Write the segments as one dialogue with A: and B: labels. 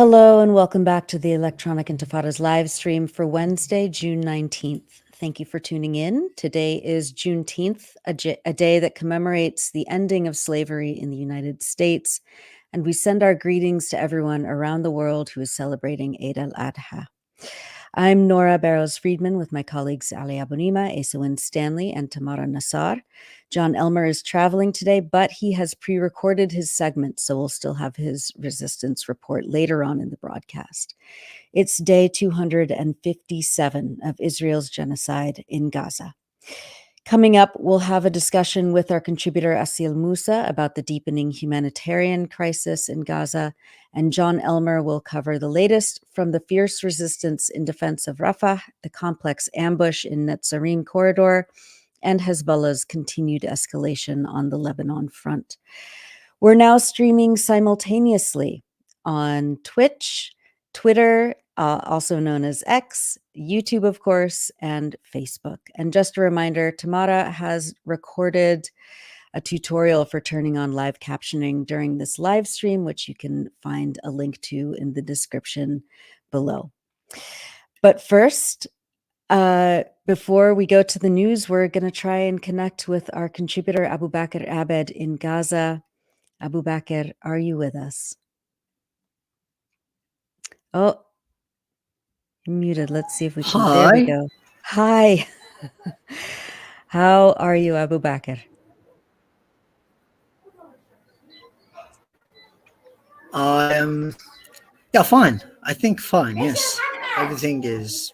A: Hello and welcome back to the Electronic Intifada's live stream for Wednesday, June 19th. Thank you for tuning in. Today is Juneteenth, a day that commemorates the ending of slavery in the United States, and we send our greetings to everyone around the world who is celebrating Eid al-Adha. I'm Nora Barrows-Friedman with my colleagues Ali Abunimah, Esawin Stanley, and Tamara Nassar. Jon Elmer is traveling today, but he has pre-recorded his segment, so we'll still have his resistance report later on in the broadcast. It's day 257 of Israel's genocide in Gaza. Coming up, we'll have a discussion with our contributor Aseel Mousa about the deepening humanitarian crisis in Gaza, and Jon Elmer will cover the latest from the fierce resistance in defense of Rafah, the complex ambush in Netzarim corridor, and Hizballah's continued escalation on the Lebanon front. We're now streaming simultaneously on Twitch, Twitter, also known as X, YouTube, of course, and Facebook. And just a reminder, Tamara has recorded a tutorial for turning on live captioning during this live stream, which you can find a link to in the description below. But first, before we go to the news, we're going to try and connect with our contributor, Abubaker Abed in Gaza. Abubaker, are you with us? Oh, you're muted. Let's see if we can.
B: Hi.
A: There we go. Hi. How are you, Abubaker?
B: I am, yeah, fine. I think fine, yes. Everything is,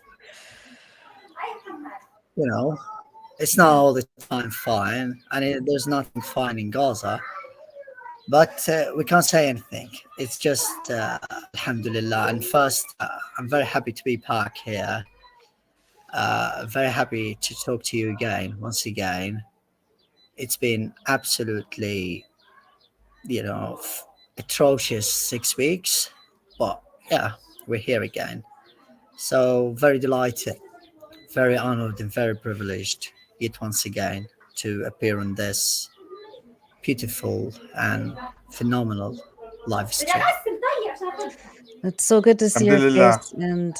B: it's not all the time fine. And there's nothing fine in Gaza. But we can't say anything. It's just, alhamdulillah. And first, I'm very happy to be back here. Very happy to talk to you again, once again. It's been absolutely, atrocious 6 weeks, but yeah, we're here again. So very delighted, very honored, and very privileged yet once again to appear on this beautiful and phenomenal live stream.
A: It's so good to see your face, and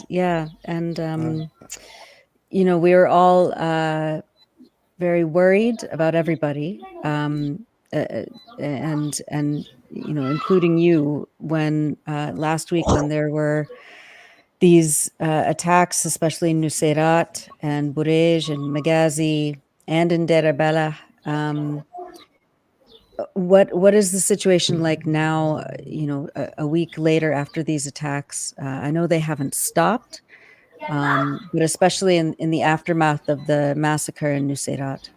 A: we were all very worried about everybody, and including you, when last week when there were these attacks, especially in Nuseirat and Burej and Maghazi and in Deir al-Balah. What is the situation like now, a week later after these attacks? I know they haven't stopped, but especially in the aftermath of the massacre in Nuseirat.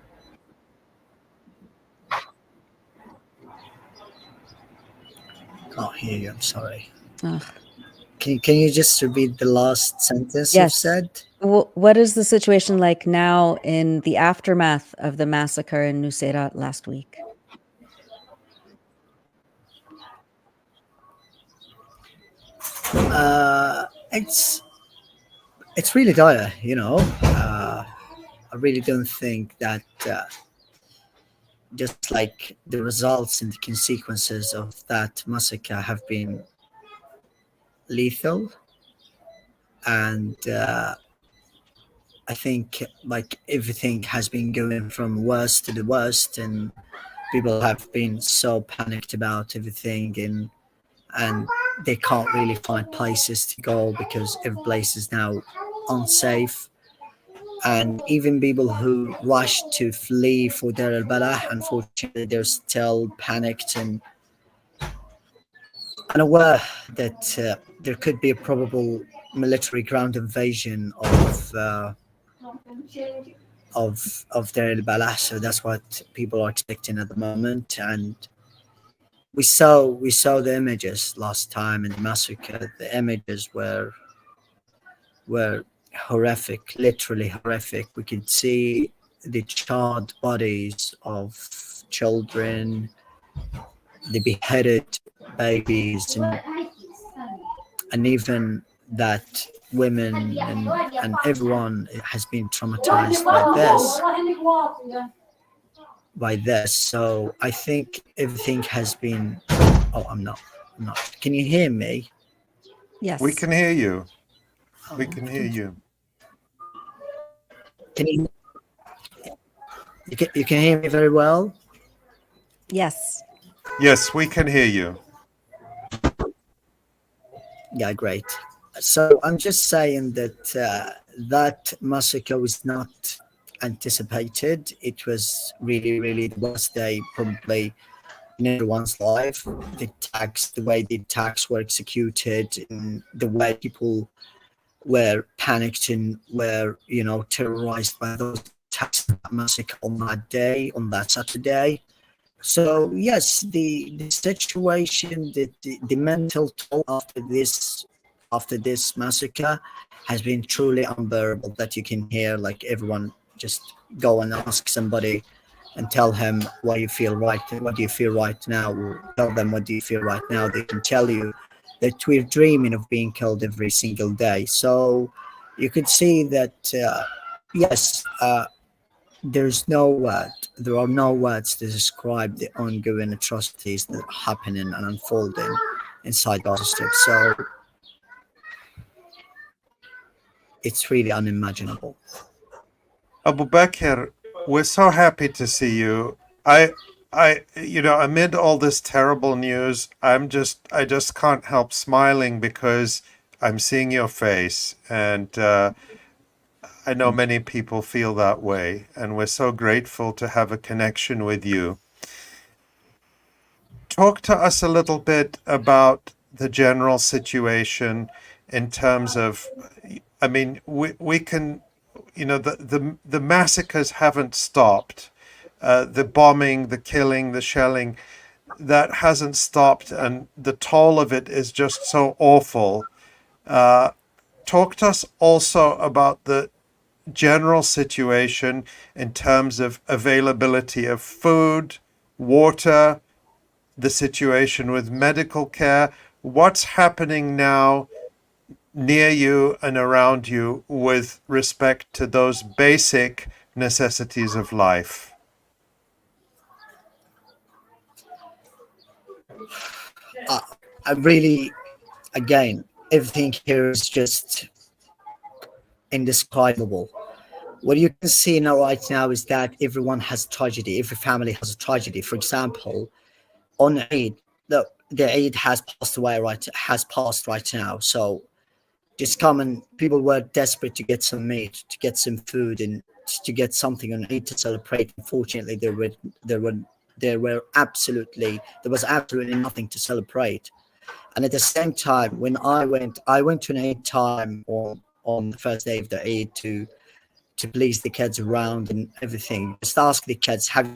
B: Can't hear you, I'm sorry.
A: Ugh.
B: Can you just repeat the last sentence you said?
A: What is the situation like now in the aftermath of the massacre in Nuseirat last week?
B: It's really dire, I really don't think that just like the results and the consequences of that massacre have been lethal, and I think like everything has been going from worst to the worst, and people have been so panicked about everything, and they can't really find places to go because every place is now unsafe. And even people who rushed to flee for Deir al-Balah, unfortunately, they're still panicked and unaware that there could be a probable military ground invasion of Deir al-Balah. So that's what people are expecting at the moment. And we saw the images last time in the massacre. The images were horrific, literally horrific. We could see the charred bodies of children, the beheaded babies, and even that women and everyone has been traumatized by this. So I think everything has been. Oh, I'm not. Can you hear me?
A: Yes.
C: We can hear you. We can hear you.
B: Can you can hear me very well?
A: Yes.
C: Yes, we can hear you.
B: Yeah, great. So I'm just saying that that massacre was not anticipated. It was really, really the worst day probably in everyone's life. The way the attacks were executed, and the way people were panicked and were, terrorized by those attacks, that massacre on that day, on that Saturday. So yes, the situation, the mental toll after this massacre has been truly unbearable. That you can hear like everyone just go and ask somebody and tell him what you feel what do you feel right now, or tell them what do you feel right now. They can tell you that we're dreaming of being killed every single day. So you could see that yes. There are no words to describe the ongoing atrocities that are happening and unfolding inside Gaza Strip. So it's really unimaginable.
C: Abubaker, we're so happy to see you. Amid all this terrible news, I just can't help smiling because I'm seeing your face, and I know many people feel that way, and we're so grateful to have a connection with you. Talk to us a little bit about the general situation in terms of, I mean, we can, the massacres haven't stopped. The bombing, the killing, the shelling, that hasn't stopped, and the toll of it is just so awful. Talk to us also about the general situation in terms of availability of food, water, the situation with medical care. What's happening now near you and around you with respect to those basic necessities of life?
B: I really, again, everything here is just indescribable. What you can see now right now is that everyone has tragedy. Every family has a tragedy. For example, on Eid, the Eid has passed right now. So just common people were desperate to get some meat, to get some food, and to get something on Eid to celebrate. Unfortunately, there was absolutely nothing to celebrate. And at the same time, when I went to an Eid time on the first day of the Eid to please the kids around and everything. Just ask the kids, have you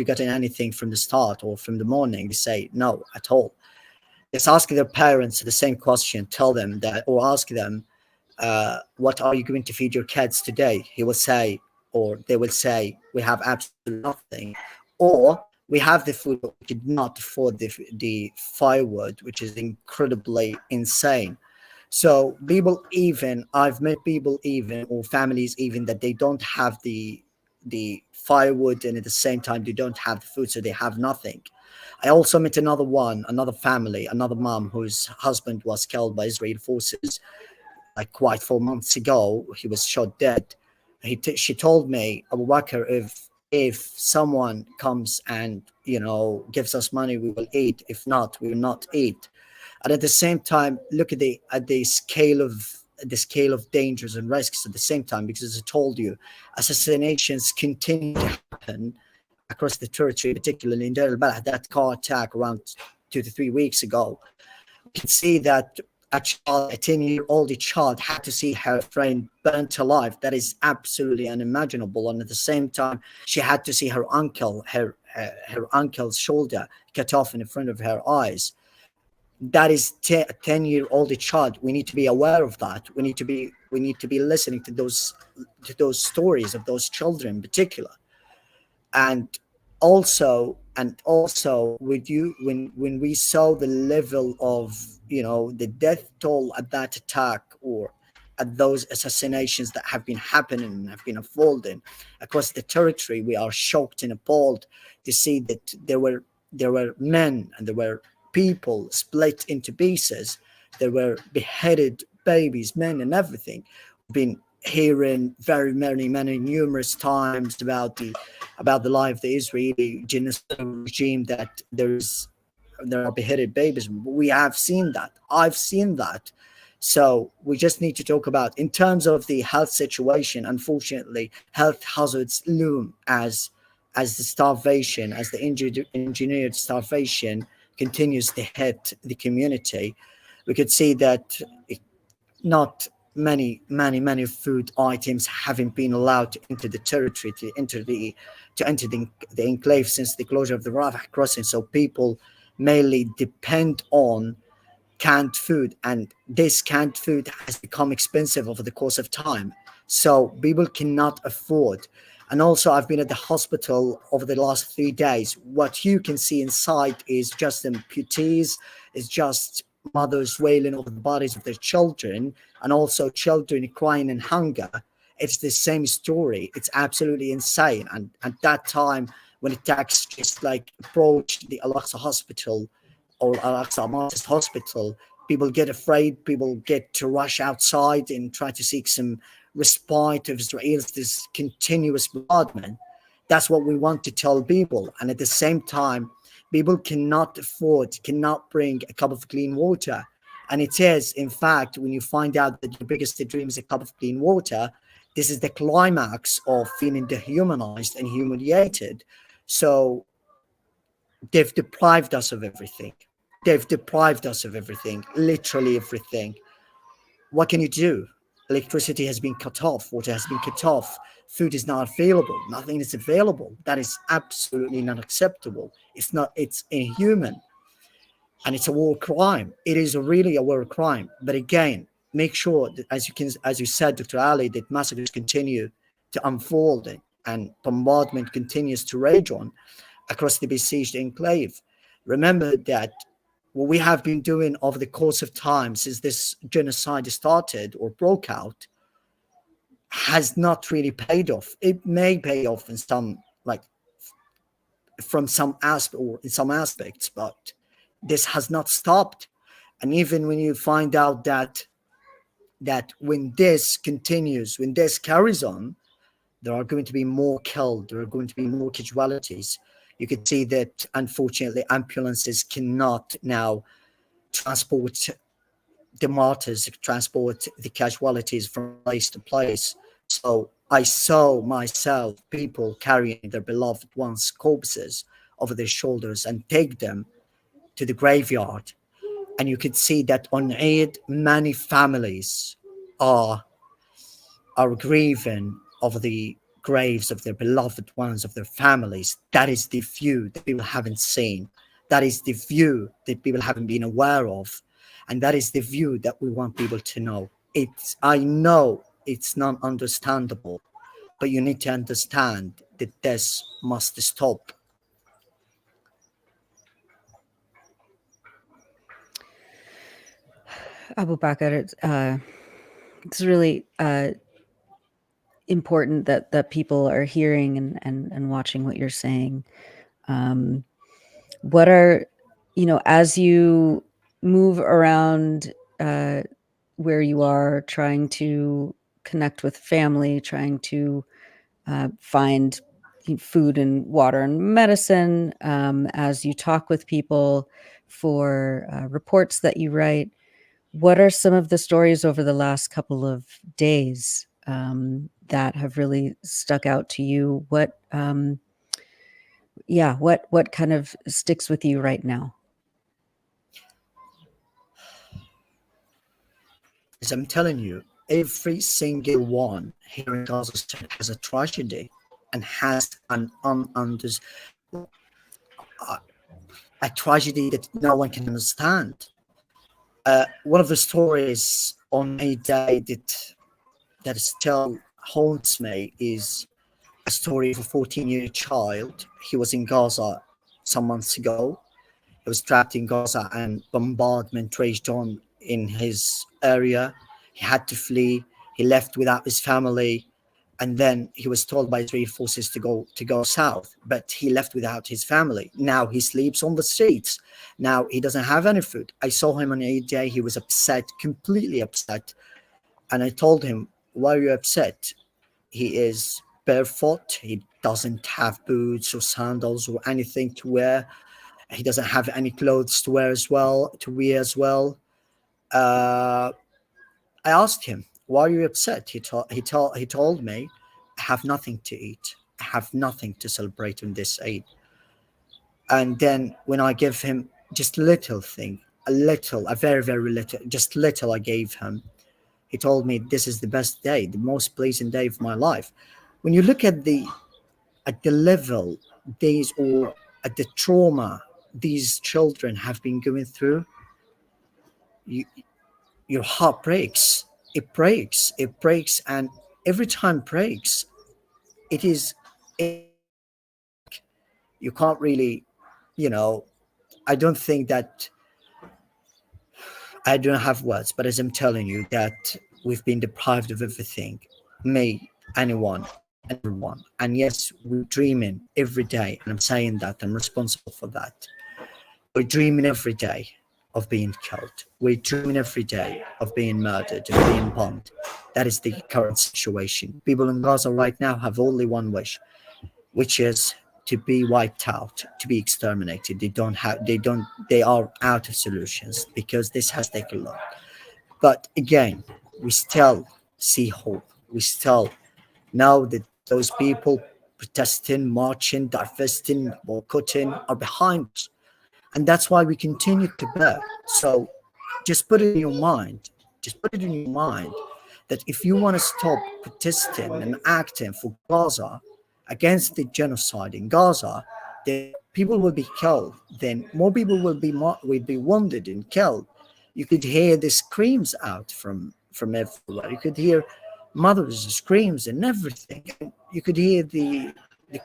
B: gotten anything from the start or from the morning? They say no at all. Just ask their parents the same question. Tell them that, or ask them, what are you going to feed your kids today? He will say, or they will say, we have absolutely nothing, or we have the food, but we could not afford the firewood, which is incredibly insane. So I've met people even, or families even, that they don't have the firewood, and at the same time they don't have the food, so they have nothing. I also met another family, another mom whose husband was killed by Israeli forces like quite 4 months ago. He was shot dead. She told me, Abu Bakr, if someone comes and gives us money, we will eat. If not, we will not eat. And at the same time, look at the scale of dangers and risks at the same time, because as I told you, assassinations continue to happen across the territory, particularly in Deir al-Balah. That car attack around 2 to 3 weeks ago, you can see that a 10-year-old child had to see her friend burnt alive. That is absolutely unimaginable. And at the same time, she had to see her uncle's shoulder cut off in front of her eyes. That is a 10-year-old child. We need to be aware of that. We need to be listening to those stories of those children in particular. And also with you, when we saw the level of the death toll at that attack, or at those assassinations that have been happening and have been unfolding across the territory, we are shocked and appalled to see that there were men and there were people split into pieces There were beheaded babies, men, and everything. We've been hearing very many numerous times about the life of the Israeli genocidal regime, that there are beheaded babies. We have seen that. I've seen that. So we just need to talk about, in terms of the health situation, unfortunately, health hazards loom as the starvation, as the engineered starvation continues to hit the community. We could see that not many food items haven't been allowed to enter the territory, to enter the enclave since the closure of the Rafah crossing. So people mainly depend on canned food, and this canned food has become expensive over the course of time, so people cannot afford. And also, I've been at the hospital over the last 3 days. What you can see inside is just amputees, is just mothers wailing over the bodies of their children, and also children crying in hunger. It's the same story. It's absolutely insane. And at that time, when attacks just like approached the Al-Aqsa hospital, or Al-Aqsa hospital, people get afraid, people get to rush outside and try to seek some respite of Israel's this continuous bombardment. That's what we want to tell people. And at the same time, people cannot bring a cup of clean water. And it is, in fact, when you find out that your biggest dream is a cup of clean water, this is the climax of feeling dehumanized and humiliated. So they've deprived us of everything. They've deprived us of everything, literally everything. What can you do? Electricity has been cut off, water has been cut off, food is not available, nothing is available. That is absolutely not acceptable. It's inhuman. And it's a war crime. It is really a war crime. But again, make sure that, as you said, Dr. Ali, that massacres continue to unfold and bombardment continues to rage on across the besieged enclave. Remember that what we have been doing over the course of time since this genocide started or broke out has not really paid off. It may pay off in some, like, from some aspect or in some aspects, but this has not stopped. And even when you find out that when this continues, when this carries on, there are going to be more killed, there are going to be more casualties. You could see that, unfortunately, ambulances cannot now transport the martyrs, transport the casualties from place to place. So I saw myself people carrying their beloved ones' corpses over their shoulders and take them to the graveyard. And you could see that on Eid, many families are grieving over the graves of their beloved ones, of their families. That is the view that people haven't seen. That is the view that people haven't been aware of. And that is the view that we want people to know. I know it's not understandable, but you need to understand that this must stop.
A: Abubaker, it's really important that people are hearing and watching what you're saying. What are, as you move around where you are, trying to connect with family, trying to find food and water and medicine, as you talk with people for reports that you write, what are some of the stories over the last couple of days that have really stuck out to you? What kind of sticks with you right now?
B: As I'm telling you, every single one here in Gaza Strip has a tragedy and has a tragedy that no one can understand. One of the stories on a day that still haunts me is a story of a 14-year-old child. He was in Gaza some months ago. He was trapped in Gaza and bombardment raged on in his area. He had to flee. He left without his family. and then he was told by Israeli forces to go south, but he left without his family. Now he sleeps on the streets. Now he doesn't have any food. I saw him on Eid day. He was upset, completely upset, and I told him, "Why are you upset?" He is barefoot. He doesn't have boots or sandals or anything to wear. He doesn't have any clothes to wear as well. I asked him, "Why are you upset?" He told me, "I have nothing to eat. I have nothing to celebrate on this Eid." And then when I give him just little thing, a very, very little, just little I gave him, he told me, "This is the best day, the most pleasing day of my life." When you look at the level these, or at the trauma these children have been going through, your heart breaks. It breaks. And every time it breaks, you can't really, I don't think that, I don't have words, but as I'm telling you that we've been deprived of everything, me, anyone, everyone. And yes, we're dreaming every day, and I'm saying that I'm responsible for that. We're dreaming every day of being killed. We're dreaming every day of being murdered, of being bombed. That is the current situation. People in Gaza right now have only one wish, which is to be wiped out, to be exterminated. They are out of solutions because this has taken long. But again, we still see hope. We still know that those people protesting, marching, divesting, boycotting are behind us. And that's why we continue to bear. So just put it in your mind. That if you want to stop protesting and acting for Gaza, against the genocide in Gaza, then people will be killed. Then more people will be wounded and killed. You could hear the screams out from everywhere. You could hear mothers' screams and everything. You could hear the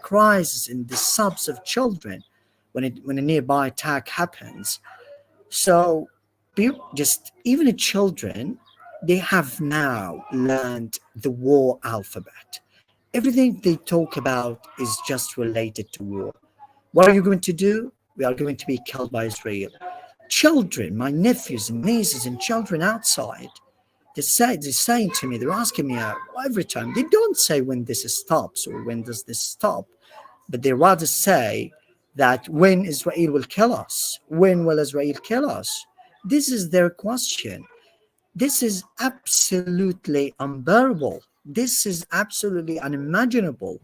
B: cries and the sobs of children when a nearby attack happens. So even the children, they have now learned the war alphabet. Everything they talk about is just related to war. What are you going to do? We are going to be killed by Israel. Children, my nephews and nieces and children outside, they're saying to me, they're asking me every time. They don't say when this stops or when does this stop, but they rather say that when Israel will kill us. When will Israel kill us? This is their question. This is absolutely unbearable. This is absolutely unimaginable.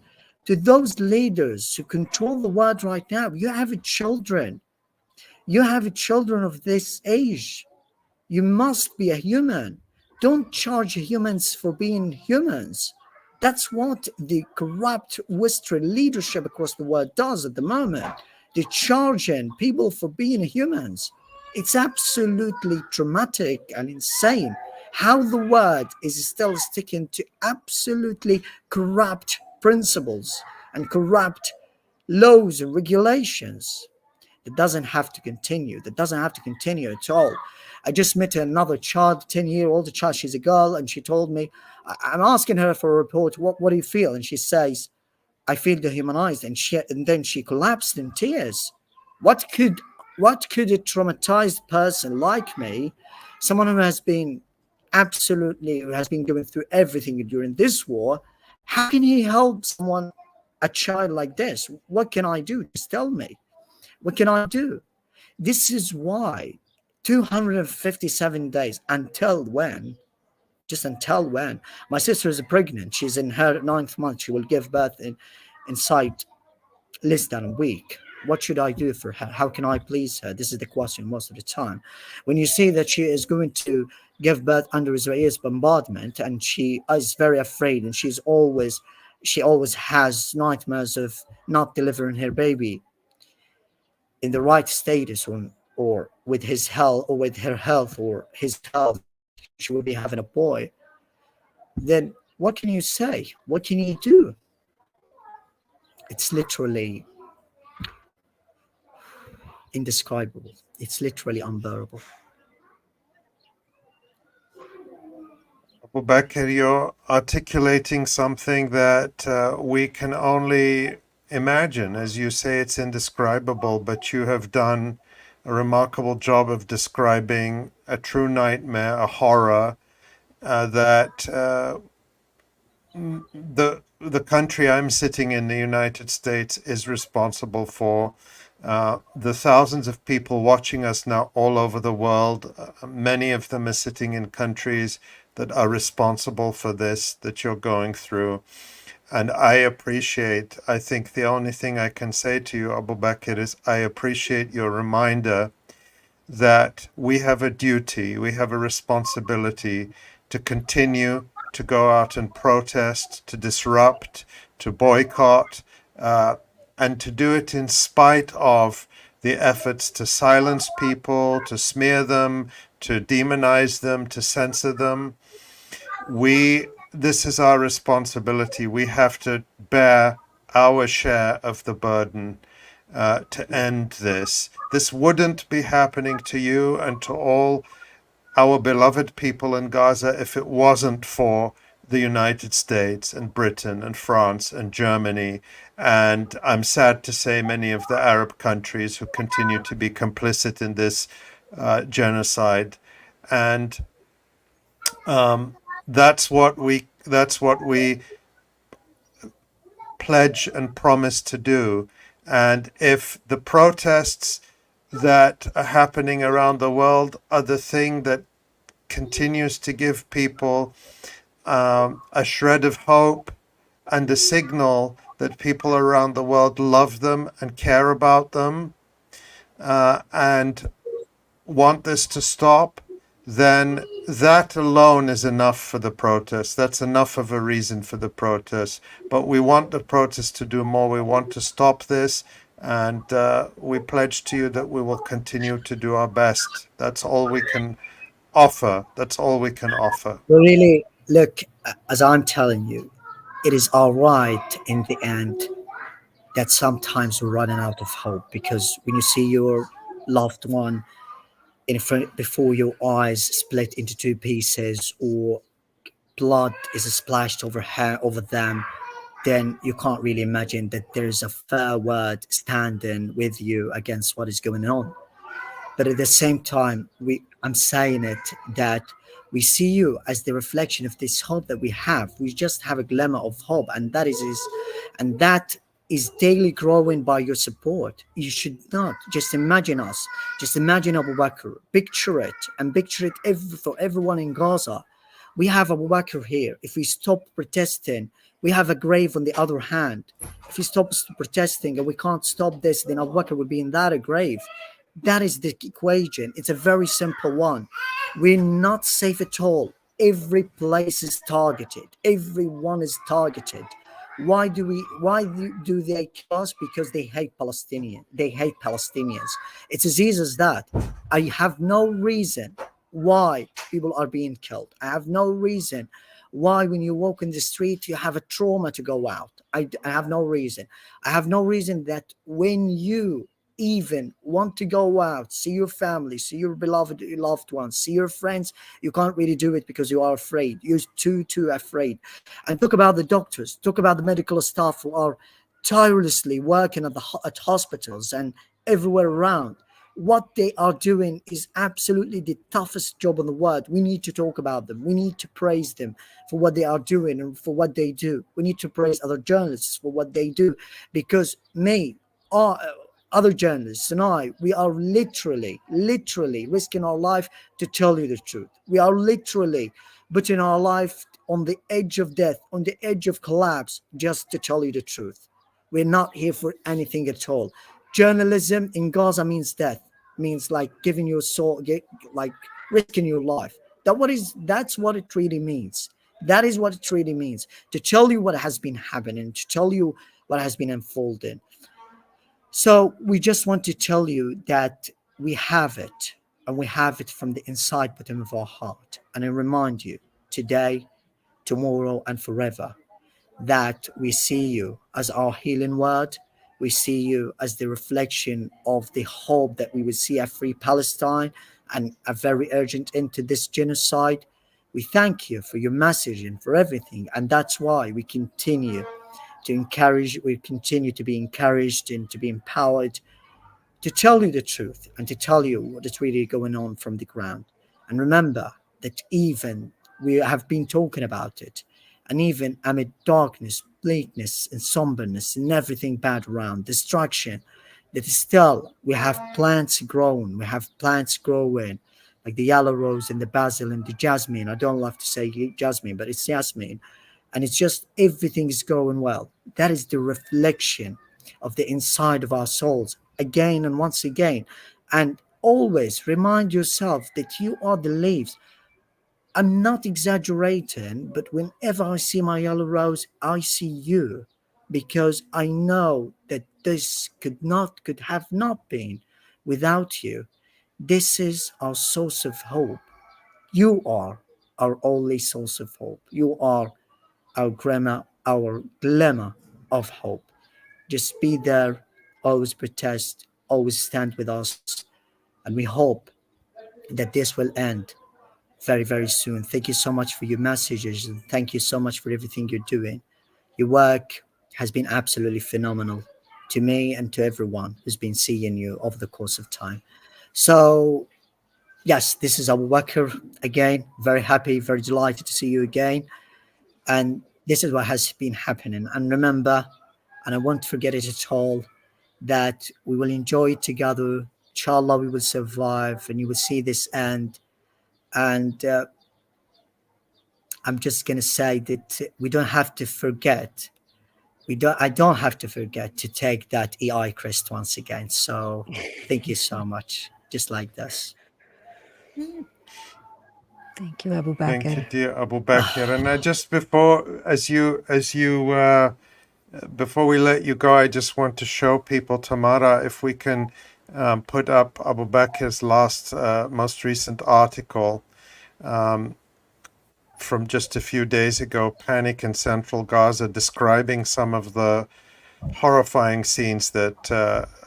B: To those leaders who control the world right now, you have children. You have children of this age. You must be a human. Don't charge humans for being humans. That's what the corrupt Western leadership across the world does at the moment. They're charging people for being humans. It's absolutely traumatic and insane how the world is still sticking to absolutely corrupt principles and corrupt laws and regulations. It doesn't have to continue. That doesn't have to continue at all. I just met another child, 10-year-old child. She's a girl, and she told me, I'm asking her for a report. What do you feel? And she says, I feel dehumanized. And then she collapsed in tears. What could a traumatized person like me, someone who has been going through everything during this war, how can he help a child like this? What can I do? Just tell me. What can I do? This is why 257 days, until when? Just until when? My sister is pregnant. She's in her 9th month. She will give birth inside less than a week. What should I do for her? How can I please her? This is the question most of the time. When you see that she is going to give birth under Israel's bombardment, and she is very afraid, and she always has nightmares of not delivering her baby in the right status, or with his health, or with her health, or his health, she will be having a boy. Then what can you say? What can you do? It's literally indescribable. It's literally unbearable.
C: Abubaker, you're articulating something that we can only imagine. As you say, it's indescribable, but you have done a remarkable job of describing a true nightmare, a horror that the country I'm sitting in, the United States, is responsible for. The thousands of people watching us now all over the world, many of them are sitting in countries that are responsible for this that you're going through. And I think the only thing I can say to you, Abubaker, is I appreciate your reminder that we have a duty, we have a responsibility to continue to go out and protest, to disrupt, to boycott, and to do it in spite of the efforts to silence people, to smear them, to demonize them, to censor them. This is our responsibility. We have to bear our share of the burden to end this. This wouldn't be happening to you and to all our beloved people in Gaza if it wasn't for the United States and Britain and France and Germany, and I'm sad to say many of the Arab countries who continue to be complicit in this genocide. And that's what we pledge and promise to do. And if the protests that are happening around the world are the thing that continues to give people a shred of hope and a signal that people around the world love them and care about them and want this to stop, then that alone is enough for the protest. That's enough of a reason for the protest. But we want the protest to do more. We want to stop this. And we pledge to you that we will continue to do our best. That's all we can offer. That's all we can offer.
B: Well, really, look, as I'm telling you, it is all right in the end that sometimes we're running out of hope, because when you see your loved one in front before your eyes split into two pieces, or blood is splashed over them, then you can't really imagine that there's a fair word standing with you against what is going on. But at the same time, I'm saying it that we see you as the reflection of this hope that we have. We just have a glimmer of hope, and that is daily growing by your support. You should not just imagine us, just imagine Abu Bakr, picture it, and picture it for everyone in Gaza. We have Abu Bakr here. If we stop protesting, we have a grave on the other hand. If we stop protesting and we can't stop this, then Abu Bakr will be in that grave. That is the equation. It's a very simple one. We're not safe at all. Every place is targeted. Everyone is targeted. Why do they kill us? Because they hate Palestinians. They hate Palestinians. It's as easy as that. I have no reason why people are being killed. I have no reason why when you walk in the street you have a trauma to go out. I have no reason. I have no reason that when you even want to go out, see your family, see your beloved loved ones, see your friends, you can't really do it because you are afraid. You're too afraid. And talk about the doctors, talk about the medical staff who are tirelessly working at hospitals and everywhere around. What they are doing is absolutely the toughest job in the world. We need to talk about them. We need to praise them for what they are doing and for what they do. We need to praise other journalists for what they do, because other journalists and we are literally risking our life to tell you the truth. We are literally putting our life on the edge of death, on the edge of collapse, just to tell you the truth. We're not here for anything at all. Journalism in Gaza means death, means like giving your soul, like risking your life. That's what it really means. That is what it really means, to tell you what has been happening, to tell you what has been unfolding. So we just want to tell you that we have it, and we have it from the inside bottom of our heart. And I remind you today, tomorrow, and forever that we see you as our healing word. We see you as the reflection of the hope that we will see a free Palestine and a very urgent end to this genocide. We thank you for your message and for everything. And that's why we continue to be encouraged and to be empowered to tell you the truth and to tell you what is really going on from the ground. And remember that even we have been talking about it, and even amid darkness, bleakness, and somberness, and everything bad around, destruction, that still we have plants growing, like the yellow rose and the basil and the jasmine. I don't love to say jasmine, but it's jasmine. And it's just everything is going well. That is the reflection of the inside of our souls again and once again. And always remind yourself that you are the leaves. I'm not exaggerating, but whenever I see my yellow rose, I see you, because I know that this could have not been without you. This is our source of hope. You are our only source of hope. You are our glimmer of hope. Just be there, always protest, always stand with us, and we hope that this will end very, very soon. Thank you so much for your messages, and thank you so much for everything you're doing. Your work has been absolutely phenomenal to me and to everyone who's been seeing you over the course of time. So, yes, this is Abubaker again. Very happy, very delighted to see you again. And this is what has been happening. And remember, and I won't forget it at all, that we will enjoy it together. Inshallah, we will survive and you will see this end. And I'm just going to say that we don't have to forget. I don't have to forget to take that EI crest once again. So thank you so much. Just like this.
A: Thank you, Abu
C: Thank you,
A: Bakr.
C: dear Abubaker. And I just before before we let you go, I just want to show people, Tamara, if we can put up Abubaker's most recent article from just a few days ago, Panic in Central Gaza, describing some of the horrifying scenes that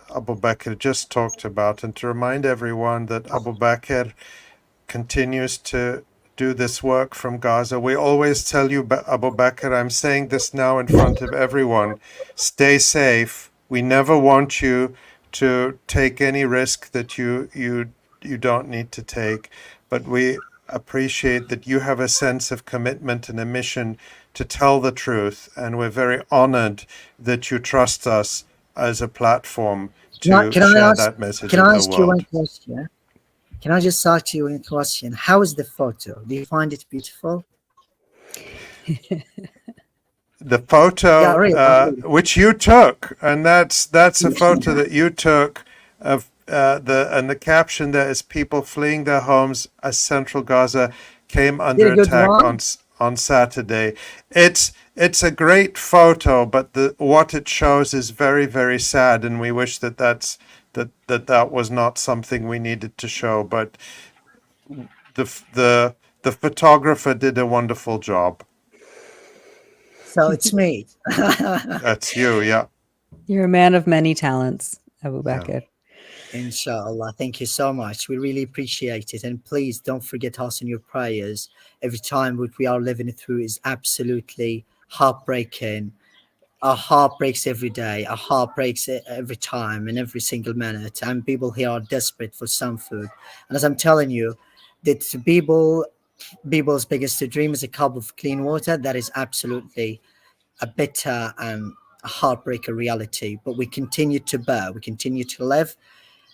C: Abubaker just talked about, and to remind everyone that Abubaker continues to do this work from Gaza. We always tell you, Abubaker, I'm saying this now in front of everyone, stay safe. We never want you to take any risk that you don't need to take, but we appreciate that you have a sense of commitment and a mission to tell the truth, and we're very honored that you trust us as a platform to share that message with the
B: you one
C: world.
B: question? Can I just ask you a question? How is the photo? Do you find it beautiful?
C: The photo,
B: Yeah, really.
C: which you took, and that's a photo that you took of the caption there is people fleeing their homes as central Gaza came under attack on Saturday. It's a great photo, but what it shows is very, very sad, and we wish that was not something we needed to show. But the photographer did a wonderful job.
B: So it's me.
C: That's you, yeah.
A: You're a man of many talents, Abu Bakr.
B: Yeah. Inshallah. Thank you so much. We really appreciate it. And please don't forget us in your prayers. Every time what we are living through is absolutely heartbreaking. Our heart breaks every day. Our heart breaks every time and every single minute. And people here are desperate for some food. And as I'm telling you, that people's biggest dream is a cup of clean water. That is absolutely a bitter and a heartbreaker reality. But we continue to bear. We continue to live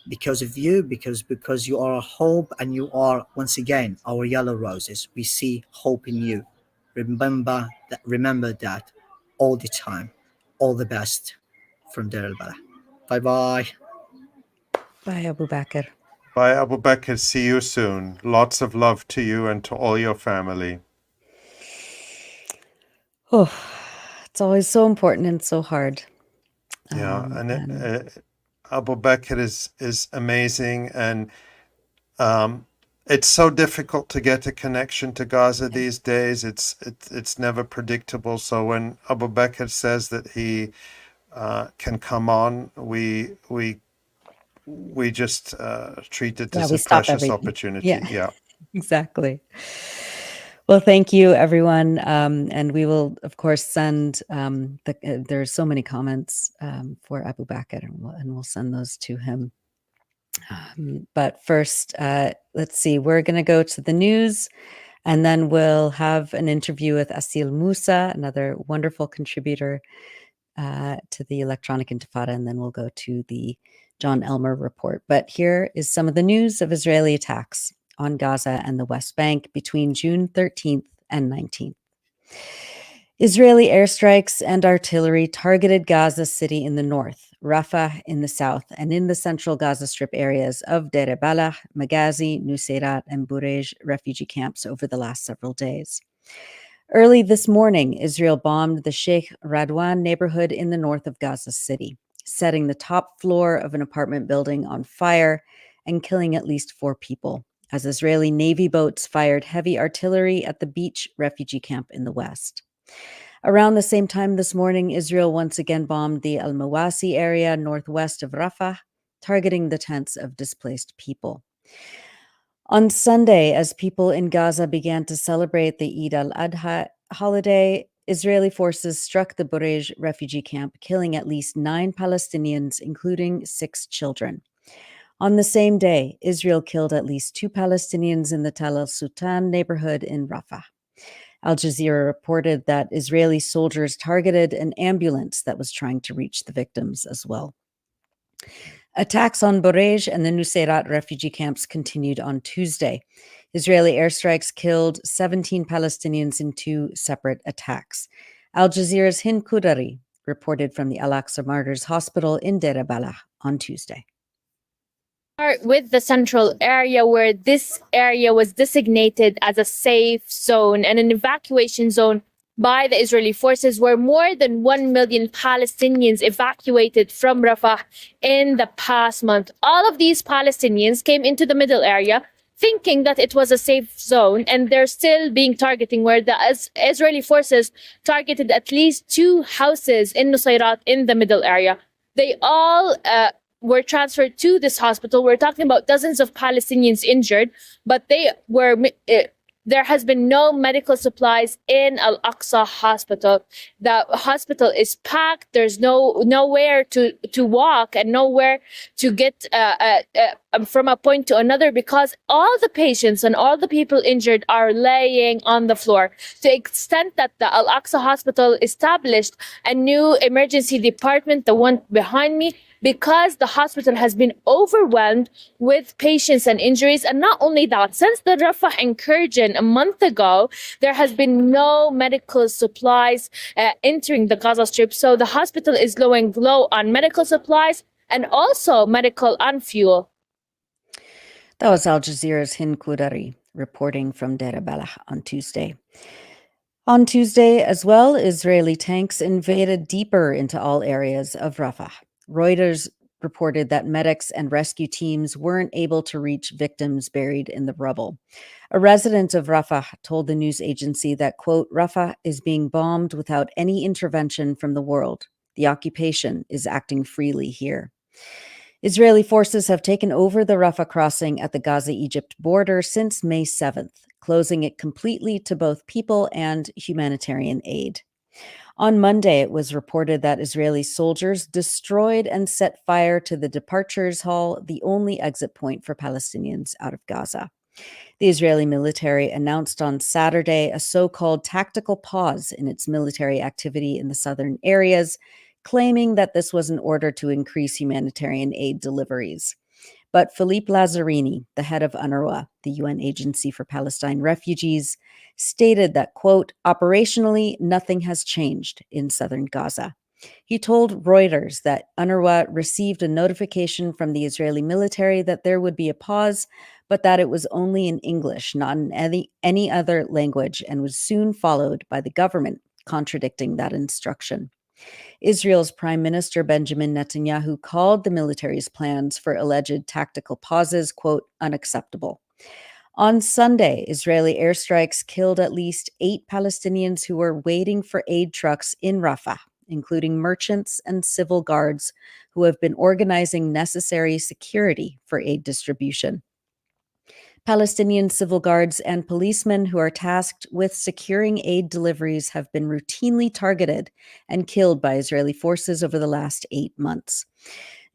B: because of you, because you are our hope, and you are once again our yellow roses. We see hope in you. Remember that all the time. All the best from Deir al-Balah. Bye bye.
A: Bye, Abu Bakr.
C: Bye, Abubaker. See you soon. Lots of love to you and to all your family.
A: Oh, it's always so important and so hard.
C: Yeah, Abubaker is amazing, and it's so difficult to get a connection to Gaza these days. It's never predictable. So when Abubaker says that he can come on, we just treat it as a precious opportunity. Yeah,
A: exactly. Well, thank you, everyone. And we will, of course, send, there's so many comments for Abubaker, and we'll send those to him. But first, let's see, we're going to go to the news, and then we'll have an interview with Aseel Mousa, another wonderful contributor to the Electronic Intifada, and then we'll go to the Jon Elmer report. But here is some of the news of Israeli attacks on Gaza and the West Bank between June 13th and 19th. Israeli airstrikes and artillery targeted Gaza City in the north, Rafah in the south, and in the central Gaza Strip areas of Deir al-Balah, Maghazi, Nuseirat, and Burej refugee camps over the last several days. Early this morning, Israel bombed the Sheikh Radwan neighborhood in the north of Gaza City, setting the top floor of an apartment building on fire and killing at least 4 people, as Israeli Navy boats fired heavy artillery at the beach refugee camp in the west. Around the same time this morning, Israel once again bombed the Al-Mawasi area northwest of Rafah, targeting the tents of displaced people. On Sunday, as people in Gaza began to celebrate the Eid al-Adha holiday, Israeli forces struck the Burej refugee camp, killing at least 9 Palestinians, including 6 children. On the same day, Israel killed at least 2 Palestinians in the Tal al-Sultan neighborhood in Rafah. Al Jazeera reported that Israeli soldiers targeted an ambulance that was trying to reach the victims as well. Attacks on Burej and the Nuseirat refugee camps continued on Tuesday. Israeli airstrikes killed 17 Palestinians in 2 separate attacks. Al Jazeera's Hind Kudari reported from the Al-Aqsa Martyrs Hospital in Deir al-Balah on Tuesday.
D: With the central area, where this area was designated as a safe zone and an evacuation zone by the Israeli forces, where more than 1 million Palestinians evacuated from Rafah in the past month. All of these Palestinians came into the middle area thinking that it was a safe zone, and they're still being targeting, where the Israeli forces targeted at least 2 houses in Nuseirat in the middle area. They all were transferred to this hospital. We're talking about dozens of Palestinians injured, but there has been no medical supplies in Al-Aqsa hospital. The hospital is packed. There's nowhere to walk and nowhere to get from a point to another, because all the patients and all the people injured are laying on the floor, to the extent that the Al-Aqsa hospital established a new emergency department, the one behind me, because the hospital has been overwhelmed with patients and injuries. And not only that, since the Rafah incursion a month ago, there has been no medical supplies entering the Gaza Strip. So the hospital is going low on medical supplies and also medical and fuel.
A: That was Al Jazeera's Hind Kudari reporting from Deir al-Balah on Tuesday. On Tuesday as well, Israeli tanks invaded deeper into all areas of Rafah. Reuters reported that medics and rescue teams weren't able to reach victims buried in the rubble. A resident of Rafah told the news agency that, quote, Rafah is being bombed without any intervention from the world. The occupation is acting freely here. Israeli forces have taken over the Rafah crossing at the Gaza-Egypt border since May 7th, closing it completely to both people and humanitarian aid. On Monday, it was reported that Israeli soldiers destroyed and set fire to the departures hall, the only exit point for Palestinians out of Gaza. The Israeli military announced on Saturday a so-called tactical pause in its military activity in the southern areas, claiming that this was in order to increase humanitarian aid deliveries. But Philippe Lazzarini, the head of UNRWA, the UN Agency for Palestine Refugees, stated that, quote, operationally, nothing has changed in southern Gaza. He told Reuters that UNRWA received a notification from the Israeli military that there would be a pause, but that it was only in English, not in any other language, and was soon followed by the government contradicting that instruction. Israel's Prime Minister Benjamin Netanyahu called the military's plans for alleged tactical pauses, quote, unacceptable. On Sunday, Israeli airstrikes killed at least 8 Palestinians who were waiting for aid trucks in Rafah, including merchants and civil guards who have been organizing necessary security for aid distribution. Palestinian civil guards and policemen who are tasked with securing aid deliveries have been routinely targeted and killed by Israeli forces over the last 8 months.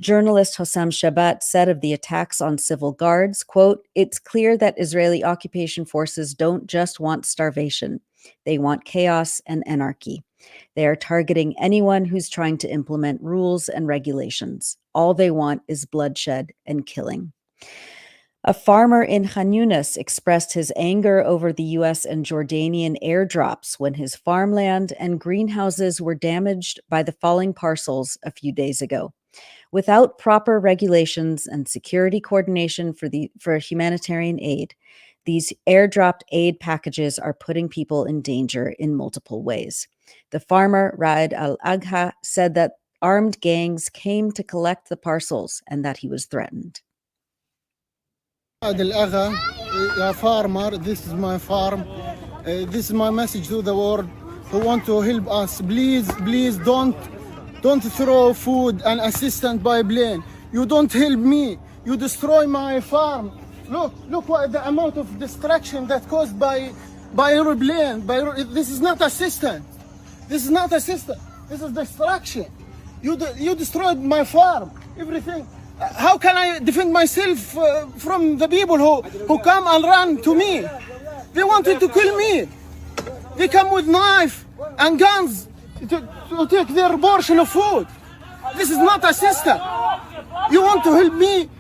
A: Journalist Hossam Shabat said of the attacks on civil guards, quote, "It's clear that Israeli occupation forces don't just want starvation. They want chaos and anarchy. They are targeting anyone who's trying to implement rules and regulations. All they want is bloodshed and killing." A farmer in Khan Yunis expressed his anger over the U.S. and Jordanian airdrops when his farmland and greenhouses were damaged by the falling parcels a few days ago. Without proper regulations and security coordination for humanitarian aid, these airdropped aid packages are putting people in danger in multiple ways. The farmer, Raed Al-Aqsa, said that armed gangs came to collect the parcels and that he was threatened.
E: A farmer, this is my farm. This is my message to the world who want to help us. Please don't throw food and assistance by plane. You don't help me. You destroy my farm. Look what the amount of destruction that caused by aeroplane. This is not assistance. This is destruction. You destroyed my farm. Everything. How can I defend myself from the people who come and run to me? They wanted to kill me. They come with knife and guns to take their portion of food. This is not assistance. You want to help me?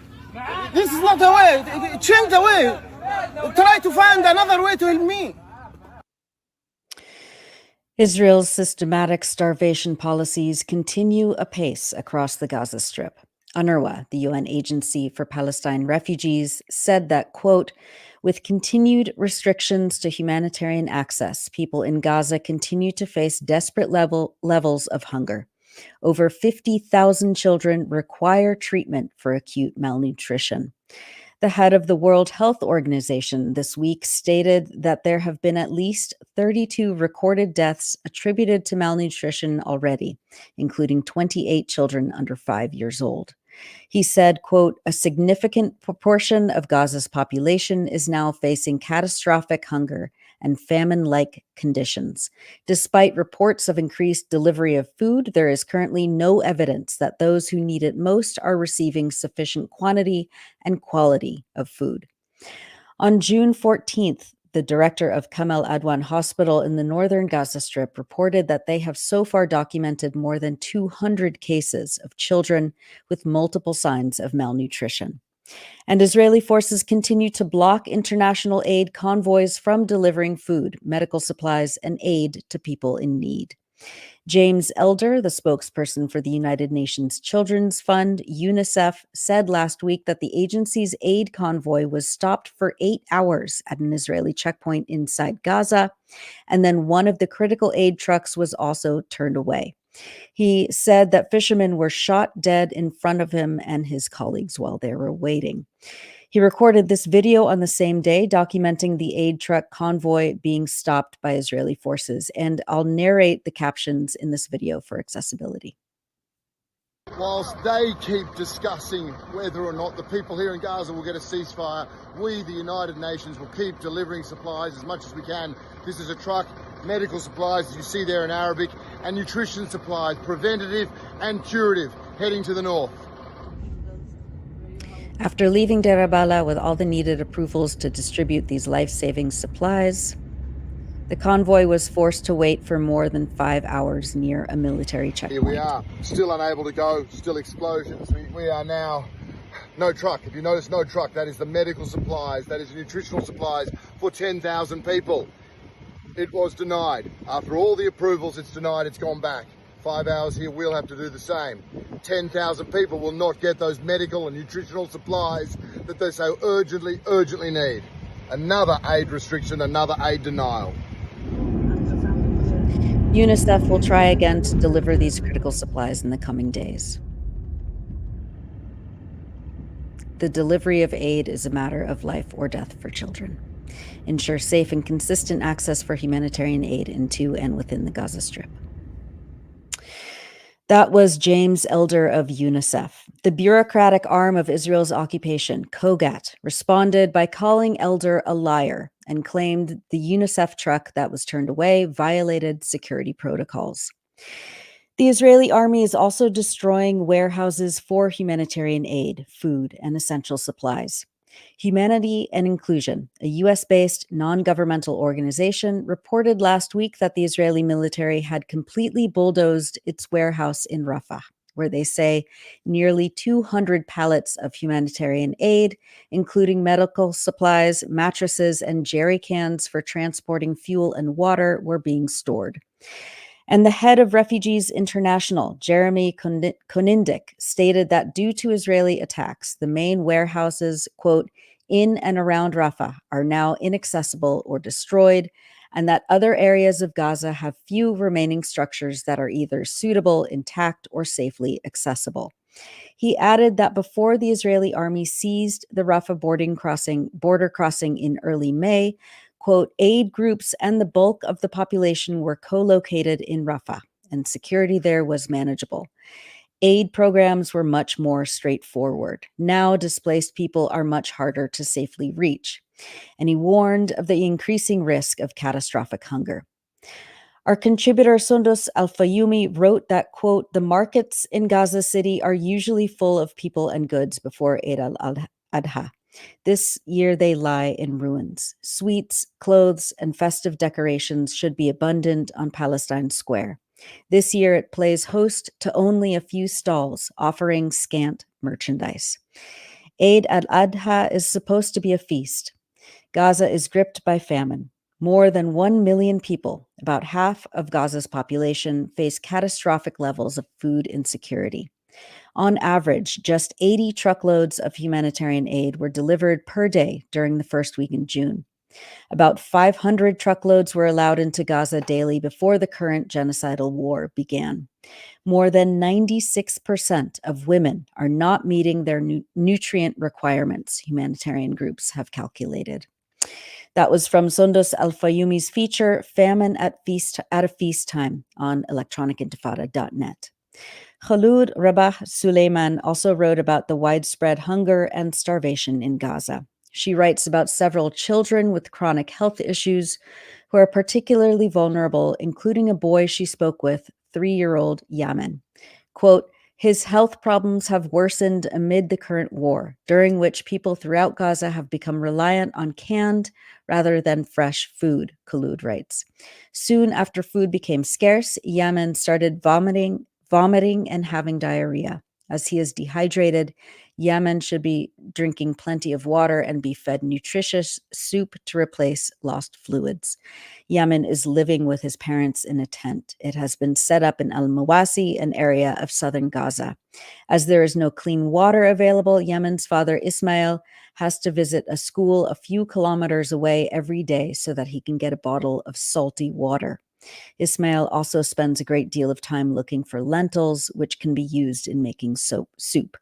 E: This is not the way. Change the way. Try to find another way to help me.
A: Israel's systematic starvation policies continue apace across the Gaza Strip. UNRWA, the UN Agency for Palestine Refugees, said that, quote, "With continued restrictions to humanitarian access, people in Gaza continue to face desperate levels of hunger. Over 50,000 children require treatment for acute malnutrition." The head of the World Health Organization this week stated that there have been at least 32 recorded deaths attributed to malnutrition already, including 28 children under 5 years old. He said, quote, "A significant proportion of Gaza's population is now facing catastrophic hunger and famine-like conditions. Despite reports of increased delivery of food, there is currently no evidence that those who need it most are receiving sufficient quantity and quality of food." On June 14th, the director of Kamal Adwan Hospital in the northern Gaza Strip reported that they have so far documented more than 200 cases of children with multiple signs of malnutrition. And Israeli forces continue to block international aid convoys from delivering food, medical supplies, and aid to people in need. James Elder, the spokesperson for the United Nations Children's Fund, UNICEF, said last week that the agency's aid convoy was stopped for 8 hours at an Israeli checkpoint inside Gaza, and then one of the critical aid trucks was also turned away. He said that fishermen were shot dead in front of him and his colleagues while they were waiting. He recorded this video on the same day, documenting the aid truck convoy being stopped by Israeli forces, and I'll narrate the captions in this video for accessibility.
E: Whilst they keep discussing whether or not the people here in Gaza will get a ceasefire, we, the United Nations, will keep delivering supplies as much as we can. This is a truck, medical supplies, as you see there in Arabic, and nutrition supplies, preventative and curative, heading to the north.
A: After leaving Deir al-Balah with all the needed approvals to distribute these life-saving supplies, the convoy was forced to wait for more than 5 hours near a military checkpoint.
E: Here we are, still unable to go, still explosions. We are now, no truck. If you notice, no truck. That is the medical supplies, that is nutritional supplies for 10,000 people. It was denied. After all the approvals, it's denied, it's gone back. 5 hours here, we'll have to do the same. 10,000 people will not get those medical and nutritional supplies that they so urgently need. Another aid restriction, another aid denial.
A: UNICEF will try again to deliver these critical supplies in the coming days. The delivery of aid is a matter of life or death for children. Ensure safe and consistent access for humanitarian aid into and within the Gaza Strip. That was James Elder of UNICEF. The bureaucratic arm of Israel's occupation, 𝐄𝐥𝐿, responded by calling Elder a liar and claimed the UNICEF truck that was turned away violated security protocols. The Israeli army is also destroying warehouses for humanitarian aid, food, and essential supplies. Humanity and Inclusion, a US-based non-governmental organization, reported last week that the Israeli military had completely bulldozed its warehouse in Rafah, where they say nearly 200 pallets of humanitarian aid, including medical supplies, mattresses, and jerry cans for transporting fuel and water, were being stored. And the head of Refugees International, Jeremy Konindik, stated that due to Israeli attacks, the main warehouses, quote, in and around Rafah are now inaccessible or destroyed, and that other areas of Gaza have few remaining structures that are either suitable, intact, or safely accessible. He added that before the Israeli army seized the Rafah border crossing in early May, quote, aid groups and the bulk of the population were co-located in Rafah, and security there was manageable. Aid programs were much more straightforward. Now displaced people are much harder to safely reach. And he warned of the increasing risk of catastrophic hunger. Our contributor Sundos Al-Fayumi wrote that, quote, the markets in Gaza City are usually full of people and goods before Eid al-Adha. This year they lie in ruins. Sweets, clothes, and festive decorations should be abundant on Palestine Square. This year it plays host to only a few stalls offering scant merchandise. Eid al-Adha is supposed to be a feast. Gaza is gripped by famine. More than 1 million people, about half of Gaza's population, face catastrophic levels of food insecurity. On average, just 80 truckloads of humanitarian aid were delivered per day during the first week in June. About 500 truckloads were allowed into Gaza daily before the current genocidal war began. More than 96% of women are not meeting their nutrient requirements, humanitarian groups have calculated. That was from Sundos Al-Fayumi's feature, Famine at a Feast Time, on electronicintifada.net. Khalud Rabah Suleiman also wrote about the widespread hunger and starvation in Gaza. She writes about several children with chronic health issues who are particularly vulnerable, including a boy she spoke with, 3-year-old Yaman. Quote, his health problems have worsened amid the current war, during which people throughout Gaza have become reliant on canned rather than fresh food, Khalud writes. Soon after food became scarce, Yaman started vomiting and having diarrhea. As he is dehydrated, Yaman should be drinking plenty of water and be fed nutritious soup to replace lost fluids. Yaman is living with his parents in a tent. It has been set up in Al-Mawasi, an area of southern Gaza. As there is no clean water available, Yaman's father Ismail has to visit a school a few kilometers away every day so that he can get a bottle of salty water. Ismail also spends a great deal of time looking for lentils, which can be used in making soup.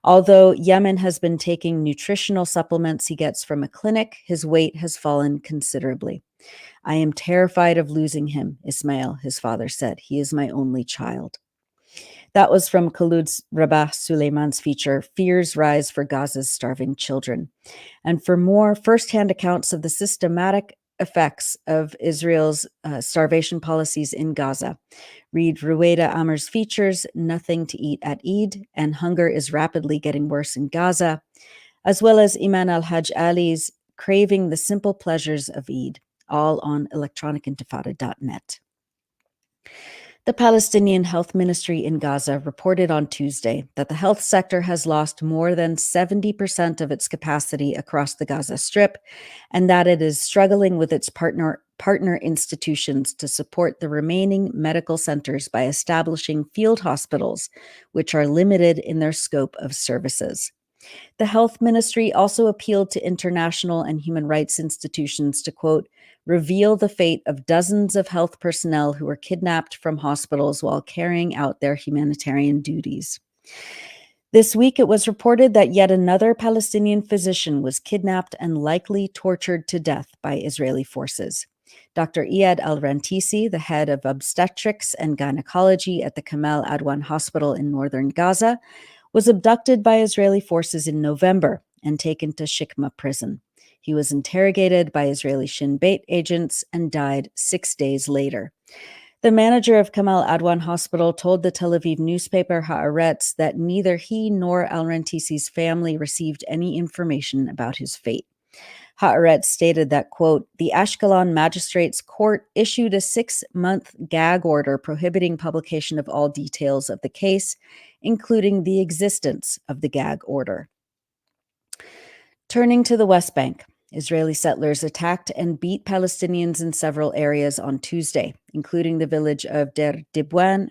A: Although Yaman has been taking nutritional supplements he gets from a clinic, his weight has fallen considerably. I am terrified of losing him, Ismail, his father said. He is my only child. That was from Khalud Rabah Suleiman's feature, Fears Rise for Gaza's Starving Children. And for more firsthand accounts of the systematic effects of Israel's starvation policies in Gaza, read Ruwaida Amer's features, Nothing to Eat at Eid, and Hunger is Rapidly Getting Worse in Gaza, as well as Iman Al-Hajj Ali's Craving the Simple Pleasures of Eid, all on electronicintifada.net. The Palestinian Health Ministry in Gaza reported on Tuesday that the health sector has lost more than 70% of its capacity across the Gaza Strip, and that it is struggling with its partner institutions to support the remaining medical centers by establishing field hospitals, which are limited in their scope of services. The health ministry also appealed to international and human rights institutions to, quote, reveal the fate of dozens of health personnel who were kidnapped from hospitals while carrying out their humanitarian duties. This week, it was reported that yet another Palestinian physician was kidnapped and likely tortured to death by Israeli forces. Dr. Iyad Al-Rantisi, the head of obstetrics and gynecology at the Kamal Adwan Hospital in northern Gaza, was abducted by Israeli forces in November and taken to Shikma prison. He was interrogated by Israeli Shin Bet agents and died 6 days later. The manager of Kamal Adwan Hospital told the Tel Aviv newspaper Haaretz that neither he nor Al-Rantisi's family received any information about his fate. Haaretz stated that, quote, the Ashkelon Magistrates Court issued a 6-month gag order prohibiting publication of all details of the case, including the existence of the gag order. Turning to the West Bank, Israeli settlers attacked and beat Palestinians in several areas on Tuesday, including the village of Der Dibwan,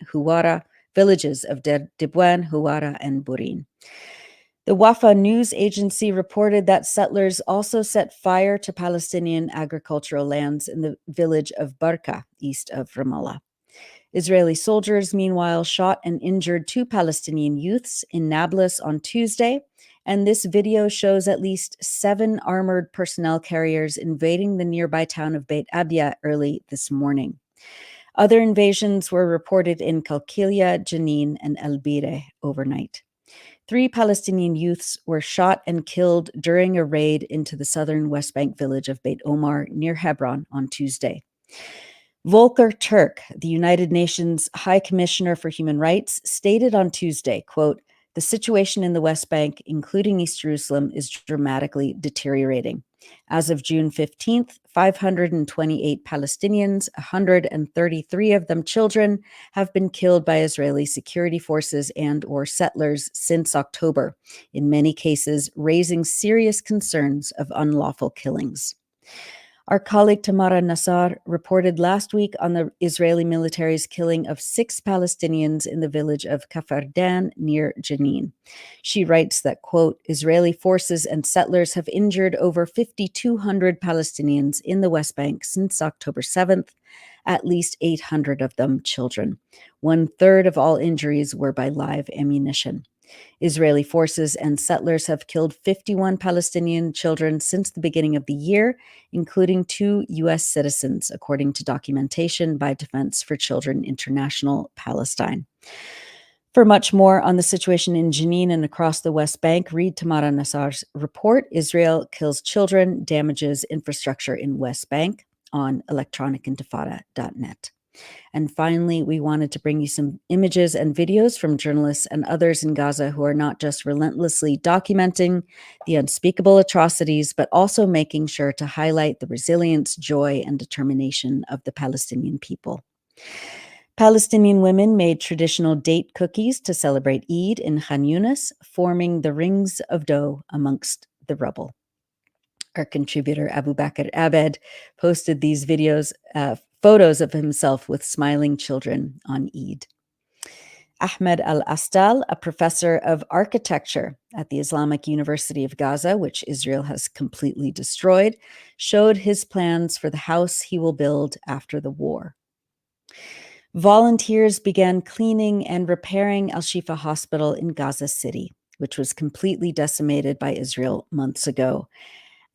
A: villages of Der Dibwan, Huwara, and Burin. The Wafa news agency reported that settlers also set fire to Palestinian agricultural lands in the village of Barka, east of Ramallah. Israeli soldiers, meanwhile, shot and injured 2 Palestinian youths in Nablus on Tuesday, and this video shows at least 7 armored personnel carriers invading the nearby town of Beit Abia early this morning. Other invasions were reported in Qalqilia, Jenin, and El Bire overnight. 3 Palestinian youths were shot and killed during a raid into the southern West Bank village of Beit Omar near Hebron on Tuesday. Volker Turk, the United Nations High Commissioner for Human Rights, stated on Tuesday, quote, the situation in the West Bank, including East Jerusalem, is dramatically deteriorating. As of June 15th, 528 Palestinians, 133 of them children, have been killed by Israeli security forces and or settlers since October, in many cases raising serious concerns of unlawful killings. Our colleague Tamara Nassar reported last week on the Israeli military's killing of 6 Palestinians in the village of Kafardan near Jenin. She writes that, quote, Israeli forces and settlers have injured over 5,200 Palestinians in the West Bank since October 7th, at least 800 of them children. 1/3 of all injuries were by live ammunition. Israeli forces and settlers have killed 51 Palestinian children since the beginning of the year, including 2 U.S. citizens, according to documentation by Defense for Children International Palestine. For much more on the situation in Jenin and across the West Bank, read Tamara Nassar's report, Israel Kills Children, Damages Infrastructure in West Bank, on electronicintifada.net. And finally, we wanted to bring you some images and videos from journalists and others in Gaza who are not just relentlessly documenting the unspeakable atrocities, but also making sure to highlight the resilience, joy, and determination of the Palestinian people. Palestinian women made traditional date cookies to celebrate Eid in Khan Yunis, forming the rings of dough amongst the rubble. Our contributor, Abubaker Abed, posted these photos of himself with smiling children on Eid. Ahmed Al-Astal, a professor of architecture at the Islamic University of Gaza, which Israel has completely destroyed, showed his plans for the house he will build after the war. Volunteers began cleaning and repairing Al-Shifa Hospital in Gaza City, which was completely decimated by Israel months ago.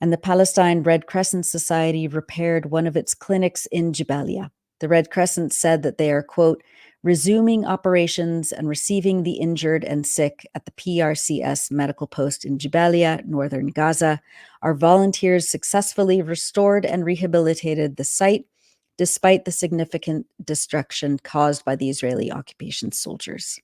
A: And the Palestine Red Crescent Society repaired one of its clinics in Jabalia. The Red Crescent said that they are, quote, resuming operations and receiving the injured and sick at the PRCS medical post in Jabalia, northern Gaza. Our volunteers successfully restored and rehabilitated the site, despite the significant destruction caused by the Israeli occupation soldiers.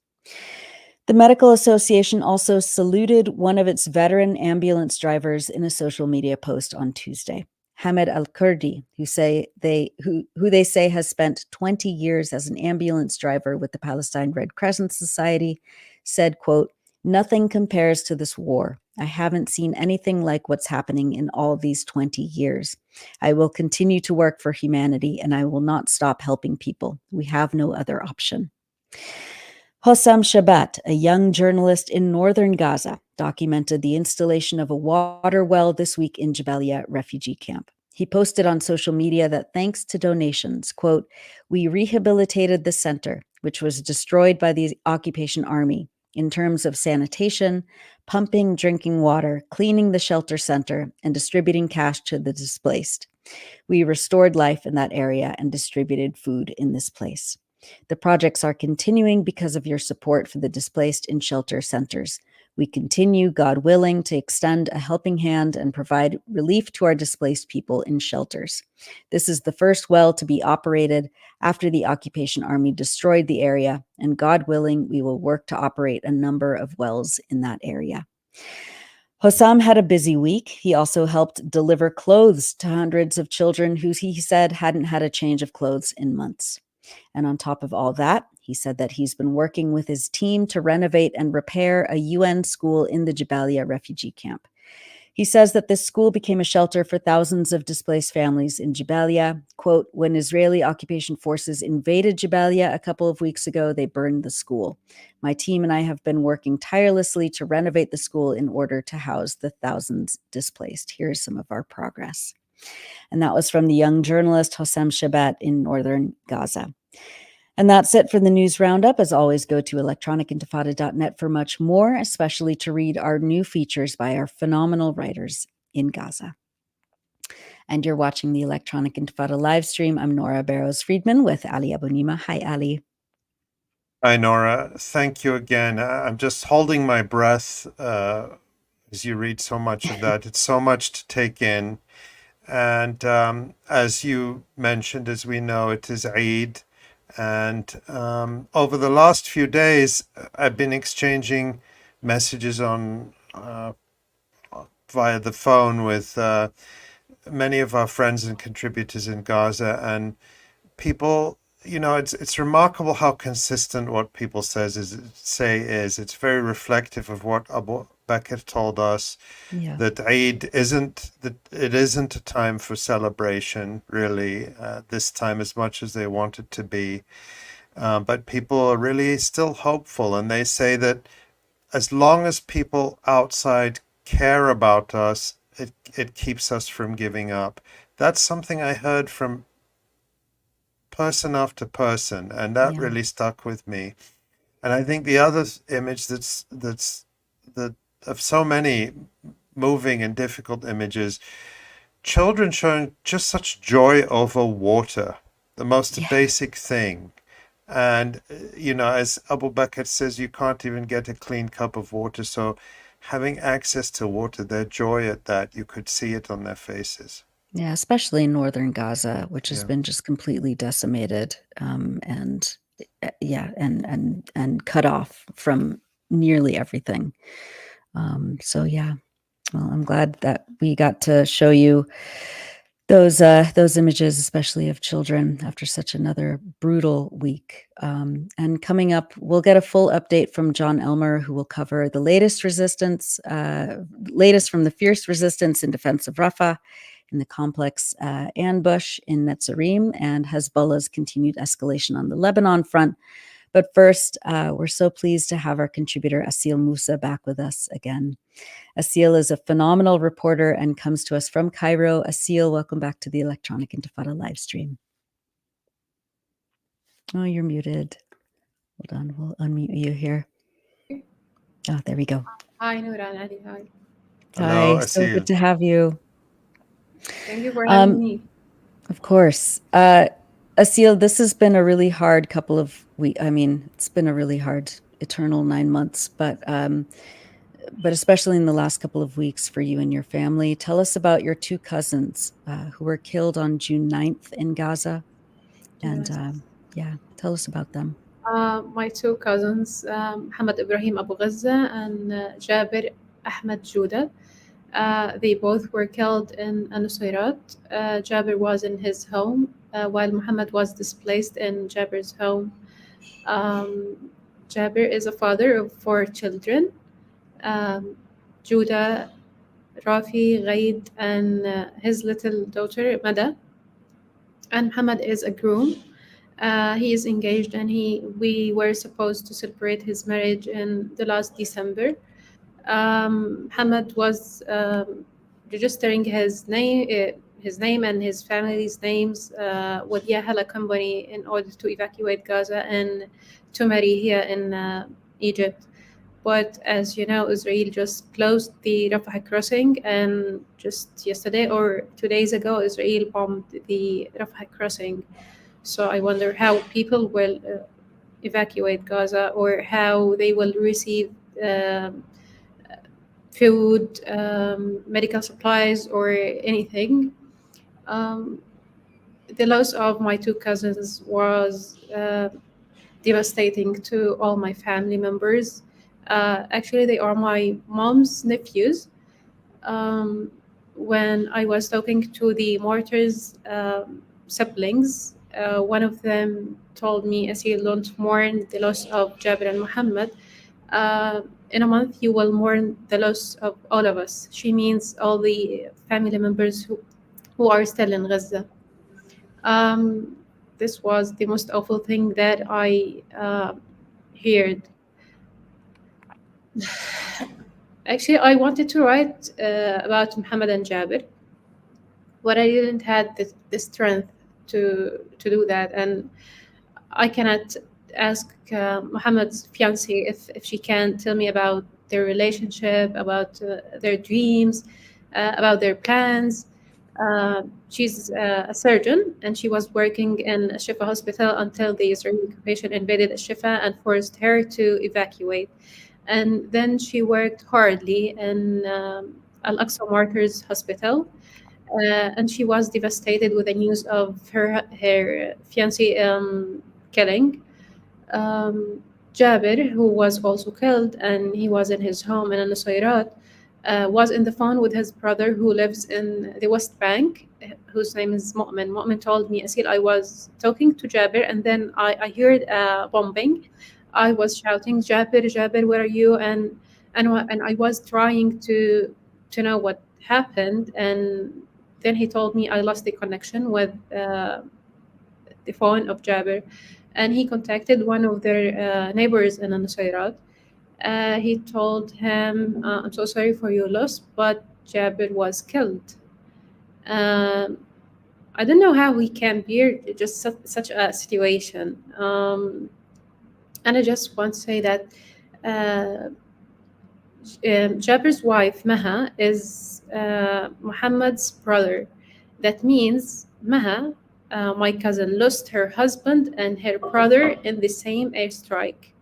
A: The Medical Association also saluted one of its veteran ambulance drivers in a social media post on Tuesday. Hamed Al-Kurdi, who they say has spent 20 years as an ambulance driver with the Palestine Red Crescent Society, said, quote, nothing compares to this war. I haven't seen anything like what's happening in all these 20 years. I will continue to work for humanity, and I will not stop helping people. We have no other option. Hossam Shabat, a young journalist in northern Gaza, documented the installation of a water well this week in Jabalia refugee camp. He posted on social media that thanks to donations, quote, we rehabilitated the center, which was destroyed by the occupation army. in terms of sanitation, pumping drinking water, cleaning the shelter center, and distributing cash to the displaced. We restored life in that area and distributed food in this place. The projects are continuing because of your support for the displaced in shelter centers. We continue, God willing, to extend a helping hand and provide relief to our displaced people in shelters. This is the first well to be operated after the occupation army destroyed the area, and God willing, we will work to operate a number of wells in that area. Hossam had a busy week. He also helped deliver clothes to hundreds of children who he said hadn't had a change of clothes in months. And on top of all that, he said that he's been working with his team to renovate and repair a UN school in the Jabalia refugee camp. He says that this school became a shelter for thousands of displaced families in Jabalia. Quote, when Israeli occupation forces invaded Jabalia a couple of weeks ago, they burned the school. My team and I have been working tirelessly to renovate the school in order to house the thousands displaced. Here's some of our progress. And that was from the young journalist Hossam Shabat in northern Gaza. And that's it for the news roundup. As always, go to electronicintifada.net for much more, especially to read our new features by our phenomenal writers in Gaza. And you're watching the Electronic Intifada live stream. I'm Nora Barrows-Friedman with Ali Abunimah. Hi, Ali.
C: Hi, Nora. Thank you again. I'm just holding my breath as you read so much of that. It's so much to take in. And as you mentioned, as we know, it is Eid. And over the last few days, I've been exchanging messages on via the phone with many of our friends and contributors in Gaza, and people. You know, it's remarkable how consistent what people say is. It's very reflective of what Abubaker told us, that Eid isn't a time for celebration, really, this time as much as they want it to be. But people are really still hopeful, and they say that as long as people outside care about us, it keeps us from giving up. That's something I heard from person after person, and that really stuck with me. And I think the other image that's of so many moving and difficult images, children showing just such joy over water, the most basic thing. And you know, as Abubaker says, you can't even get a clean cup of water, so having access to water, their joy at that, you could see it on their faces.
A: Yeah, especially in northern Gaza, which has been just completely decimated, and cut off from nearly everything. Well, I'm glad that we got to show you those images, especially of children after such another brutal week. And coming up, we'll get a full update from Jon Elmer, who will cover the latest from the fierce resistance in defense of Rafah, in the complex ambush in Netzarim, and Hizballah's continued escalation on the Lebanon front. But first, we're so pleased to have our contributor Aseel Mousa back with us again. Aseel is a phenomenal reporter and comes to us from Cairo. Aseel, welcome back to the Electronic Intifada live stream. Oh, you're muted. Hold on, we'll unmute you here. Oh, there we go.
F: Hi, Nora and Ali. Hi.
C: Hello,
A: Hi, so
C: Aseel.
A: good to have you.
F: Thank you for having me.
A: Of course. Aseel, this has been a really hard couple of weeks. I mean, it's been a really hard, eternal 9 months, but especially in the last couple of weeks for you and your family. Tell us about your two cousins who were killed on June 9th in Gaza. And tell us about them.
F: My two cousins, Muhammad Ibrahim Abu Ghazza and Jabir Ahmed Juda. They both were killed in Nusayrat. Jabir was in his home while Muhammad was displaced in Jabir's home. Jabir is a father of 4 children. Juda, Rafi, Ghaid, and his little daughter, Mada. And Muhammad is a groom. He is engaged, and we were supposed to celebrate his marriage in the last December. Muhammad was registering his name and his family's names with Yahala company in order to evacuate Gaza and to marry here in Egypt. But as you know, Israel just closed the Rafah crossing, and just yesterday or 2 days ago, Israel bombed the Rafah crossing. So I wonder how people will evacuate Gaza, or how they will receive food, medical supplies, or anything. The loss of my two cousins was devastating to all my family members. Actually, they are my mom's nephews. When I was talking to the martyrs' siblings, one of them told me, Aseel, don't mourn the loss of Jabir and Muhammad. In a month, you will mourn the loss of all of us. She means all the family members who are still in Gaza. This was the most awful thing that I heard. Actually, I wanted to write about Muhammad and Jabir, but I didn't have the strength to do that, and I cannot ask Muhammad's fiancée if she can tell me about their relationship, about their dreams, about their plans. She's a surgeon, and she was working in a Shifa hospital until the Israeli occupation invaded Shifa and forced her to evacuate. And then she worked hardly in Al-Aqsa Martyrs Hospital, and she was devastated with the news of her fiancé killing. Jabir, who was also killed, and he was in his home in Nusayrat, was in the phone with his brother who lives in the West Bank, whose name is Mu'min. Mu'min told me, Aseel, I was talking to Jabir, and then I heard bombing. I was shouting, Jabir, Jabir, where are you? And I was trying to know what happened. And then he told me I lost the connection with the phone of Jabir. And he contacted one of their neighbors in Nusayrat. He told him, I'm so sorry for your loss, but Jabir was killed. I don't know how we can bear just such a situation. And I just want to say that Jabir's wife, Maha, is Muhammad's brother. That means Maha, my cousin, lost her husband and her brother in the same airstrike.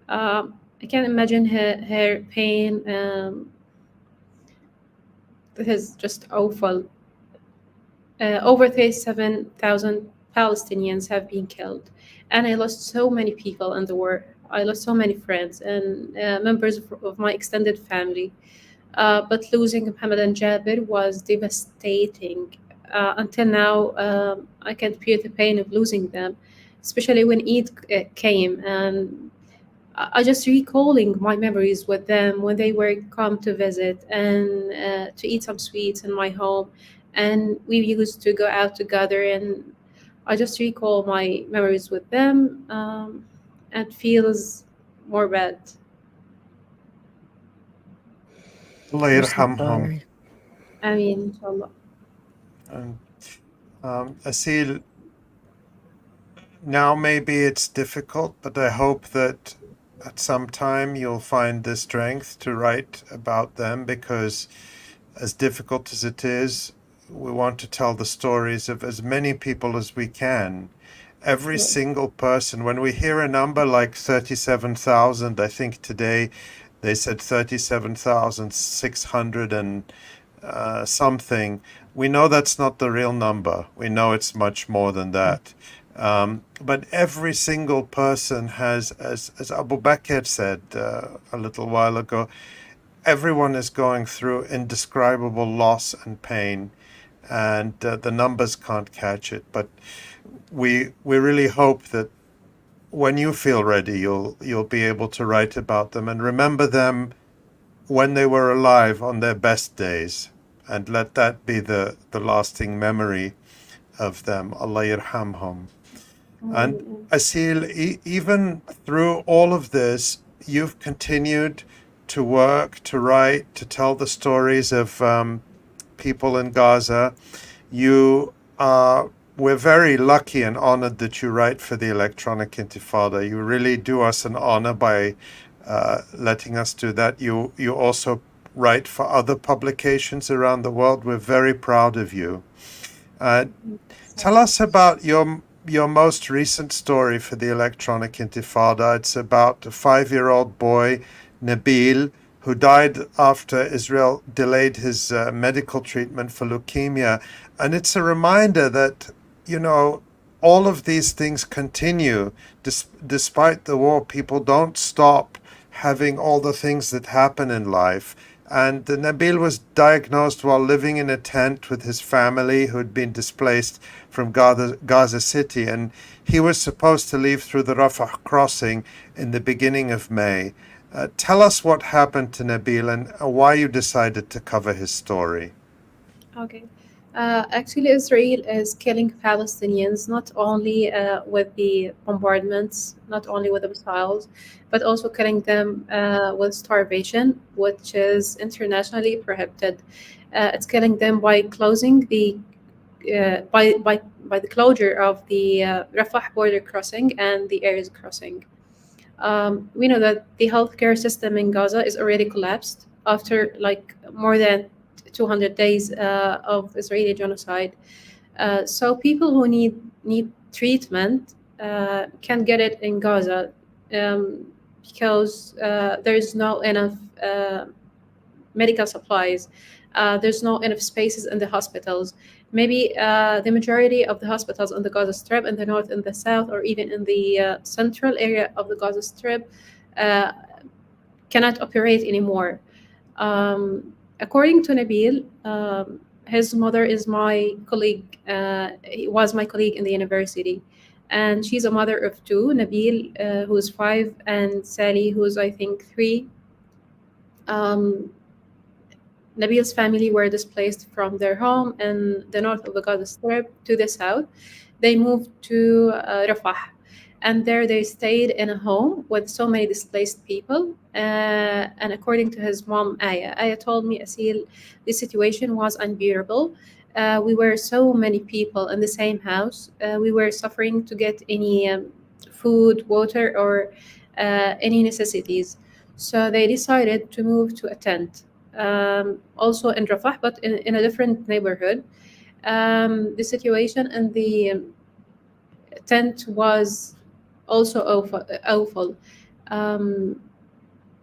F: I can imagine her pain. This is just awful. Over 37,000 Palestinians have been killed, and I lost so many people in the war. I lost so many friends and members of my extended family. But losing Muhammad and Jabir was devastating. Until now, I can't bear the pain of losing them, especially when Eid came, and I just recalling my memories with them when they were come to visit and to eat some sweets in my home, and we used to go out together, and I just recall my memories with them, and feels more bad.
C: Allah yarhamhum.
F: I mean, inshallah.
C: And Aseel, now maybe it's difficult, but I hope that at some time you'll find the strength to write about them, because as difficult as it is, we want to tell the stories of as many people as we can. Every single person, when we hear a number like 37,000, I think today they said 37,600 and something, we know that's not the real number. We know it's much more than that. But every single person has, as Abubaker said a little while ago, everyone is going through indescribable loss and pain, and the numbers can't catch it. But we really hope that when you feel ready, you'll be able to write about them and remember them when they were alive on their best days, and let that be the lasting memory of them. Allah yarhamhum. And Aseel, even through all of this, you've continued to work, to write, to tell the stories of people in Gaza. We're very lucky and honored that you write for the Electronic Intifada. You really do us an honor by letting us do that. You also write for other publications around the world. We're very proud of you. Tell us about your most recent story for the Electronic Intifada. It's about a 5-year-old boy, Nabil, who died after Israel delayed his medical treatment for leukemia. And it's a reminder that, all of these things continue. Despite the war, people don't stop having all the things that happen in life. And Nabil was diagnosed while living in a tent with his family who had been displaced from Gaza City. And he was supposed to leave through the Rafah crossing in the beginning of May. Tell us what happened to Nabil and why you decided to cover his story.
F: Okay. Actually, Israel is killing Palestinians not only with the bombardments, not only with the missiles, but also killing them with starvation, which is internationally prohibited. It's killing them by closing the by the closure of the Rafah border crossing and the Erez crossing. We know that the healthcare system in Gaza is already collapsed after more than 200 days of Israeli genocide. So people who need treatment can get it in Gaza because there is no enough medical supplies. There's no enough spaces in the hospitals. Maybe the majority of the hospitals on the Gaza Strip in the north and the south, or even in the central area of the Gaza Strip, cannot operate anymore. According to Nabil, his mother is my colleague. He was my colleague in the university, and she's a mother of two. Nabil, who's 5, and Sally, who's I think 3. Nabil's family were displaced from their home in the north of the Gaza Strip to the south. They moved to Rafah, and there they stayed in a home with so many displaced people. And according to his mom, Aya told me, Aseel, the situation was unbearable. We were so many people in the same house. We were suffering to get any food, water, or any necessities. So they decided to move to a tent. Also in Rafah, but in a different neighborhood. The situation in the tent was also awful.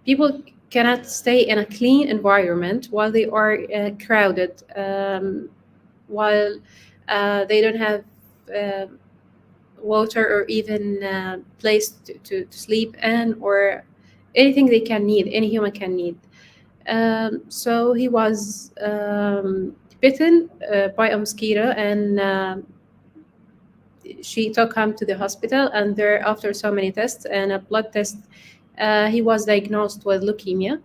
F: People cannot stay in a clean environment while they are crowded, while they don't have water or even place to sleep in, or anything they can need, any human can need. So he was bitten by a mosquito, and she took him to the hospital. And there, after so many tests and a blood test, he was diagnosed with leukemia.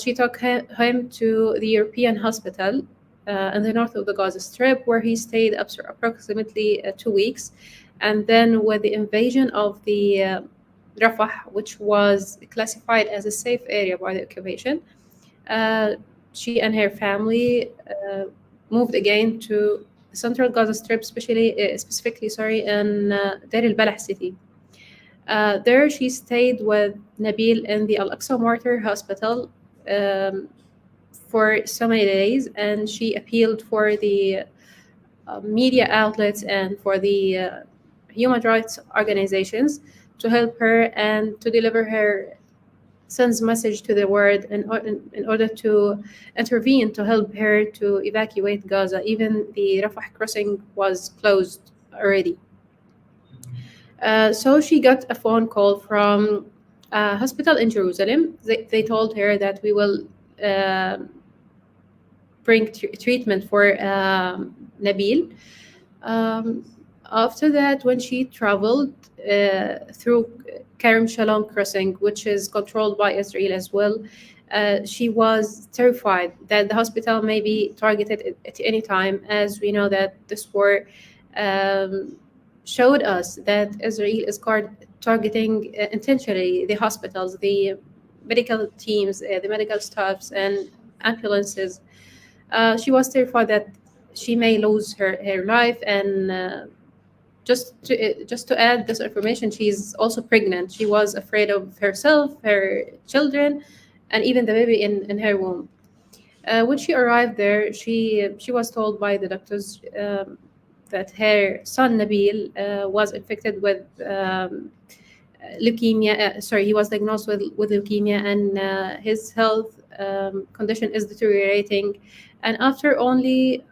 F: She took him to the European hospital in the north of the Gaza Strip, where he stayed approximately 2 weeks. And then with the invasion of the Rafah, which was classified as a safe area by the occupation, she and her family moved again to the central Gaza Strip, specifically in Deir al-Balah city. There she stayed with Nabil in the Al-Aqsa Martyr Hospital for so many days, and she appealed for the media outlets and for the human rights organizations to help her and to deliver her son's message to the world in order to intervene to help her to evacuate Gaza. Even the Rafah crossing was closed already. So she got a phone call from a hospital in Jerusalem. They told her that we will bring treatment for Nabil. After that, when she traveled through Kerem Shalom crossing, which is controlled by Israel as well, she was terrified that the hospital may be targeted at any time, as we know that this war showed us that Israel is targeting intentionally the hospitals, the medical teams, the medical staffs, and ambulances. She was terrified that she may lose her life, and just to add this information, she's also pregnant. She was afraid of herself, her children, and even the baby in her womb. When she arrived there, she was told by the doctors that her son Nabil was infected with leukemia. He was diagnosed with leukemia, and his health condition is deteriorating. And after only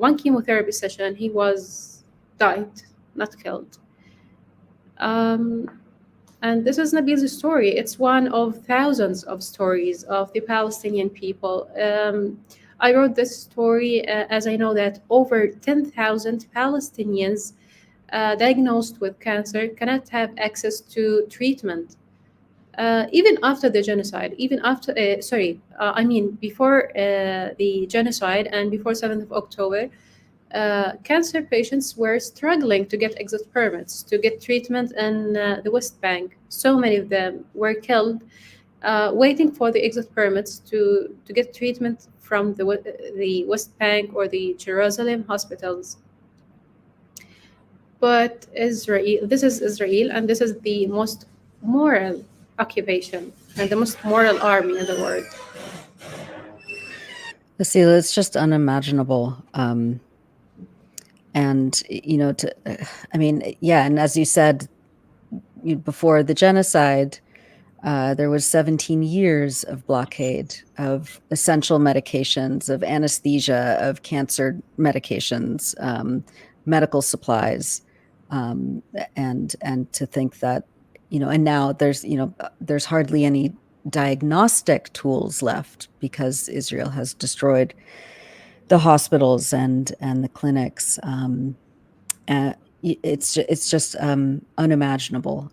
F: one chemotherapy session, he was died, not killed. And this is Nabil's story. It's one of thousands of stories of the Palestinian people. I wrote this story as I know that over 10,000 Palestinians diagnosed with cancer cannot have access to treatment. Even after the genocide, before the genocide and before 7th of October, cancer patients were struggling to get exit permits, to get treatment in the West Bank. So many of them were killed waiting for the exit permits to get treatment from the West Bank or the Jerusalem hospitals. But this is Israel, and this is the most moral occupation and the most moral army in the world.
A: Aseel, it's just unimaginable. And, and as you said before the genocide, there was 17 years of blockade of essential medications, of anesthesia, of cancer medications, medical supplies. And to think that, and now there's hardly any diagnostic tools left because Israel has destroyed the hospitals and the clinics. It's just unimaginable.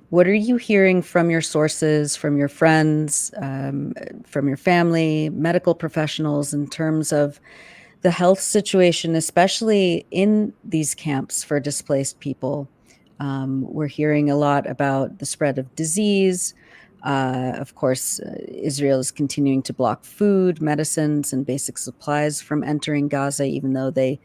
A: What are you hearing from your sources, from your friends, from your family, medical professionals in terms of the health situation, especially in these camps for displaced people? We're hearing a lot about the spread of disease. Of course, Israel is continuing to block food, medicines, and basic supplies from entering Gaza, even though they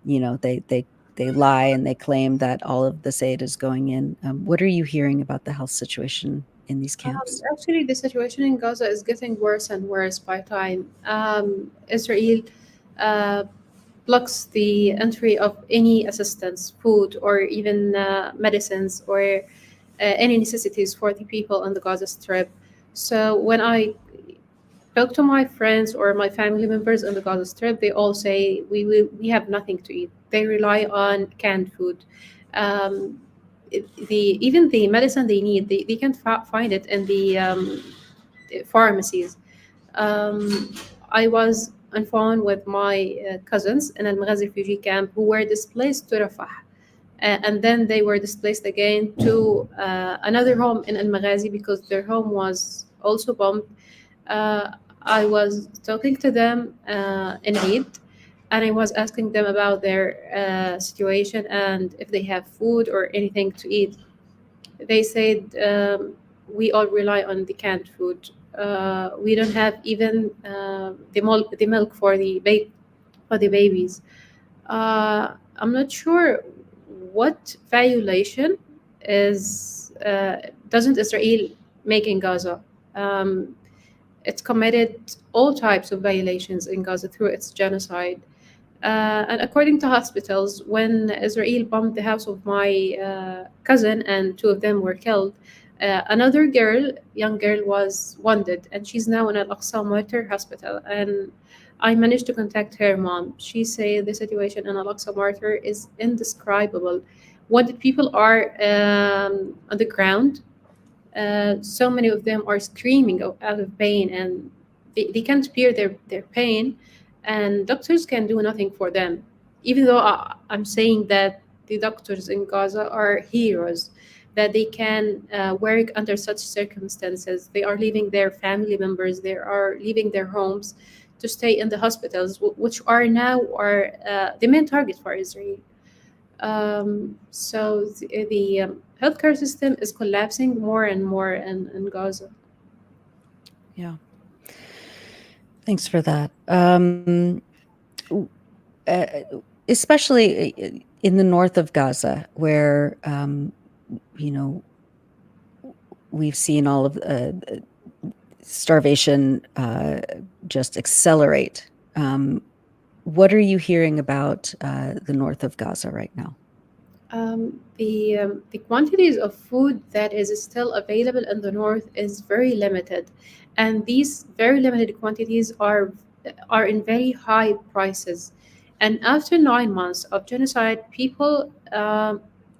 A: lie and they claim that all of this aid is going in. What are you hearing about the health situation in these camps?
F: Actually, the situation in Gaza is getting worse and worse by time. Israel blocks the entry of any assistance, food, or even medicines, or any necessities for the people on the Gaza Strip. So when I talk to my friends or my family members on the Gaza Strip, they all say we have nothing to eat. They rely on canned food. Even the medicine they need, they can't find it in the pharmacies. I was on phone with my cousins in Al-Maghazi refugee camp who were displaced to Rafah. And then they were displaced again to another home in Al-Maghazi because their home was also bombed. I was talking to them in Eid, and I was asking them about their situation and if they have food or anything to eat. They said, we all rely on the canned food. We don't have even the milk for the babies. I'm not sure what violation doesn't Israel make in Gaza. It's committed all types of violations in Gaza through its genocide. And according to hospitals, when Israel bombed the house of my cousin and two of them were killed, another young girl was wounded, and she's now in Al-Aqsa Martyr Hospital. And I managed to contact her mom. She said the situation in Al-Aqsa Martyr is indescribable. What the people are on the ground, so many of them are screaming out of pain, and they can't bear their pain, and doctors can do nothing for them. Even though I'm saying that the doctors in Gaza are heroes, that they can work under such circumstances. They are leaving their family members, they are leaving their homes to stay in the hospitals, which are now the main target for Israel. So the healthcare system is collapsing more and more in Gaza.
A: Yeah. Thanks for that. especially in the north of Gaza, where we've seen all of starvation just accelerate. What are you hearing about the north of Gaza right now?
F: The quantities of food that is still available in the north is very limited, and these very limited quantities are in very high prices. And after 9 months of genocide, people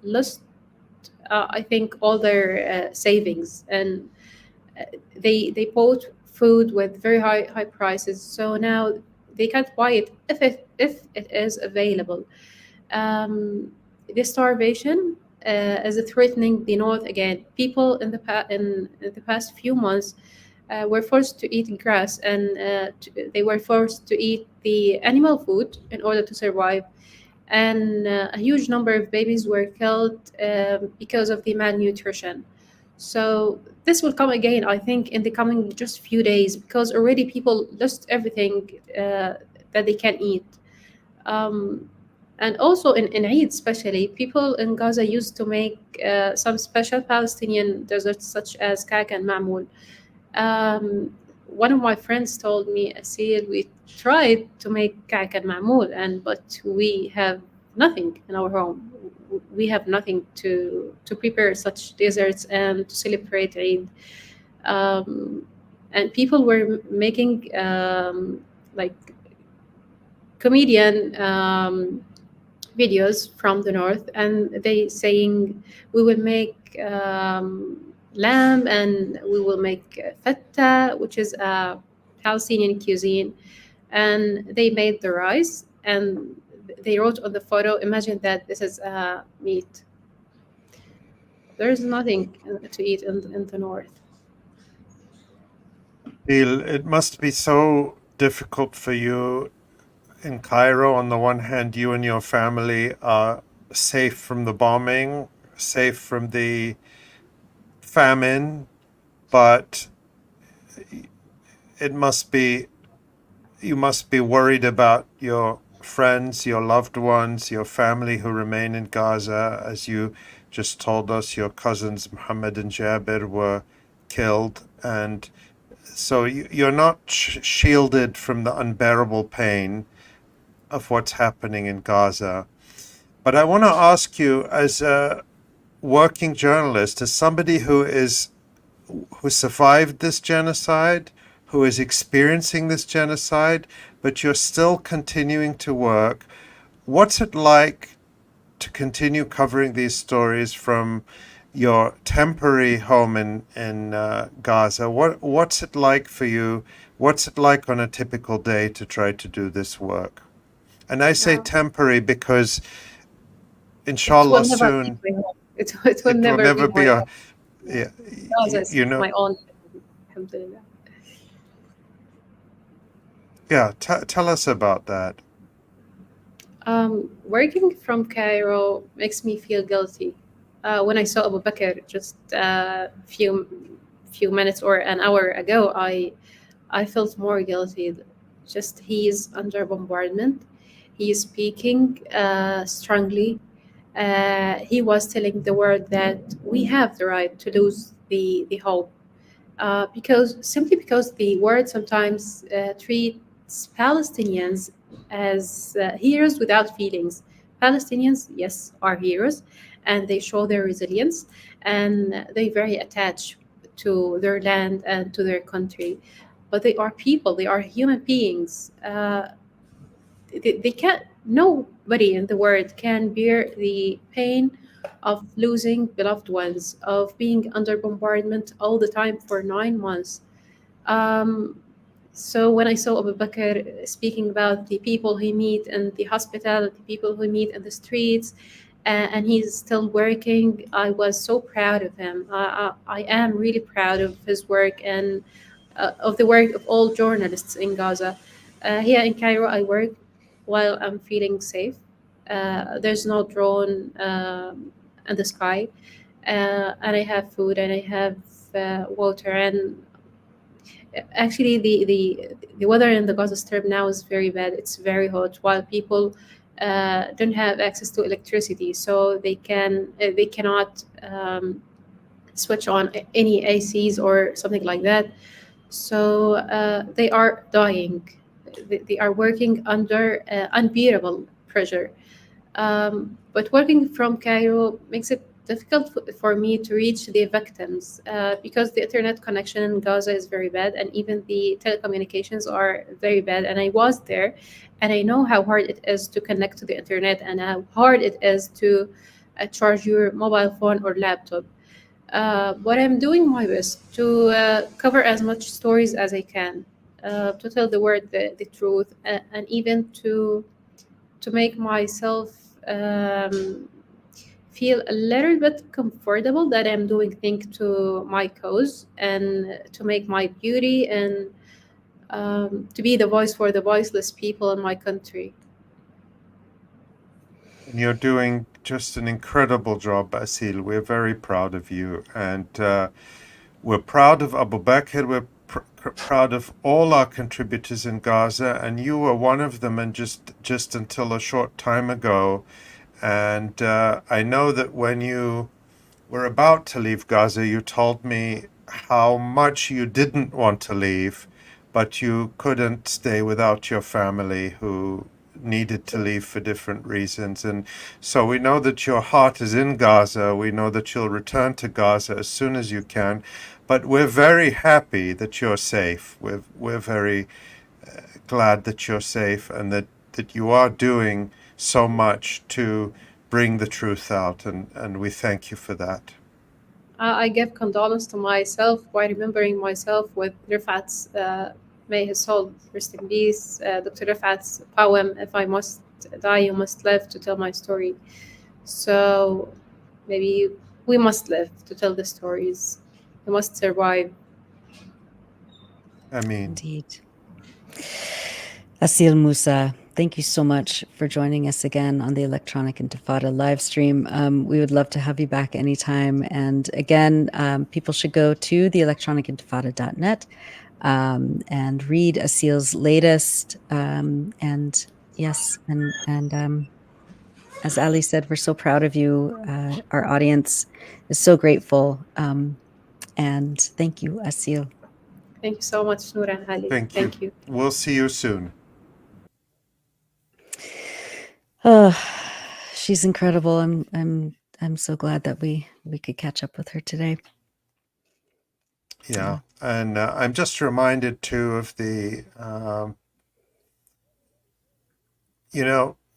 F: lost, I think, all their savings, and they bought food with very high prices. So now they can't buy it if it is available. The starvation is threatening the north again. People in the past few months were forced to eat grass, and they were forced to eat the animal food in order to survive. And a huge number of babies were killed because of the malnutrition. So this will come again, I think, in the coming just few days, because already people lost everything that they can eat. And also in Eid, especially, people in Gaza used to make some special Palestinian desserts such as 𝐤𝐿 and 𝐄𝐿. One of my friends told me, Aseel, we tried to make 𝐤𝐿 and 𝐄𝐿, but we have nothing in our home. We have nothing to prepare such desserts and to celebrate Eid. And people were making like comedian videos from the north, and they saying we will make lamb, and we will make feta, which is a Palestinian cuisine, and they made the rice, and they wrote on the photo, imagine that this is meat. There's nothing to eat in the north.
C: It must be so difficult for you in Cairo. On the one hand, you and your family are safe from the bombing, safe from the famine, but you must be worried about your friends, your loved ones, your family who remain in Gaza. As you just told us, your cousins Mohammed and Jabir were killed, and so you're not shielded from the unbearable pain of what's happening in Gaza. But I want to ask you, as a working journalist, as somebody who survived this genocide, who is experiencing this genocide, but you're still continuing to work, what's it like to continue covering these stories from your temporary home in Gaza? What's it like for you? What's it like on a typical day to try to do this work? And I say temporary because, inshallah, soon
F: it will never be
C: a.
F: Yeah, you know, my own. Alhamdulillah.
C: Yeah, tell us about that.
F: Working from Cairo makes me feel guilty. When I saw Abubaker just a few minutes or an hour ago, I felt more guilty. Just he is under bombardment. He is speaking strongly. He was telling the world that we have the right to lose the hope, because the world sometimes treats Palestinians as heroes without feelings. Palestinians, yes, are heroes, and they show their resilience, and they're very attached to their land and to their country. But they are people, they are human beings. They can't, nobody in the world can bear the pain of losing beloved ones, of being under bombardment all the time for 9 months. So when I saw Abubaker speaking about the people he meet in the hospital, the people who meet in the streets, and he's still working, I was so proud of him. I am really proud of his work and of the work of all journalists in Gaza. Here in Cairo, I work while I'm feeling safe. There's no drone in the sky, and I have food and I have water. And actually, the weather in the Gaza Strip now is very bad. It's very hot. While people don't have access to electricity, so they cannot switch on any ACs or something like that. So they are dying. They are working under unbearable pressure. But working from Cairo makes it difficult for me to reach the victims because the internet connection in Gaza is very bad, and even the telecommunications are very bad. And I was there, and I know how hard it is to connect to the internet and how hard it is to charge your mobile phone or laptop. But I'm doing my best to cover as much stories as I can, to tell the world the truth, and even to make myself feel a little bit comfortable that I'm doing things to my cause and to make my beauty and to be the voice for the voiceless people in my country.
C: And you're doing just an incredible job, Aseel. We're very proud of you. And we're proud of Abubaker. We're proud of all our contributors in Gaza. And you were one of them, and just until a short time ago. And I know that when you were about to leave Gaza, you told me how much you didn't want to leave, but you couldn't stay without your family who needed to leave for different reasons. And so we know that your heart is in Gaza. We know that you'll return to Gaza as soon as you can. But we're very happy that you're safe. We're very glad that you're safe and that you are doing so much to bring the truth out. And we thank you for that.
F: I give condolence to myself by remembering myself with Rifat's, may his soul rest in peace, Dr. Rifat's poem, "If I must die, you must live to tell my story." So maybe we must live to tell the stories. We must survive.
C: I mean,
A: Indeed. Aseel Mousa, thank you so much for joining us again on the Electronic Intifada live stream. We would love to have you back anytime. And again, people should go to theelectronicintifada.net and read Aseel's latest. And yes, and as Ali said, we're so proud of you. Our audience is so grateful. And thank you, Aseel.
F: Thank you so much, Nora and Ali.
C: thank you. We'll see you soon.
A: Oh, she's incredible. I'm so glad that we could catch up with her today.
C: Yeah, and I'm just reminded too of the,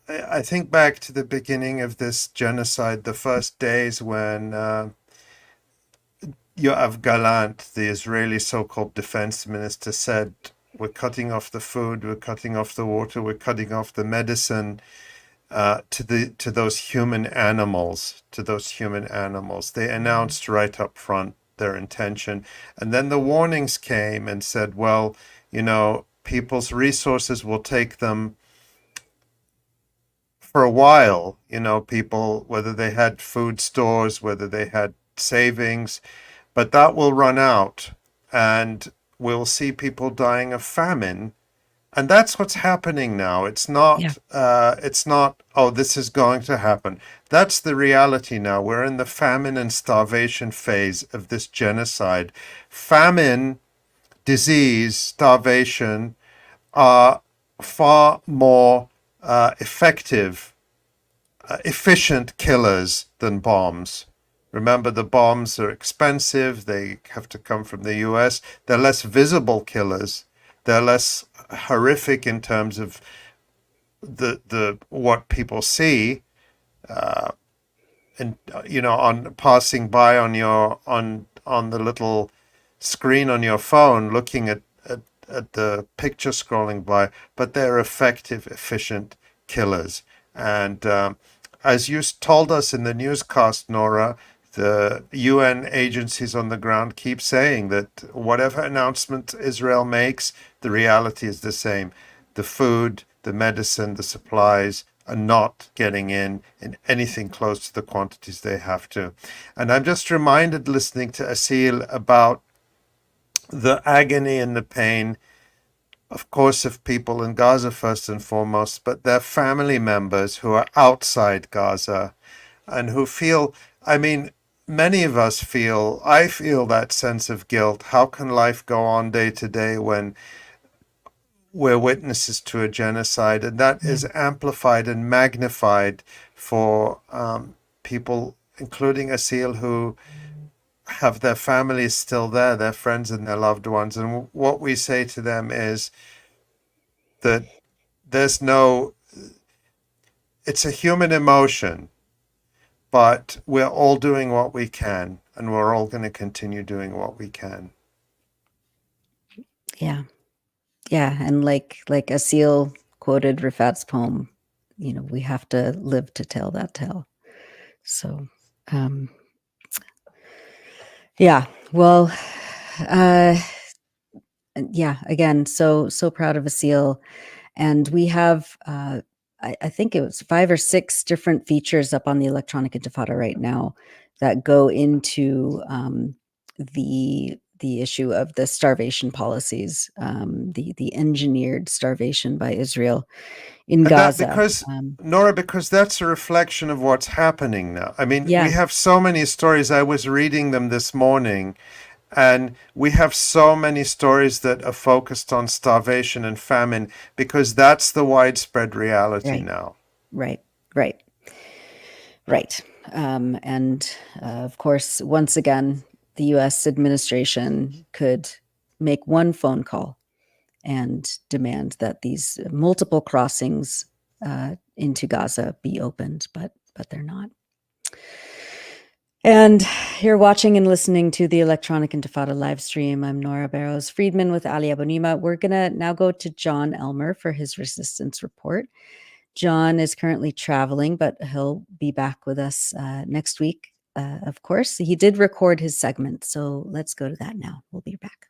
C: I think back to the beginning of this genocide, the first days when Yoav Gallant, the Israeli so-called defense minister, said, "We're cutting off the food, we're cutting off the water, we're cutting off the medicine to those human animals, They announced right up front their intention. And then the warnings came and said, well, people's resources will take them for a while. People, whether they had food stores, whether they had savings, but that will run out and we'll see people dying of famine. And that's what's happening now. It's not, oh, this is going to happen. That's the reality now. We're in the famine and starvation phase of this genocide. Famine, disease, starvation are far more effective, efficient killers than bombs. Remember, the bombs are expensive. They have to come from the US. They're less visible killers. They're less horrific in terms of the what people see, and on passing by on the little screen on your phone, looking at the picture scrolling by. But they're effective, efficient killers. And as you told us in the newscast, Nora, the UN agencies on the ground keep saying that whatever announcement Israel makes, the reality is the same. The food, the medicine, the supplies are not getting in anything close to the quantities they have to. And I'm just reminded, listening to Aseel, about the agony and the pain of course, of people in Gaza first and foremost, but their family members who are outside Gaza and who feel, I mean, many of us feel, I feel that sense of guilt. How can life go on day to day when we're witnesses to a genocide? And that is amplified and magnified for people, including Aseel, who have their families still there, their friends and their loved ones. And what we say to them is that there's no, it's a human emotion, but we're all doing what we can, and we're all going to continue doing what we can.
A: Yeah. Yeah. And like Aseel quoted 𝐓𝐻𝐞 poem, you know, we have to live to tell that tale. So, yeah, well, yeah, again, so proud of Aseel. And we have, I think it was 5 or 6 different features up on the Electronic Intifada right now that go into the issue of the starvation policies, the engineered starvation by Israel in
C: And that
A: Gaza.
C: because, Nora, because that's a reflection of what's happening now. I mean,
A: Yeah.
C: we have so many stories. I was reading them this morning, and we have so many stories that are focused on starvation and famine because that's the widespread reality
A: Right.
C: now.
A: Right. And of course, once again, the U.S. administration could make one phone call and demand that these multiple crossings into Gaza be opened, but they're not. And you're watching and listening to the Electronic Intifada live stream. I'm Nora Barrows-Friedman with Ali Abunimah. We're going to now go to Jon Elmer for his resistance report. Jon is currently traveling, but he'll be back with us next week, of course. He did record his segment, so let's go to that now. We'll be back.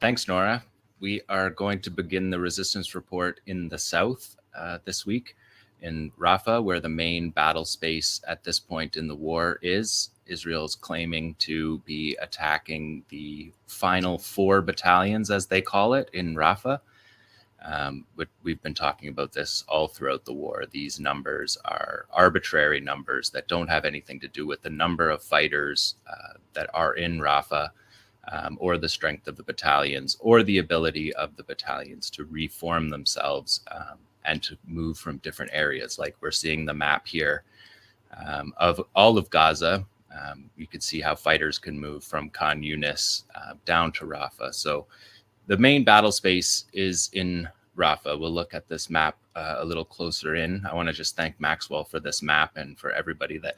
G: Thanks, Nora. We are going to begin the resistance report in the south this week in Rafah, where the main battle space at this point in the war is. Israel's claiming to be attacking the final 4 battalions, as they call it, in Rafah. But we've been talking about this all throughout the war. These numbers are arbitrary numbers that don't have anything to do with the number of fighters that are in Rafah, or the strength of the battalions, or the ability of the battalions to reform themselves and to move from different areas. Like we're seeing the map here of all of Gaza. You can see how fighters can move from Khan Yunis down to Rafah. So the main battle space is in Rafah. We'll look at this map a little closer in. I want to just thank Maxwell for this map and for everybody that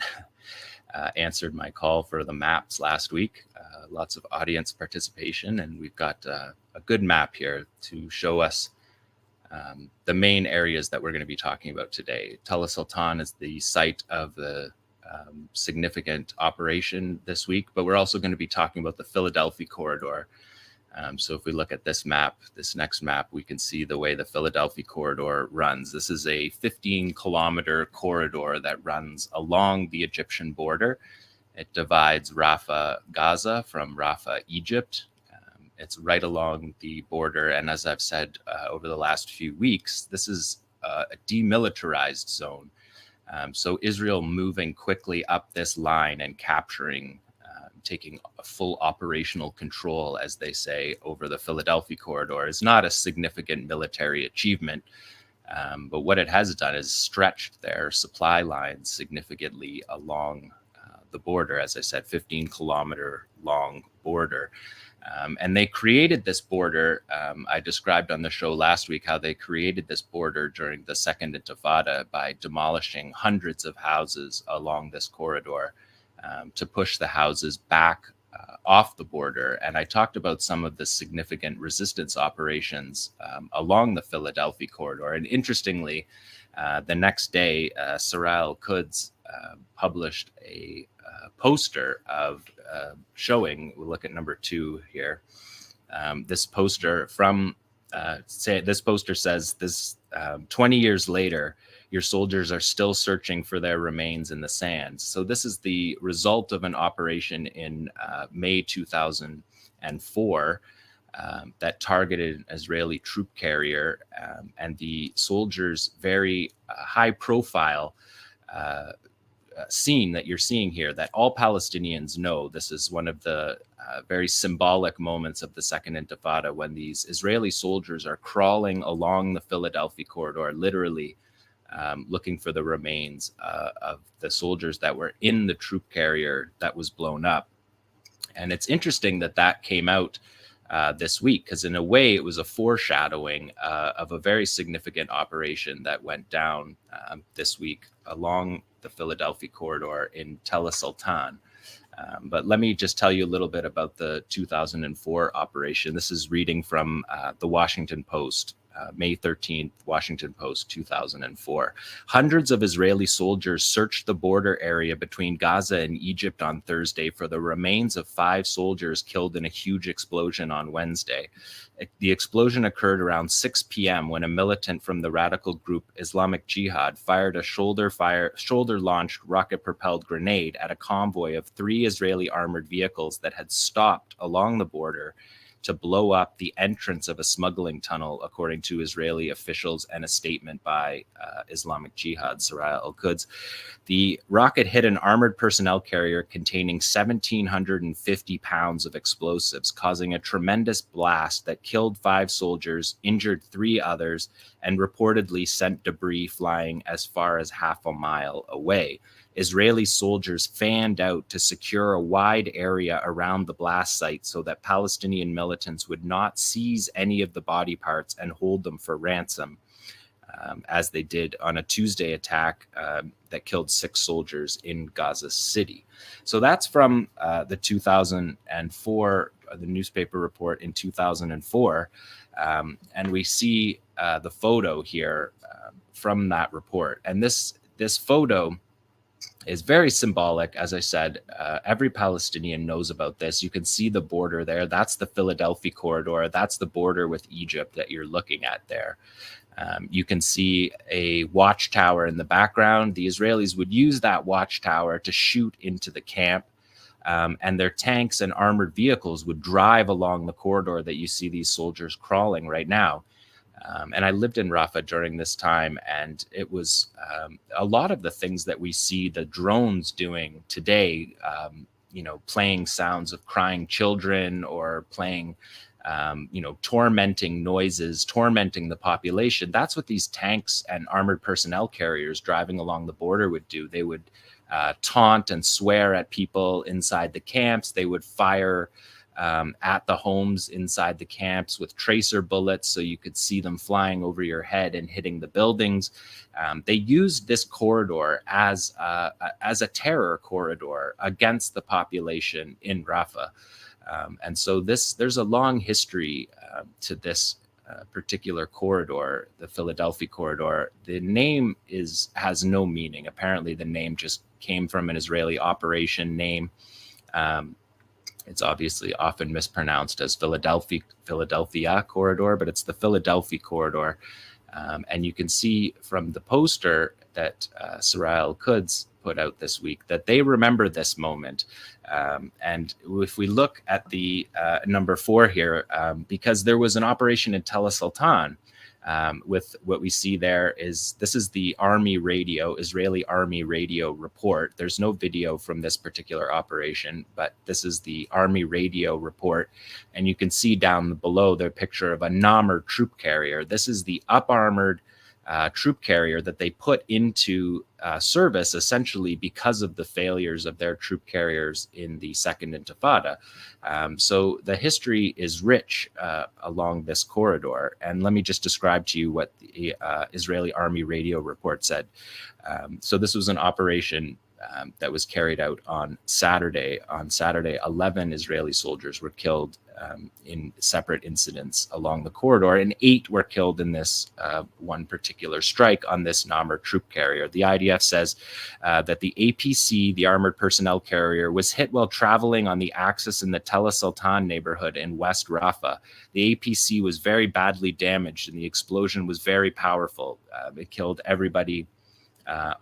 G: answered my call for the maps last week. Lots of audience participation, and we've got a good map here to show us the main areas that we're going to be talking about today. Tel Sultan is the site of the significant operation this week, but we're also going to be talking about the Philadelphia corridor. So if we look at this map, this next map, we can see the way the Philadelphia corridor runs. This is a 15-kilometer corridor that runs along the Egyptian border. It divides Rafah, Gaza from Rafah, Egypt. It's right along the border. And as I've said over the last few weeks, this is a demilitarized zone. So Israel moving quickly up this line and capturing, taking a full operational control, as they say, over the Philadelphia corridor is not a significant military achievement. But what it has done is stretched their supply lines significantly along the border. As I said, 15-kilometer long border. And they created this border. I described on the show last week how they created this border during the Second Intifada by demolishing hundreds of houses along this corridor to push the houses back off the border. And I talked about some of the significant resistance operations along the Philadelphia corridor. And interestingly, the next day, 𝐓𝐡𝐞 published a poster of showing, we'll look at number 2 here. This poster from, this poster says this 20 years later, your soldiers are still searching for their remains in the sands. So this is the result of an operation in May 2004 that targeted an Israeli troop carrier, and the soldiers' very high-profile scene that you're seeing here, that all Palestinians know. This is one of the very symbolic moments of the Second Intifada, when these Israeli soldiers are crawling along the Philadelphia corridor, literally looking for the remains of the soldiers that were in the troop carrier that was blown up. And it's interesting that that came out this week, because in a way it was a foreshadowing of a very significant operation that went down this week along the Philadelphia corridor in Tel Sultan. But let me just tell you a little bit about the 2004 operation. This is reading from the Washington Post, May 13th, Washington Post, 2004. Hundreds of Israeli soldiers searched the border area between Gaza and Egypt on Thursday for the remains of 5 soldiers killed in a huge explosion on Wednesday. The explosion occurred around 6 p.m. when a militant from the radical group Islamic Jihad fired a shoulder-launched rocket-propelled grenade at a convoy of 3 Israeli armored vehicles that had stopped along the border to blow up the entrance of a smuggling tunnel, according to Israeli officials and a statement by Islamic Jihad, Saraya al-Quds. The rocket hit an armored personnel carrier containing 1,750 pounds of explosives, causing a tremendous blast that killed 5 soldiers, injured 3 others, and reportedly sent debris flying as far as half a mile away. Israeli soldiers fanned out to secure a wide area around the blast site so that Palestinian militants would not seize any of the body parts and hold them for ransom, as they did on a Tuesday attack that killed 6 soldiers in Gaza City. So that's from the 2004, the newspaper report in 2004. And we see the photo here from that report. And this photo is very symbolic. As I said, every Palestinian knows about this. You can see the border there. That's the Philadelphia corridor. That's the border with Egypt that you're looking at there. You can see a watchtower in the background. The Israelis would use that watchtower to shoot into the camp, and their tanks and armored vehicles would drive along the corridor that you see these soldiers crawling right now. And I lived in Rafah during this time, and it was a lot of the things that we see the drones doing today, playing sounds of crying children or playing, tormenting noises, tormenting the population. That's what these tanks and armored personnel carriers driving along the border would do. They would taunt and swear at people inside the camps. They would fire at the homes inside the camps with tracer bullets, so you could see them flying over your head and hitting the buildings. They used this corridor as a terror corridor against the population in Rafah. And so there's a long history to this particular corridor, the Philadelphia corridor. The name has no meaning. Apparently the name just came from an Israeli operation name. It's obviously often mispronounced as Philadelphia corridor, but it's the Philadelphia corridor. And you can see from the poster that Saraya al-Quds put out this week that they remember this moment. And if we look at the number 4 here, because there was an operation in Tel Sultan, with what we see there this is the Army radio, Israeli Army radio report. There's no video from this particular operation, but this is the Army radio report. And you can see down below their picture of a Namr troop carrier. This is the up-armored troop carrier that they put into service essentially because of the failures of their troop carriers in the Second Intifada. So the history is rich along this corridor. And let me just describe to you what the Israeli Army radio report said. So this was an operation that was carried out on Saturday. On Saturday, 11 Israeli soldiers were killed in separate incidents along the corridor, and 8 were killed in this one particular strike on this Namr troop carrier. The IDF says that the APC, the armored personnel carrier, was hit while traveling on the axis in the Tel Sultan neighborhood in West Rafah. The APC was very badly damaged, and the explosion was very powerful. It killed everybody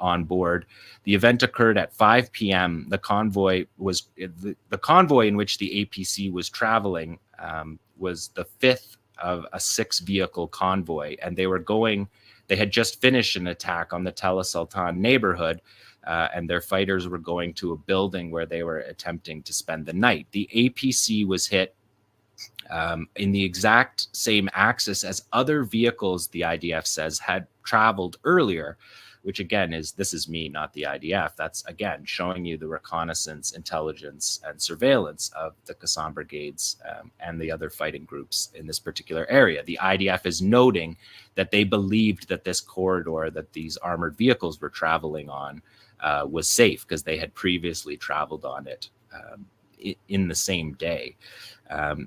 G: on board. The event occurred at 5 p.m. The convoy in which the APC was traveling was the fifth of a 6-vehicle convoy, and they had just finished an attack on the Tel Sultan neighborhood, and their fighters were going to a building where they were attempting to spend the night. The APC was hit in the exact same axis as other vehicles, the IDF says, had traveled earlier, which again this is me, not the IDF. That's again showing you the reconnaissance, intelligence, and surveillance of the Qassam brigades and the other fighting groups in this particular area. The IDF is noting that they believed that this corridor that these armored vehicles were traveling on was safe because they had previously traveled on it in the same day.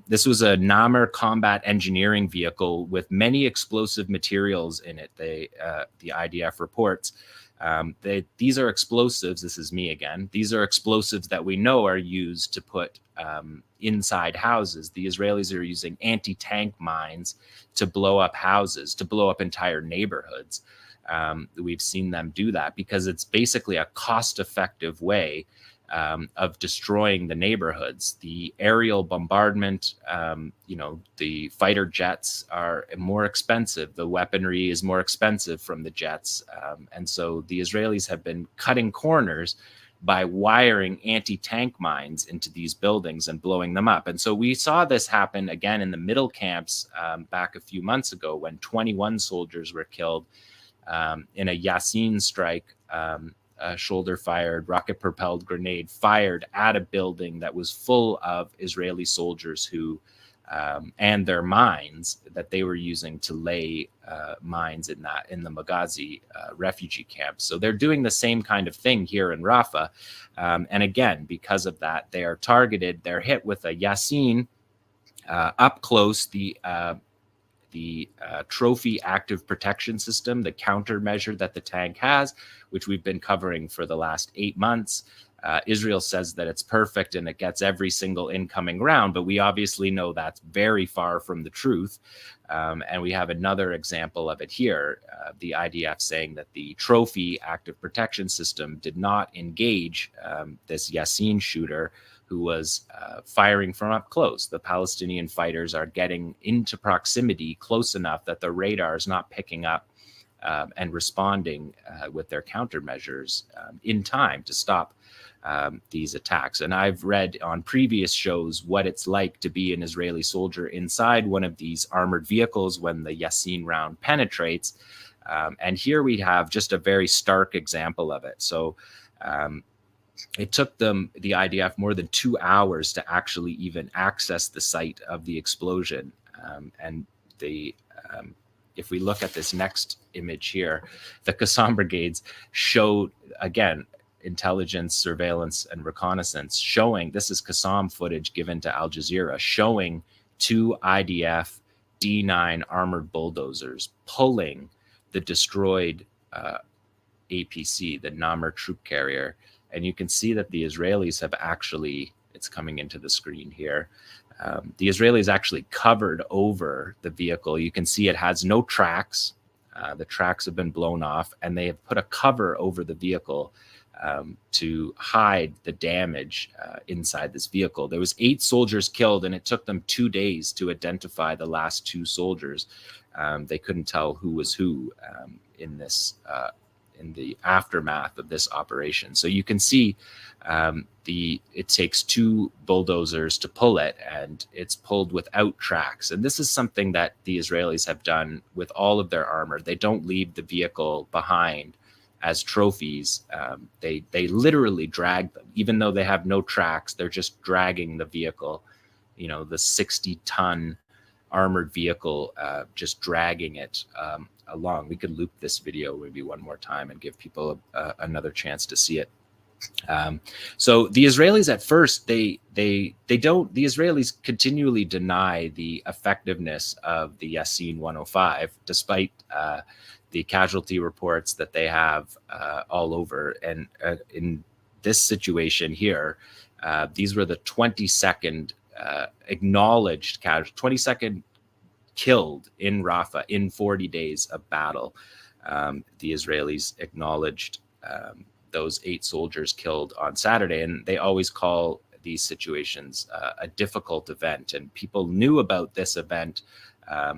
G: This was a Namr combat engineering vehicle with many explosive materials in it. The IDF reports these are explosives. This is me again. These are explosives that we know are used to put inside houses. The Israelis are using anti-tank mines to blow up houses, to blow up entire neighborhoods. We've seen them do that because it's basically a cost-effective way of destroying the neighborhoods. The aerial bombardment, the fighter jets are more expensive. The weaponry is more expensive from the jets. And so the Israelis have been cutting corners by wiring anti-tank mines into these buildings and blowing them up. And so we saw this happen again in the middle camps back a few months ago when 21 soldiers were killed in a Yasin strike. A shoulder-fired, rocket-propelled grenade fired at a building that was full of Israeli soldiers who, and their mines that they were using to lay mines in the Maghazi refugee camp. So they're doing the same kind of thing here in Rafah. And again, because of that, they are targeted. They're hit with a Yasin up close, the trophy active protection system, the countermeasure that the tank has, which we've been covering for the last 8 months. Israel says that it's perfect and it gets every single incoming round, but we obviously know that's very far from the truth. And we have another example of it here. The IDF saying that the trophy active protection system did not engage this Yasin shooter who was firing from up close. The Palestinian fighters are getting into proximity close enough that the radar is not picking up and responding with their countermeasures in time to stop these attacks. And I've read on previous shows what it's like to be an Israeli soldier inside one of these armored vehicles when the Yasin round penetrates. And here we have just a very stark example of it. So it took them, the IDF, more than 2 hours to actually even access the site of the explosion. If we look at this next image here, the Qassam brigades showed, again, intelligence, surveillance, and reconnaissance showing, this is Qassam footage given to Al Jazeera, showing 2 IDF D9 armored bulldozers pulling the destroyed APC, the Namr troop carrier. And you can see that the Israelis have actually, it's coming into the screen here, the Israelis actually covered over the vehicle. You can see it has no tracks. The tracks have been blown off, and they have put a cover over the vehicle to hide the damage inside this vehicle. There was 8 soldiers killed, and it took them 2 days to identify the last 2 soldiers. They couldn't tell who was who in this in the aftermath of this operation. So you can see it takes 2 bulldozers to pull it, and it's pulled without tracks. And this is something that the Israelis have done with all of their armor. They don't leave the vehicle behind as trophies. They literally drag them, even though they have no tracks. They're just dragging the vehicle, the 60-ton armored vehicle, just dragging it along. We could loop this video maybe one more time and give people another chance to see it. So the Israelis at first, the Israelis continually deny the effectiveness of the Yasin 105, despite the casualty reports that they have all over. And in this situation here, these were the 22nd acknowledged casualty, 22nd killed in Rafah in 40 days of battle. The Israelis acknowledged those 8 soldiers killed on Saturday, and they always call these situations a difficult event, and people knew about this event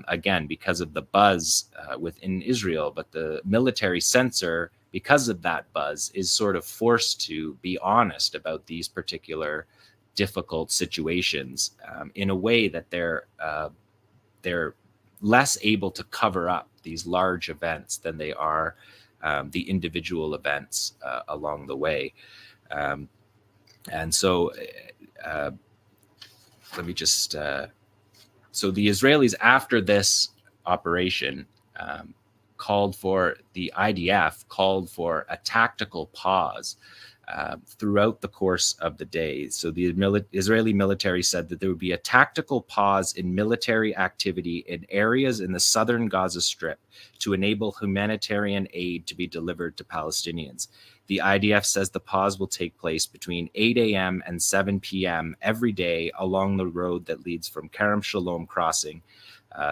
G: again because of the buzz within Israel, but the military censor, because of that buzz, is sort of forced to be honest about these particular difficult situations in a way that they're less able to cover up these large events than they are the individual events along the way. And so let me just, so the Israelis after this operation the IDF called for a tactical pause throughout the course of the day. So the Israeli military said that there would be a tactical pause in military activity in areas in the southern Gaza Strip to enable humanitarian aid to be delivered to Palestinians. The IDF says the pause will take place between 8 a.m. and 7 p.m. every day along the road that leads from Kerem Shalom crossing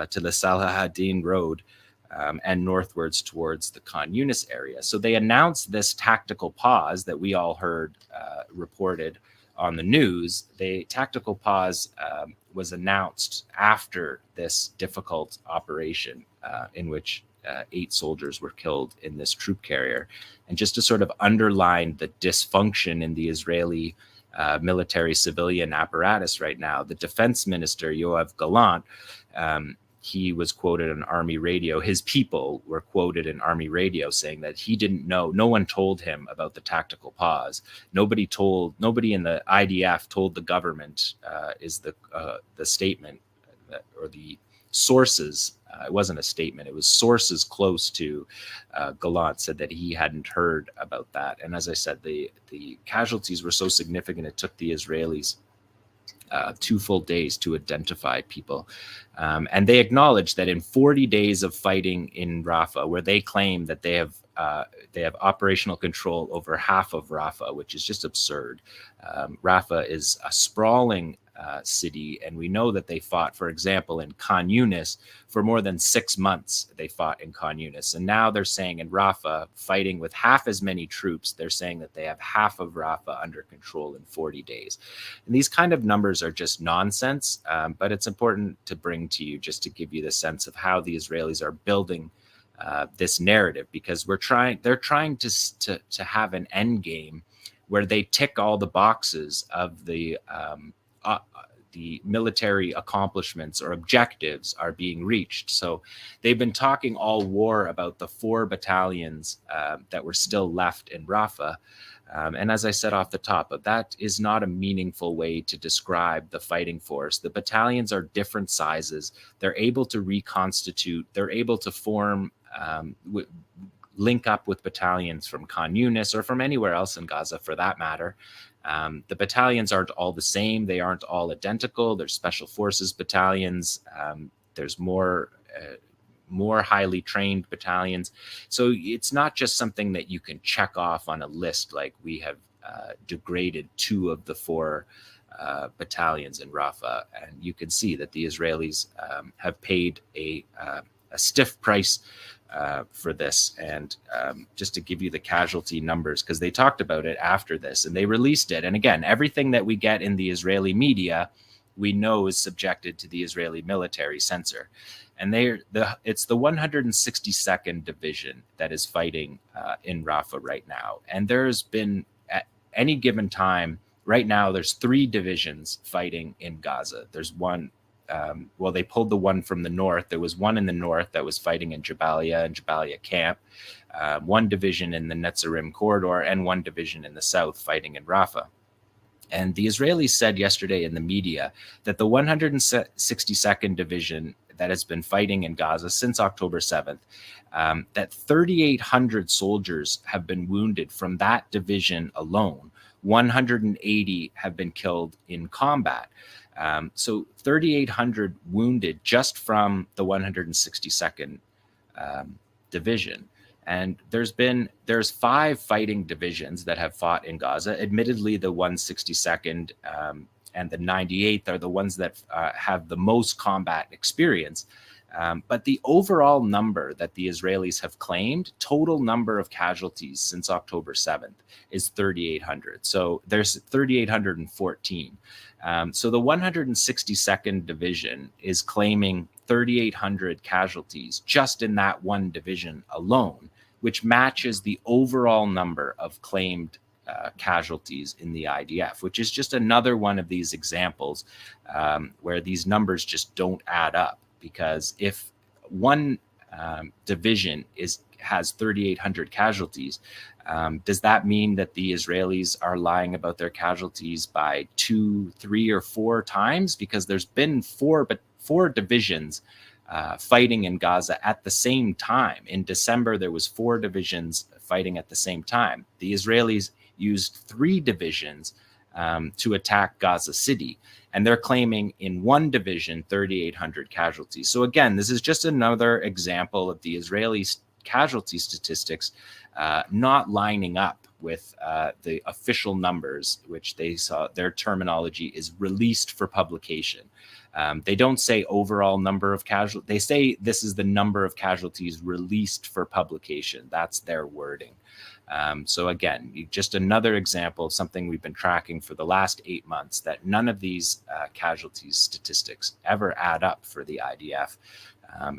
G: to the Salahadin Road and northwards towards the Khan Yunis area. So they announced this tactical pause that we all heard reported on the news. The tactical pause was announced after this difficult operation in which 8 soldiers were killed in this troop carrier. And just to sort of underline the dysfunction in the Israeli military civilian apparatus right now, the defense minister, Yoav Gallant, he was quoted on Army radio. His people were quoted in Army radio saying that he didn't know. No one told him about the tactical pause. Nobody in the IDF told the government is the statement or the sources. It wasn't a statement. It was sources close to Gallant said that he hadn't heard about that. And as I said, the casualties were so significant, it took the Israelis 2 full days to identify people. And they acknowledged that in 40 days of fighting in Rafah, where they claim that they have operational control over half of Rafah, which is just absurd. Rafah is a sprawling city, and we know that they fought, for example, in Khan Yunis for more than 6 months. They fought in Khan Yunis, and now they're saying in Rafah, fighting with half as many troops, they're saying that they have half of Rafah under control in 40 days. And these kind of numbers are just nonsense, but it's important to bring to you just to give you the sense of how the Israelis are building this narrative, because they're trying to have an end game where they tick all the boxes of the military accomplishments or objectives are being reached. So they've been talking all war about the 4 battalions that were still left in Rafah. And as I said off the top, that is not a meaningful way to describe the fighting force. The battalions are different sizes. They're able to reconstitute. They're able to form, link up with battalions from Khan Yunis or from anywhere else in Gaza for that matter. The battalions aren't all the same. They aren't all identical. There's special forces battalions. There's more highly trained battalions. So it's not just something that you can check off on a list, like we have degraded 2 of the 4 battalions in Rafah. And you can see that the Israelis have paid a stiff price for this. And just to give you the casualty numbers, because they talked about it after this and they released it. And again, everything that we get in the Israeli media, we know is subjected to the Israeli military censor. And it's the 162nd Division that is fighting in Rafah right now. And there's been, at any given time, right now, there's 3 divisions fighting in Gaza. There's one, they pulled the one from the north. There was one in the north that was fighting in Jabalia and Jabalia camp, 1 division in the Netzarim corridor, and 1 division in the south fighting in Rafah. And the Israelis said yesterday in the media that the 162nd Division that has been fighting in Gaza since October 7th, that 3,800 soldiers have been wounded from that division alone. 180 have been killed in combat. So 3,800 wounded just from the 162nd Division. And there's 5 fighting divisions that have fought in Gaza. Admittedly, the 162nd and the 98th are the ones that have the most combat experience. But the overall number that the Israelis have claimed, total number of casualties since October 7th, is 3,800. So there's 3,814. So the 162nd Division is claiming 3,800 casualties just in that one division alone, which matches the overall number of claimed casualties in the IDF, which is just another one of these examples where these numbers just don't add up. Because if one division has 3,800 casualties, does that mean that the Israelis are lying about their casualties by 2, 3, or 4 times? Because there's been four divisions fighting in Gaza at the same time. In December, there was 4 divisions fighting at the same time. The Israelis used 3 divisions to attack Gaza City. And they're claiming in one division 3,800 casualties. So again, this is just another example of the Israeli casualty statistics not lining up with the official numbers, which they saw, their terminology is released for publication. They don't say overall number of casualties. They say this is the number of casualties released for publication. That's their wording. So again, just another example of something we've been tracking for the last 8 months, that none of these casualties statistics ever add up for the IDF.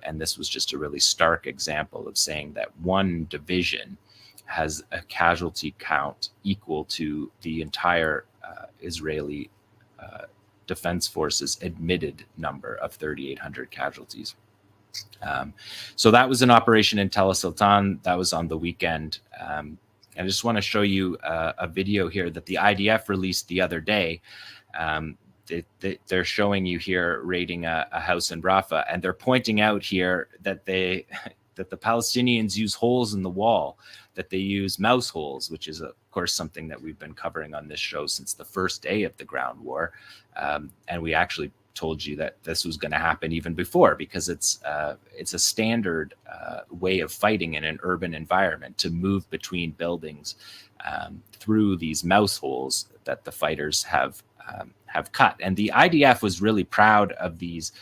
G: And this was just a really stark example of saying that one division has a casualty count equal to the entire Israeli Defense Forces admitted number of 3,800 casualties. So that was an operation in Tel Sultan. That was on the weekend. I just want to show you a video here that the IDF released the other day. They're showing you here raiding a house in Rafah, and they're pointing out here that that the Palestinians use holes in the wall, that they use mouse holes, which is, of course, something that we've been covering on this show since the first day of the ground war. And we actually told you that this was going to happen even before, because it's a standard way of fighting in an urban environment, to move between buildings through these mouse holes that the fighters have cut. And the IDF was really proud of these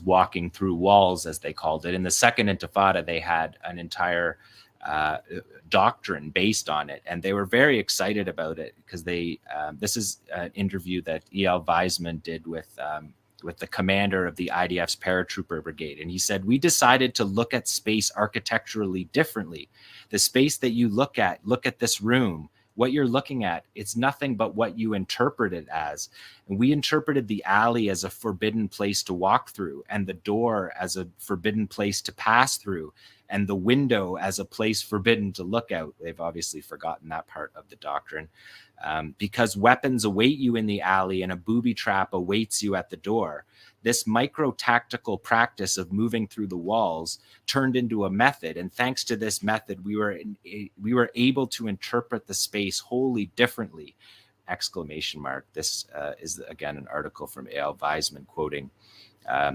G: walking through walls, as they called it. In the Second Intifada, they had an entire doctrine based on it, and they were very excited about it, because this is an interview that 𝐄𝐥𝐿 did with the commander of the IDF's paratrooper brigade, and he said, "We decided to look at space architecturally differently. The space that you look at this room. What you're looking at, it's nothing but what you interpret it as. And we interpreted the alley as a forbidden place to walk through, and the door as a forbidden place to pass through, and the window as a place forbidden to look out." They've obviously forgotten that part of the doctrine. Because weapons await you in the alley and a booby trap awaits you at the door. This micro-tactical practice of moving through the walls turned into a method, and thanks to this method, we were able to interpret the space wholly differently! ! This is, again, an article from 𝐄𝐿 quoting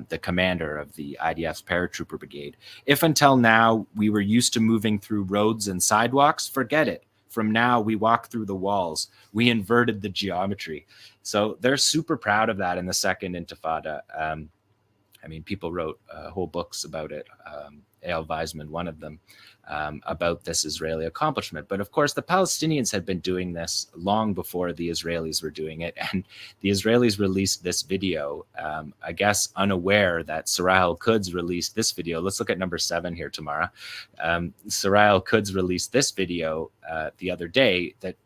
G: the commander of the IDF's paratrooper brigade. "If until now we were used to moving through roads and sidewalks, forget it. From now, we walk through the walls. We inverted the geometry." So they're super proud of that in the Second Intifada. I mean, people wrote whole books about it. 𝐄𝐿, one of them, about this Israeli accomplishment. But of course, the Palestinians had been doing this long before the Israelis were doing it. And the Israelis released this video, I guess unaware that Sarah al-Quds released this video. Let's look at number 7 here, Tamara. Sarah al-Quds released this video the other day that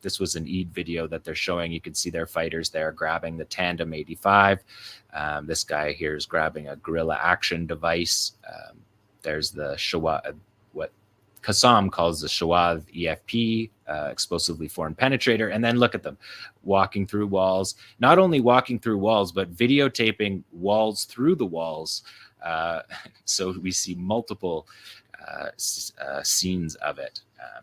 G: this was an Eid video that they're showing. You can see their fighters there grabbing the Tandem 85. This guy here is grabbing a guerrilla action device. There's the Shawad, what Qassam calls the Shawad EFP, explosively foreign penetrator. And then look at them walking through walls, not only walking through walls, but videotaping walls through the walls. So we see multiple scenes of it.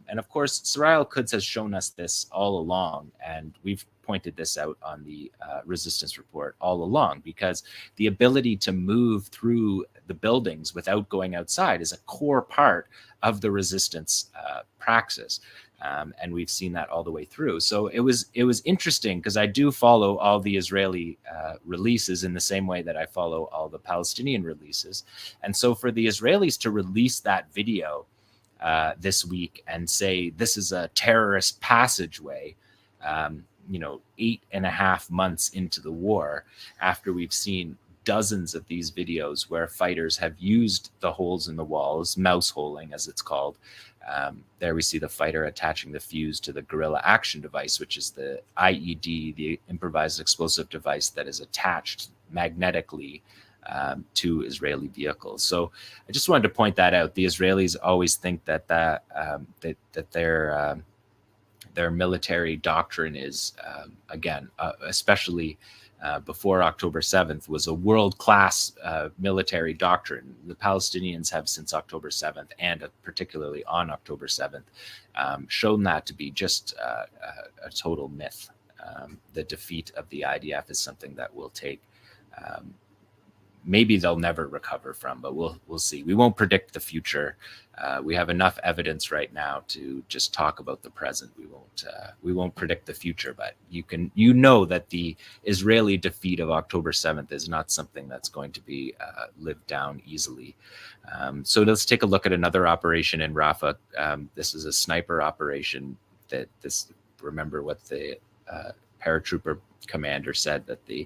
G: And of course, Sarah al-Quds has shown us this all along, and we've pointed this out on the resistance report all along, because the ability to move through the buildings without going outside is a core part of the resistance praxis. And we've seen that all the way through. So it was interesting because I do follow all the Israeli releases in the same way that I follow all the Palestinian releases. And so for the Israelis to release that video this week and say this is a terrorist passageway, 8.5 months into the war, after we've seen dozens of these videos where fighters have used the holes in the walls, mouse holing as it's called. There we see the fighter attaching the fuse to the guerrilla action device, which is the IED, the improvised explosive device that is attached magnetically to Israeli vehicles. So I just wanted to point that out. The Israelis always think that their military doctrine is, especially before October 7th, was a world-class military doctrine. The Palestinians have since October 7th, and particularly on October 7th, shown that to be just a total myth. The defeat of the IDF is something that will take, maybe they'll never recover from, but we'll see. We won't predict the future. We have enough evidence right now to just talk about the present. We won't predict the future, but you know that the Israeli defeat of October 7th is not something that's going to be lived down easily. So let's take a look at another operation in Rafah. This is a sniper operation. Remember what the paratrooper commander said, that the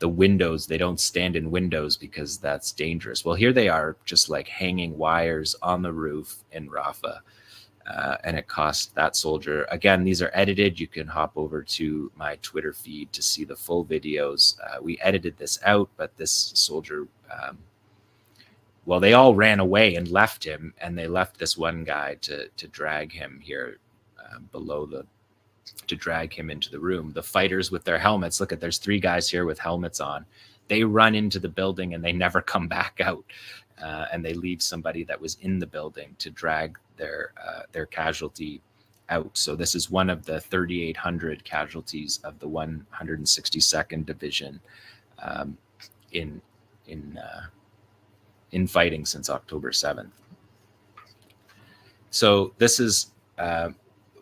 G: windows, they don't stand in windows because that's dangerous. Well, here they are just like hanging wires on the roof in Rafah. And it cost that soldier, again, these are edited. You can hop over to my Twitter feed to see the full videos. We edited this out, but this soldier, they all ran away and left him, and they left this one guy to drag him here to drag him into the room. The fighters with their helmets, there's 3 guys here with helmets on. They run into the building and they never come back out. And they leave somebody that was in the building to drag their casualty out. So this is one of the 3,800 casualties of the 162nd Division in fighting since October 7th. So this is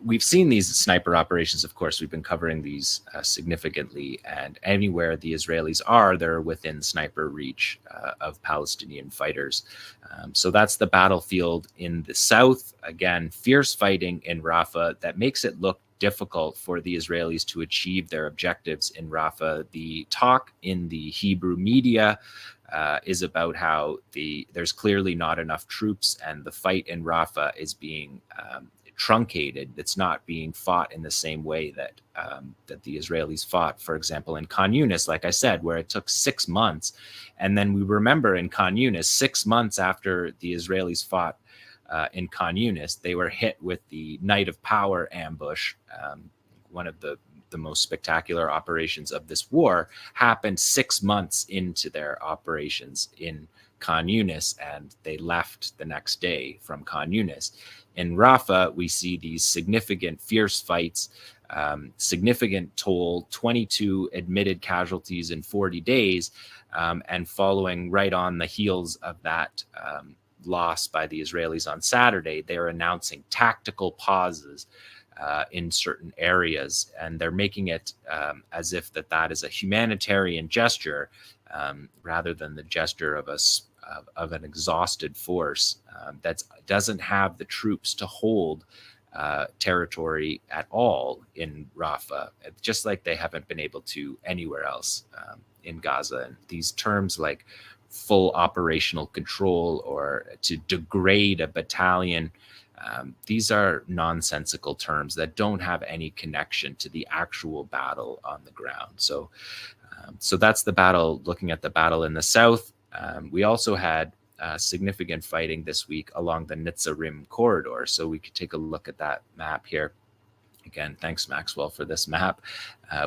G: we've seen these sniper operations. Of course, we've been covering these significantly, and anywhere the Israelis are, they're within sniper reach of Palestinian fighters. So that's the battlefield in the south. Again, fierce fighting in Rafah that makes it look difficult for the Israelis to achieve their objectives in Rafah. The talk in the Hebrew media is about how there's clearly not enough troops, and the fight in Rafah is being truncated. It's not being fought in the same way that the Israelis fought, for example, in Khan Yunis, like I said, where it took 6 months. And then we remember in Khan Yunis, 6 months after the Israelis fought in Khan Yunis, they were hit with the Night of Power ambush. One of the most spectacular operations of this war happened 6 months into their operations in Khan Yunis, and they left the next day from Khan Yunis. In Rafah, we see these significant, fierce fights, significant toll, 22 admitted casualties in 40 days, and following right on the heels of that loss by the Israelis on Saturday, they're announcing tactical pauses in certain areas, and they're making it as if that is a humanitarian gesture rather than the gesture of an exhausted force that doesn't have the troops to hold territory at all in Rafah, just like they haven't been able to anywhere else in Gaza. And these terms like full operational control or to degrade a battalion, these are nonsensical terms that don't have any connection to the actual battle on the ground. So that's the battle, looking at the battle in the south. We also had significant fighting this week along the Netzarim corridor. So we could take a look at that map here. Again, thanks, Maxwell, for this map.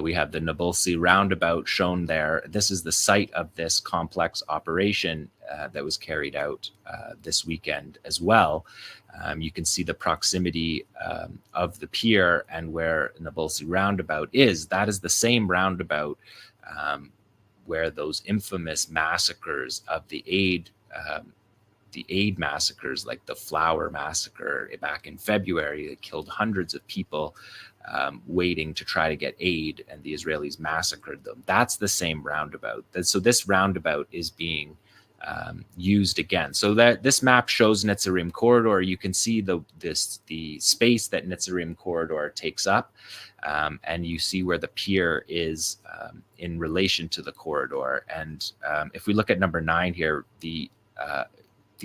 G: We have the Nabulsi roundabout shown there. This is the site of this complex operation that was carried out this weekend as well. You can see the proximity of the pier and where Nabulsi roundabout is. That is the same roundabout where those infamous massacres of the aid the aid massacres, like the Flower Massacre back in February, that killed hundreds of people waiting to try to get aid, and the Israelis massacred them. That's the same roundabout. So this roundabout is being used again. So that this map shows Netzarim corridor. You can see the space that Netzarim corridor takes up, and you see where the pier is in relation to the corridor. And if we look at number 9 here, the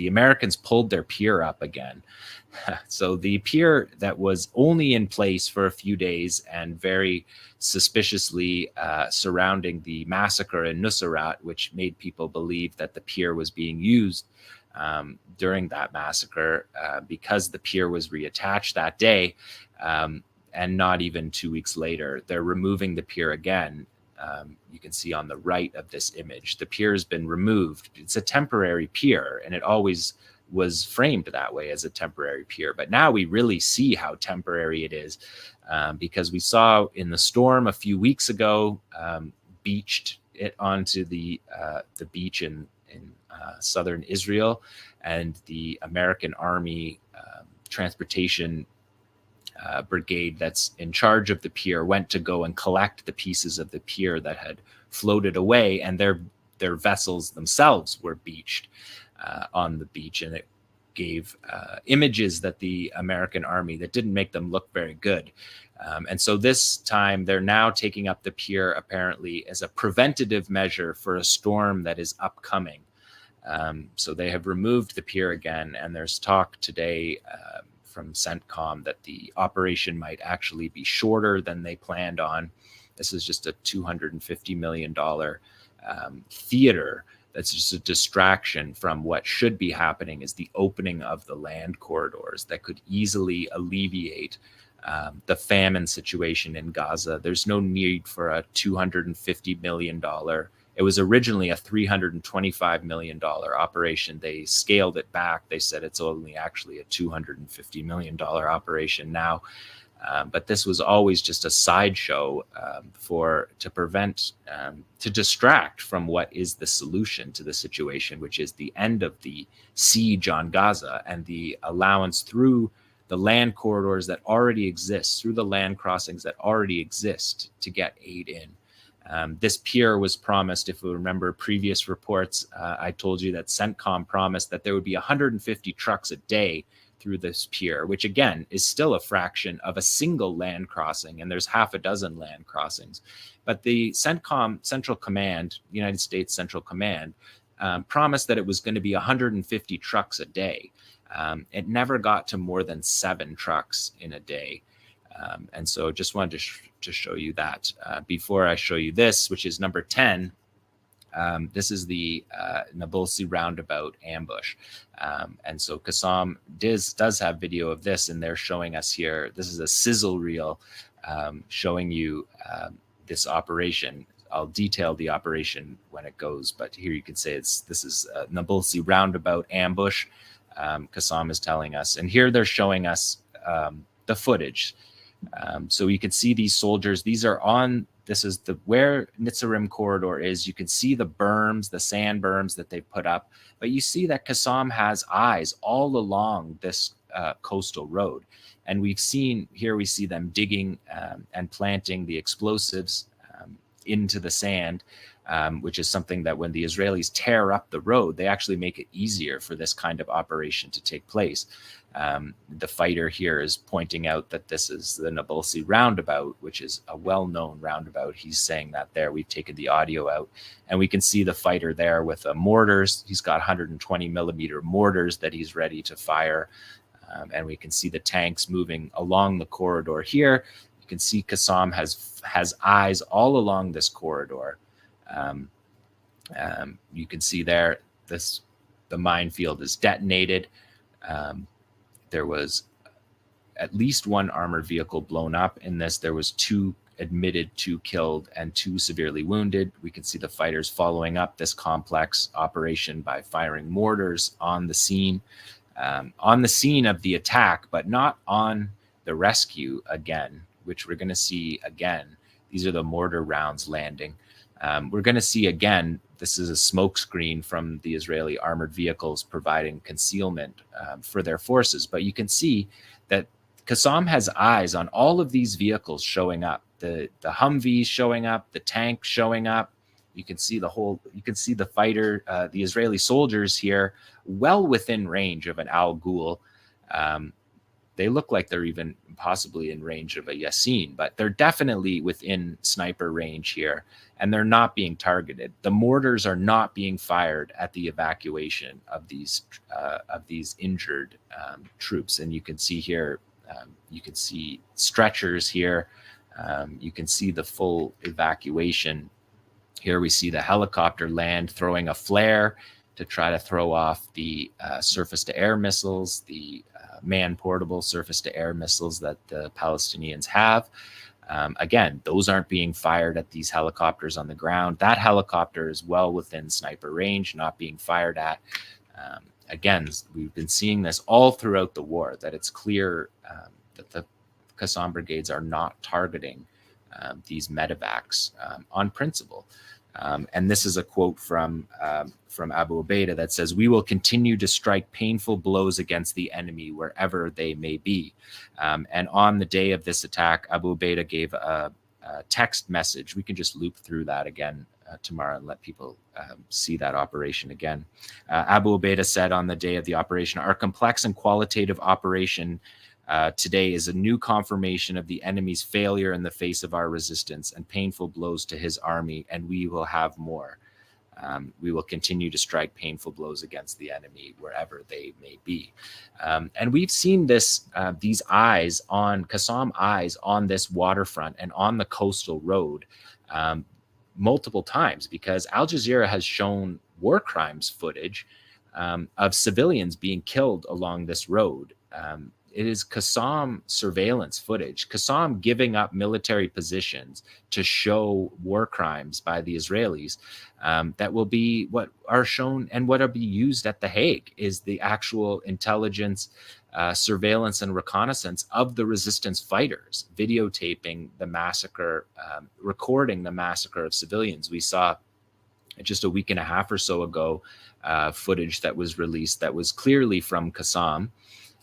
G: Americans pulled their pier up again. So the pier that was only in place for a few days and very suspiciously surrounding the massacre in Nusrat, which made people believe that the pier was being used during that massacre, because the pier was reattached that day, and not even 2 weeks later, they're removing the pier again. You can see on the right of this image, the pier has been removed. It's a temporary pier, and it always was framed that way, as a temporary pier. But now we really see how temporary it is, because we saw in the storm a few weeks ago, beached it onto the beach in southern Israel, and the American Army transportation brigade that's in charge of the pier went to go and collect the pieces of the pier that had floated away, and their vessels themselves were beached on the beach, and it gave images that the American Army that didn't make them look very good. And so this time they're now taking up the pier apparently as a preventative measure for a storm that is upcoming. So they have removed the pier again, and there's talk today from CENTCOM that the operation might actually be shorter than they planned on. This is just a $250 million theater that's just a distraction from what should be happening, is the opening of the land corridors that could easily alleviate the famine situation in Gaza. There's no need for a $250 million. It was originally a $325 million operation. They scaled it back. They said it's only actually a $250 million operation now. But this was always just a sideshow to distract from what is the solution to the situation, which is the end of the siege on Gaza and the allowance through the land corridors that already exist, through the land crossings that already exist, to get aid in. This pier was promised, if you remember previous reports, I told you that CENTCOM promised that there would be 150 trucks a day through this pier, which again is still a fraction of a single land crossing, and there's half a dozen land crossings. But the CENTCOM Central Command, United States Central Command, promised that it was going to be 150 trucks a day. It never got to more than 7 trucks in a day. And so just wanted to show you that. Before I show you this, which is number 10, this is the Nablus roundabout ambush. And so Qassam does have video of this, and they're showing us here. This is a sizzle reel showing you this operation. I'll detail the operation when it goes, but here you can say this is a Nablus roundabout ambush. Qassam is telling us, and here they're showing us the footage. So you can see these soldiers. These are this is where Netzarim corridor is. You can see the berms, the sand berms that they put up, but you see that Qassam has eyes all along this coastal road. And we see them digging and planting the explosives into the sand, which is something that when the Israelis tear up the road, they actually make it easier for this kind of operation to take place. The fighter here is pointing out that this is the Nablus roundabout, which is a well-known roundabout. He's saying that there. We've taken the audio out, and we can see the fighter there with mortars. He's got 120 millimeter mortars that he's ready to fire. And we can see the tanks moving along the corridor here. You can see Qassam has eyes all along this corridor. You can see there, the minefield is detonated. There was at least 1 armored vehicle blown up in this. There was 2 admitted, 2 killed, and 2 severely wounded. We can see the fighters following up this complex operation by firing mortars on the scene of the attack, but not on the rescue again, which we're going to see again. These are the mortar rounds landing. We're going to see again This is a smokescreen from the Israeli armored vehicles providing concealment for their forces. But you can see that 𝐓𝐡𝐞 has eyes on all of these vehicles showing up. The Humvees showing up, the tank showing up. You can see the fighter, the Israeli soldiers here, well within range of an Al-Ghul. They look like they're even possibly in range of a Yassin, but they're definitely within sniper range here, and they're not being targeted. The mortars are not being fired at the evacuation of these injured troops. And you can see here, you can see stretchers here. You can see the full evacuation. Here we see the helicopter land, throwing a flare to try to throw off the surface-to-air missiles, the man-portable surface-to-air missiles that the Palestinians have. Again, those aren't being fired at these helicopters on the ground. That helicopter is well within sniper range, not being fired at. Again, we've been seeing this all throughout the war, that it's clear that the 𝐓𝐡𝐞 brigades are not targeting these medevacs on principle. And this is a quote from Abu Ubaidah that says, "We will continue to strike painful blows against the enemy wherever they may be." And on the day of this attack, Abu Ubaidah gave a text message. We can just loop through that again tomorrow and let people see that operation again. Abu Ubaidah said on the day of the operation, "Our complex and qualitative operation today is a new confirmation of the enemy's failure in the face of our resistance and painful blows to his army, and we will have more. We will continue to strike painful blows against the enemy wherever they may be." And we've seen this, these eyes on 𝐓𝐡𝐞 eyes on this waterfront and on the coastal road multiple times, because Al Jazeera has shown war crimes footage of civilians being killed along this road. It is 𝐓𝐡𝐞 surveillance footage, 𝐓𝐡𝐞 giving up military positions to show war crimes by the Israelis that will be what are shown, and what will be used at The Hague is the actual intelligence, surveillance, and reconnaissance of the resistance fighters, videotaping the massacre, recording the massacre of civilians. We saw just a week and a half or so ago footage that was released that was clearly from 𝐓𝐡𝐞,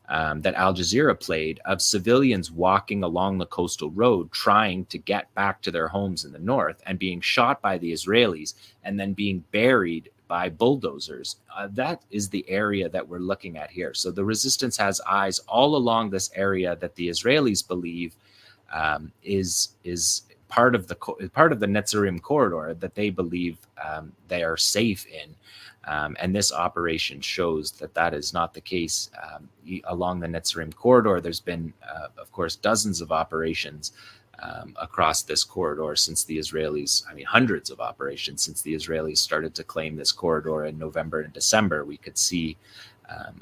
G: that Al Jazeera played, of civilians walking along the coastal road trying to get back to their homes in the north and being shot by the Israelis and then being buried by bulldozers. That is the area that we're looking at here. So the resistance has eyes all along this area that the Israelis believe is part of the Netzarim corridor that they believe they are safe in. And this operation shows that that is not the case. Along the Netzarim corridor, there's been, of course, dozens of operations across this corridor since the Israelis, hundreds of operations since the Israelis started to claim this corridor in November and December. We could see,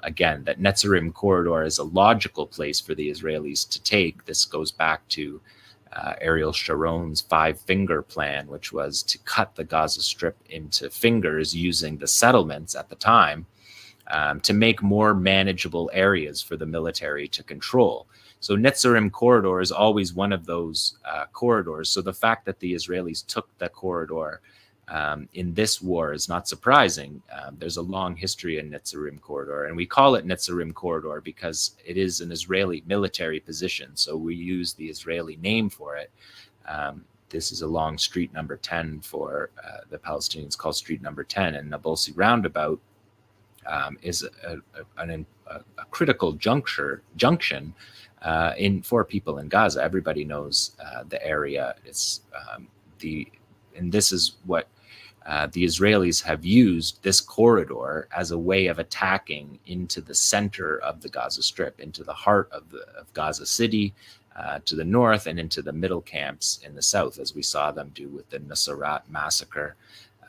G: again, that Netzarim corridor is a logical place for the Israelis to take. This goes back to Ariel Sharon's 5-finger plan, which was to cut the Gaza Strip into fingers using the settlements at the time to make more manageable areas for the military to control. So Netzarim corridor is always one of those corridors. So the fact that the Israelis took the corridor in this war is not surprising. There's a long history in Netzarim corridor, and we call it Netzarim corridor because it is an Israeli military position. So we use the Israeli name for it. This is along Street Number 10 for the Palestinians, called Street Number 10, and Nabulsi Roundabout is a critical junction for people in Gaza. Everybody knows the area. And this is what the Israelis have used this corridor as a way of attacking into the center of the Gaza Strip, into the heart of Gaza City, to the north, and into the middle camps in the south, as we saw them do with the Nusayrat massacre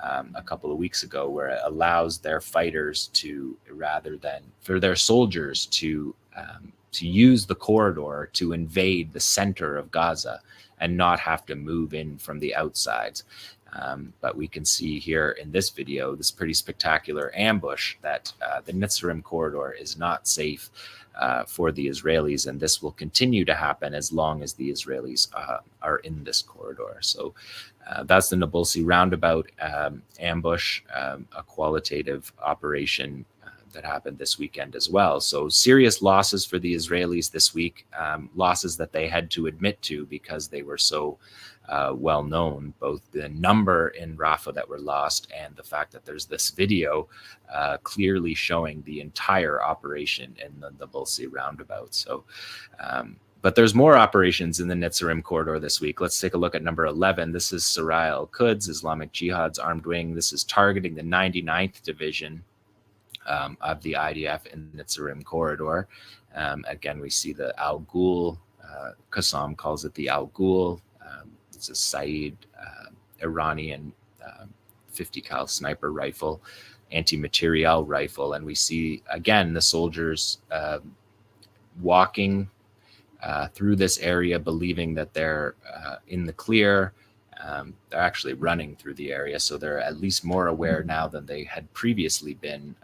G: a couple of weeks ago, where it allows their fighters to, rather than for their soldiers to use the corridor to invade the center of Gaza and not have to move in from the outsides. But we can see here in this video, this pretty spectacular ambush that the Netzarim corridor is not safe for the Israelis, and this will continue to happen as long as the Israelis are in this corridor. So that's the Nabulsi roundabout ambush, a qualitative operation that happened this weekend as well. So serious losses for the Israelis this week, losses that they had to admit to because they were so well known, both the number in Rafah that were lost and the fact that there's this video clearly showing the entire operation in the Nabulsi roundabout. So, but there's more operations in the Netzarim corridor this week. Let's take a look at number 11. This is Sarai al-Quds, Islamic Jihad's armed wing. This is targeting the 99th Division of the IDF in the Netzarim corridor. Again, we see the Al-Ghul, Qassam calls it the Al-Ghul. It's a Saeed Iranian 50 cal sniper rifle, anti-materiel rifle. And we see, again, the soldiers walking through this area, believing that they're in the clear. They're actually running through the area, so they're at least more aware now than they had previously been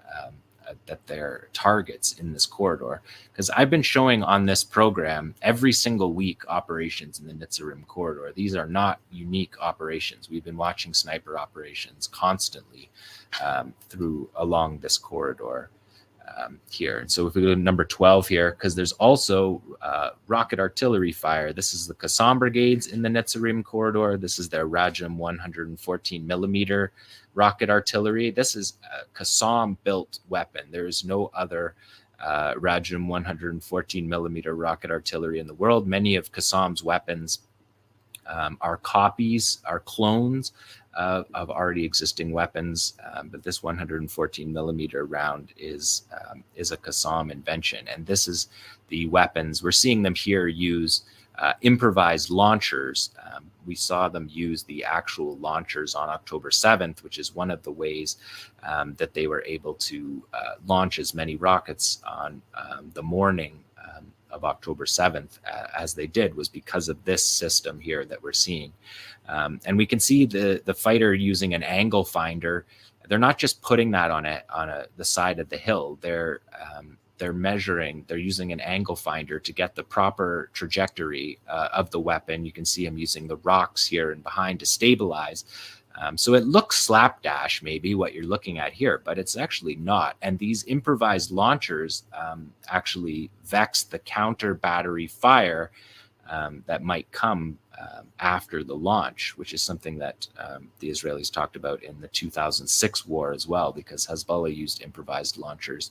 G: that they're targets in this corridor. Because I've been showing on this program every single week operations in the Netzarim corridor. These are not unique operations. We've been watching sniper operations constantly along this corridor. Here. And so if we go to number 12 here, because there's also rocket artillery fire. This is the Qassam brigades in the Netzarim corridor. This is their Rajam 114 millimeter rocket artillery. This is a Qassam built weapon. There is no other Rajam 114 millimeter rocket artillery in the world. Many of Qassam's weapons are copies, are clones of already existing weapons, but this 114 millimeter round is a Qassam invention, and this is the weapons. We're seeing them here use improvised launchers. We saw them use the actual launchers on October 7th, which is one of the ways that they were able to launch as many rockets on the morning of October 7th as they did, was because of this system here that we're seeing. And we can see the fighter using an angle finder. They're not just putting that on the side of the hill. They're measuring, they're using an angle finder to get the proper trajectory of the weapon. You can see him using the rocks here and behind to stabilize. So it looks slapdash, maybe what you're looking at here, but it's actually not. And these improvised launchers actually vex the counter battery fire that might come after the launch, which is something that the Israelis talked about in the 2006 war as well, because Hizballah used improvised launchers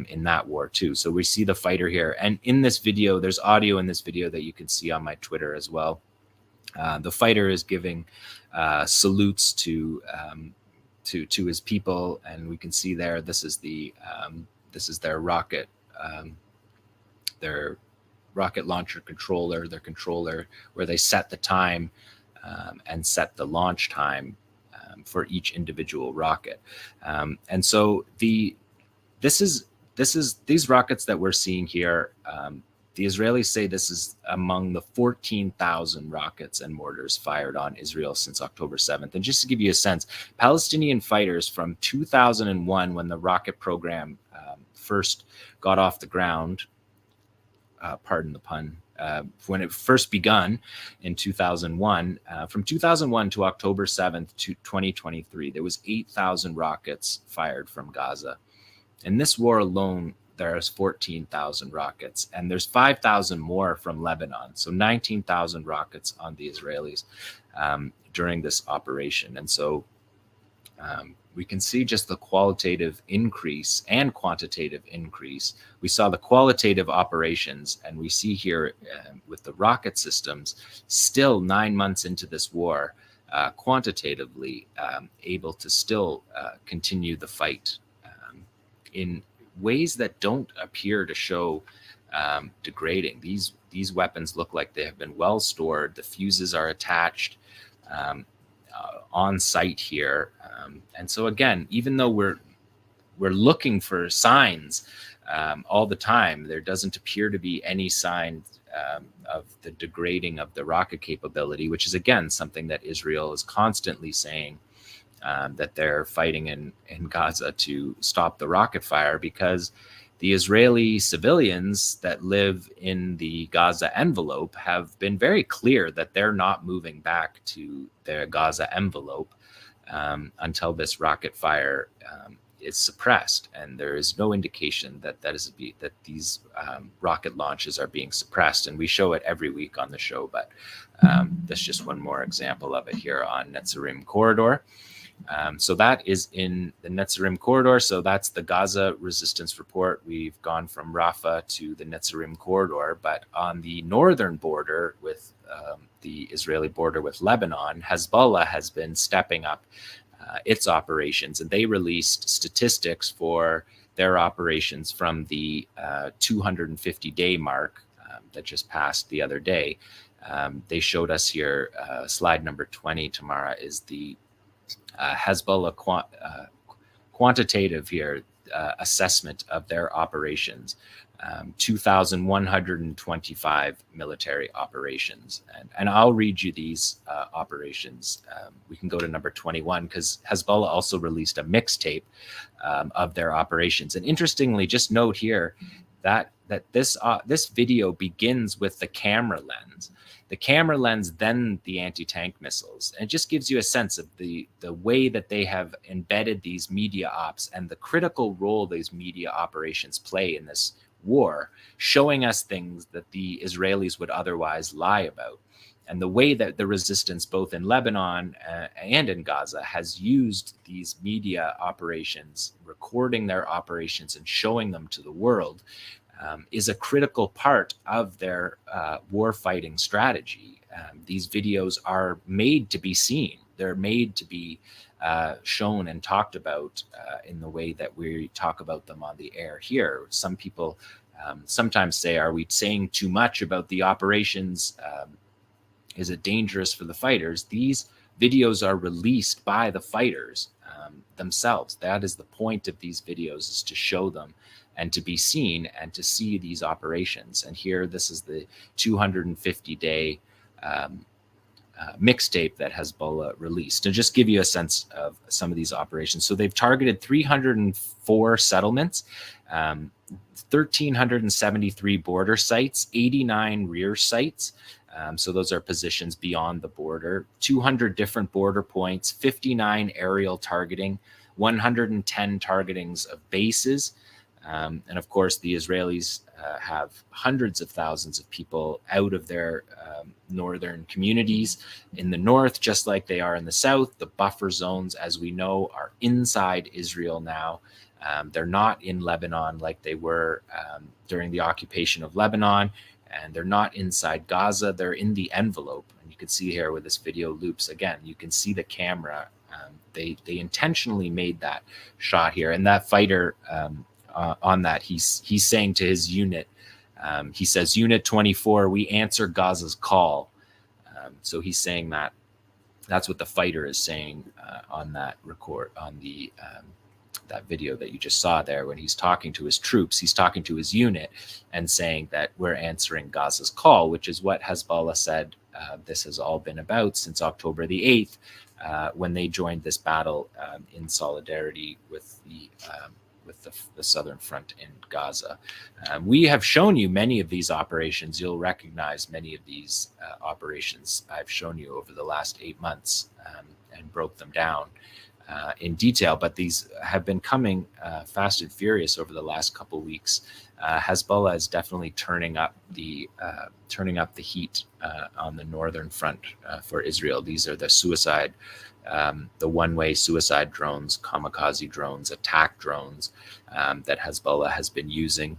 G: in that war too. So we see the fighter here. And in this video, there's audio in this video that you can see on my Twitter as well. The fighter is giving salutes to his people, and we can see there, this is their rocket launcher controller, their controller, where they set the time and set the launch time for each individual rocket. And so these rockets that we're seeing here, the Israelis say this is among the 14,000 rockets and mortars fired on Israel since October 7th. And just to give you a sense, Palestinian fighters from 2001, when the rocket program first got off the ground, pardon the pun, when it first begun in 2001, from 2001 to October 7th, 2023, there was 8,000 rockets fired from Gaza. In this war alone, there's 14,000 rockets, and there's 5,000 more from Lebanon. So 19,000 rockets on the Israelis during this operation. And so we can see just the qualitative increase and quantitative increase. We saw the qualitative operations, and we see here with the rocket systems, still 9 months into this war, quantitatively able to still continue the fight in ways that don't appear to show degrading. These weapons look like they have been well stored. The fuses are attached on site here, and so again, even though we're looking for signs all the time, there doesn't appear to be any signs of the degrading of the rocket capability, which is again something that Israel is constantly saying that they're fighting in Gaza to stop the rocket fire, because the Israeli civilians that live in the Gaza envelope have been very clear that they're not moving back to their Gaza envelope until this rocket fire is suppressed, and there is no indication that these rocket launches are being suppressed. And we show it every week on the show, but that's just one more example of it here on Netzarim corridor. So that is in the Netzarim corridor. So that's the Gaza resistance report. We've gone from Rafah to the Netzarim corridor, but on the northern border with the Israeli border with Lebanon, Hizballah has been stepping up its operations, and they released statistics for their operations from the 250-day mark that just passed the other day. They showed us here, slide number 20, Tamara, is the Hizballah quantitative here assessment of their operations. 2,125 military operations. And I'll read you these operations. We can go to number 21, because Hizballah also released a mixtape of their operations. And interestingly, just note here that this video begins with the camera lens. The camera lens, then the anti-tank missiles. And it just gives you a sense of the way that they have embedded these media ops and the critical role these media operations play in this war, showing us things that the Israelis would otherwise lie about. And the way that the resistance, both in Lebanon and in Gaza, has used these media operations, recording their operations and showing them to the world, is a critical part of their war-fighting strategy. These videos are made to be seen. They're made to be shown and talked about in the way that we talk about them on the air here. Some people sometimes say, are we saying too much about the operations? Is it dangerous for the fighters? These videos are released by the fighters themselves. That is the point of these videos, is to show them and to be seen and to see these operations. And here, this is the 250-day mixtape that Hizballah released, to just give you a sense of some of these operations. So they've targeted 304 settlements, 1,373 border sites, 89 rear sites. So those are positions beyond the border, 200 different border points, 59 aerial targeting, 110 targetings of bases. And of course, the Israelis have hundreds of thousands of people out of their northern communities in the north, just like they are in the south. The buffer zones, as we know, are inside Israel now. They're not in Lebanon like they were during the occupation of Lebanon, and they're not inside Gaza. They're in the envelope. And you can see here where this video loops again, you can see the camera. They intentionally made that shot here. And that fighter on that, he's saying to his unit, he says, Unit 24, we answer Gaza's call. So he's saying that. That's what the fighter is saying on that record, on the that video that you just saw there. When he's talking to his troops, he's talking to his unit and saying that we're answering Gaza's call, which is what Hizballah said this has all been about since October the 8th, when they joined this battle in solidarity with the Southern Front in Gaza. We have shown you many of these operations. You'll recognize many of these operations I've shown you over the last 8 months and broke them down in detail, but these have been coming fast and furious over the last couple weeks. Hizballah is definitely turning up the heat on the northern front for Israel. These are the suicide, the one-way suicide drones, kamikaze drones, attack drones that Hizballah has been using.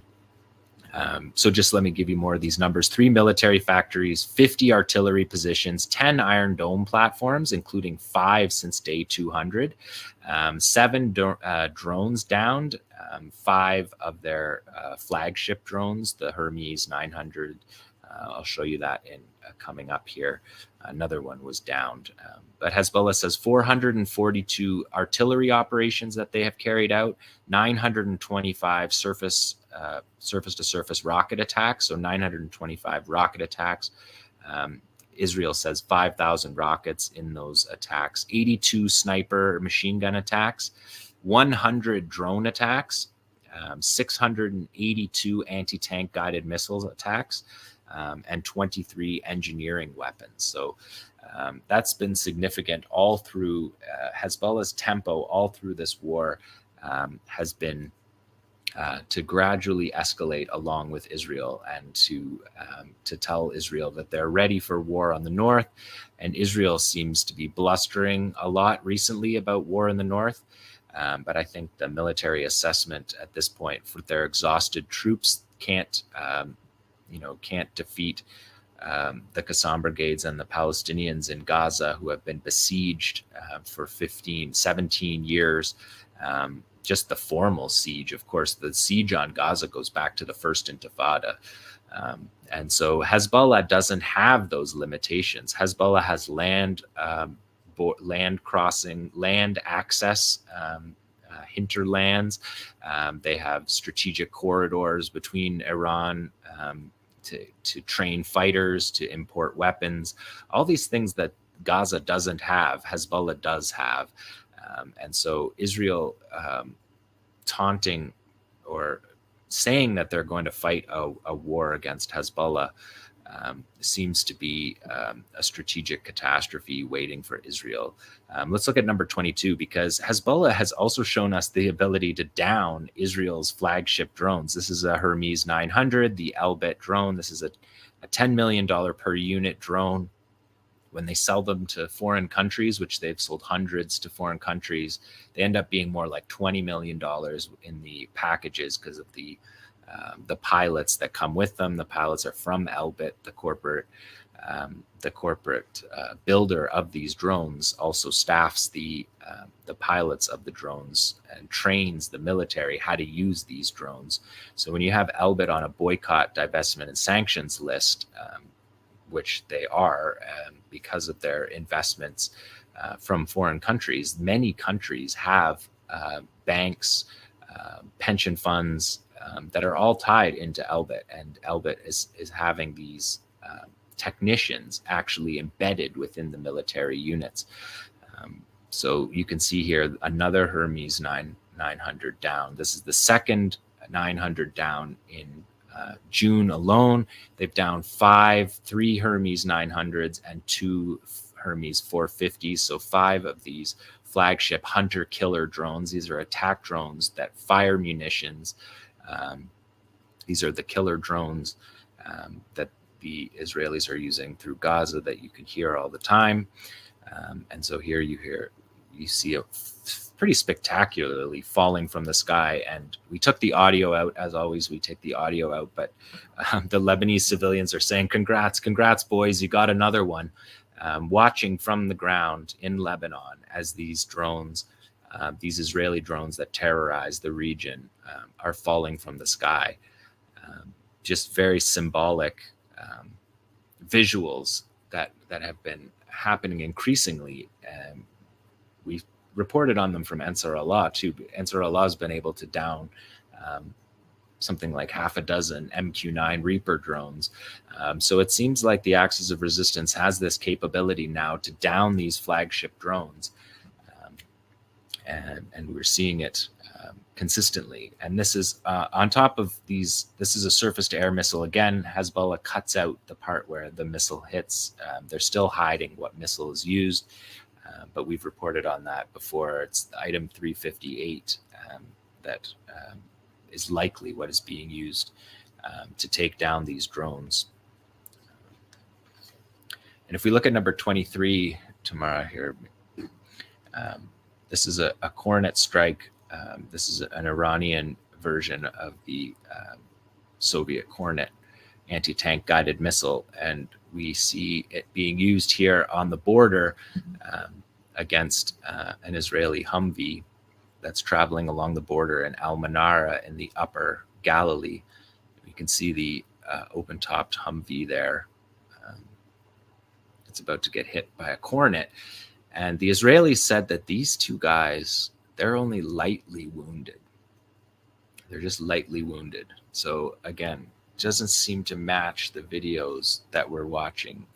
G: So just let me give you more of these numbers. 3 military factories, 50 artillery positions, 10 Iron Dome platforms, including 5 since day 200, 7 drones downed, 5 of their flagship drones, the Hermes 900 I'll show you that in coming up here. Another one was downed. But Hezbollah says 442 artillery operations that they have carried out, 925 surface-to-surface rocket attacks, so 925 rocket attacks. Israel says 5,000 rockets in those attacks, 82 sniper machine gun attacks, 100 drone attacks, 682 anti-tank guided missiles attacks, and 23 engineering weapons. So that's been significant all through Hezbollah's tempo, all through this war has been to gradually escalate along with Israel and to tell Israel that they're ready for war on the north. And Israel seems to be blustering a lot recently about war in the north. But I think the military assessment at this point for their exhausted troops can't defeat the Qassam brigades and the Palestinians in Gaza, who have been besieged for 17 years. Just the formal siege. Of course, the siege on Gaza goes back to the first Intifada. And so Hezbollah doesn't have those limitations. Hezbollah has land crossing, land access, hinterlands. They have strategic corridors between Iran to train fighters, to import weapons. All these things that Gaza doesn't have, Hezbollah does have. And so Israel taunting or saying that they're going to fight a war against Hezbollah seems to be a strategic catastrophe waiting for Israel. Let's look at number 22, because Hezbollah has also shown us the ability to down Israel's flagship drones. This is a Hermes 900, the Elbit drone. This is a $10 million per unit drone. When they sell them to foreign countries, which they've sold hundreds to foreign countries, they end up being more like $20 million in the packages because of the pilots that come with them. The pilots are from Elbit, the corporate builder of these drones. Also staffs the pilots of the drones and trains the military how to use these drones. So when you have Elbit on a boycott, divestment, and sanctions list, which they are because of their investments from foreign countries. Many countries have banks, pension funds that are all tied into Elbit, and Elbit is having these technicians actually embedded within the military units. So you can see here another Hermes 900 down. This is the second 900 down in June alone. They've downed 3 Hermes 900s and 2 Hermes 450s. So 5 of these flagship hunter-killer drones. These are attack drones that fire munitions. These are the killer drones that the Israelis are using through Gaza that you can hear all the time. And so here you see a pretty spectacularly falling from the sky. And we took the audio out. As always, we take the audio out, but the Lebanese civilians are saying, congrats, boys, you got another one. Watching from the ground in Lebanon as these drones, these Israeli drones that terrorize the region are falling from the sky. Just very symbolic visuals that have been happening increasingly. We've reported on them from Ansar Allah too. Ansar Allah has been able to down something like half a dozen MQ-9 Reaper drones. So it seems like the Axis of Resistance has this capability now to down these flagship drones. And we're seeing it consistently. And this is on top of these, this is a surface-to-air missile. Again, Hezbollah cuts out the part where the missile hits. They're still hiding what missile is used. But we've reported on that before. It's item 358 that is likely what is being used to take down these drones. And if we look at number 23, Tamara, here, this is a Coronet strike. This is an Iranian version of the Soviet Coronet anti-tank guided missile. And we see it being used here on the border against an Israeli Humvee that's traveling along the border in Al-Manara in the upper Galilee. You can see the open-topped Humvee there. It's about to get hit by a Cornet. And the Israelis said that these two guys, they're only lightly wounded. They're just lightly wounded. So again, doesn't seem to match the videos that we're watching.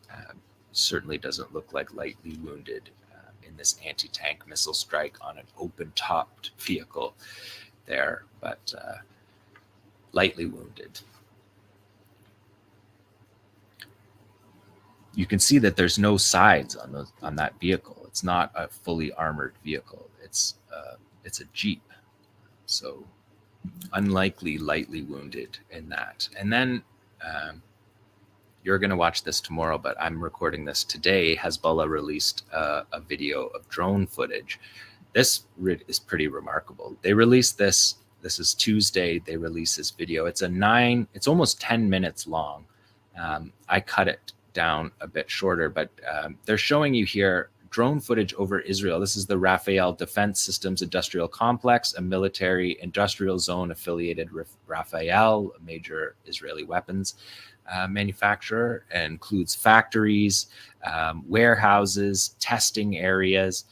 G: Certainly doesn't look like lightly wounded in this anti-tank missile strike on an open-topped vehicle there, but lightly wounded. You can see that there's no sides on that vehicle. It's not a fully armored vehicle. It's a Jeep. So unlikely lightly wounded in that. And then you're going to watch this tomorrow, but I'm recording this today. Hezbollah released a video of drone footage. This is pretty remarkable. They released this. This is Tuesday. They released this video. It's almost 10 minutes long. I cut it down a bit shorter, but they're showing you here drone footage over Israel. This is the Rafah Defense Systems Industrial Complex, a military industrial zone affiliated with Rafah, a major Israeli weapons manufacturer. It includes factories, warehouses, testing areas.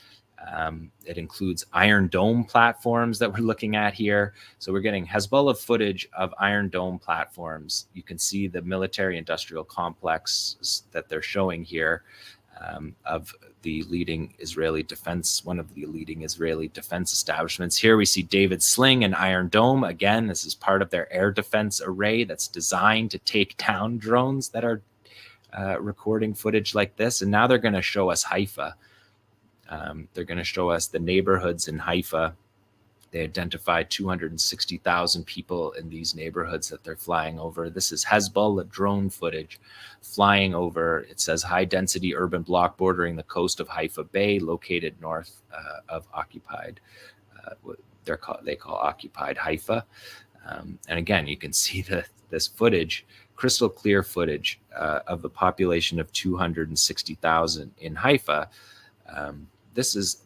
G: It includes Iron Dome platforms that we're looking at here. So we're getting Hezbollah footage of Iron Dome platforms. You can see the military industrial complex that they're showing here of the leading Israeli defense, one of the leading Israeli defense establishments. Here we see David Sling and Iron Dome. Again, this is part of their air defense array that's designed to take down drones that are recording footage like this. And now they're going to show us Haifa. They're going to show us the neighborhoods in Haifa. They identified 260,000 people in these neighborhoods that they're flying over. This is Hezbollah drone footage flying over. It says high density urban block bordering the coast of Haifa Bay, located north of occupied, they call occupied Haifa. And again, you can see this footage, crystal clear footage of the population of 260,000 in Haifa. This is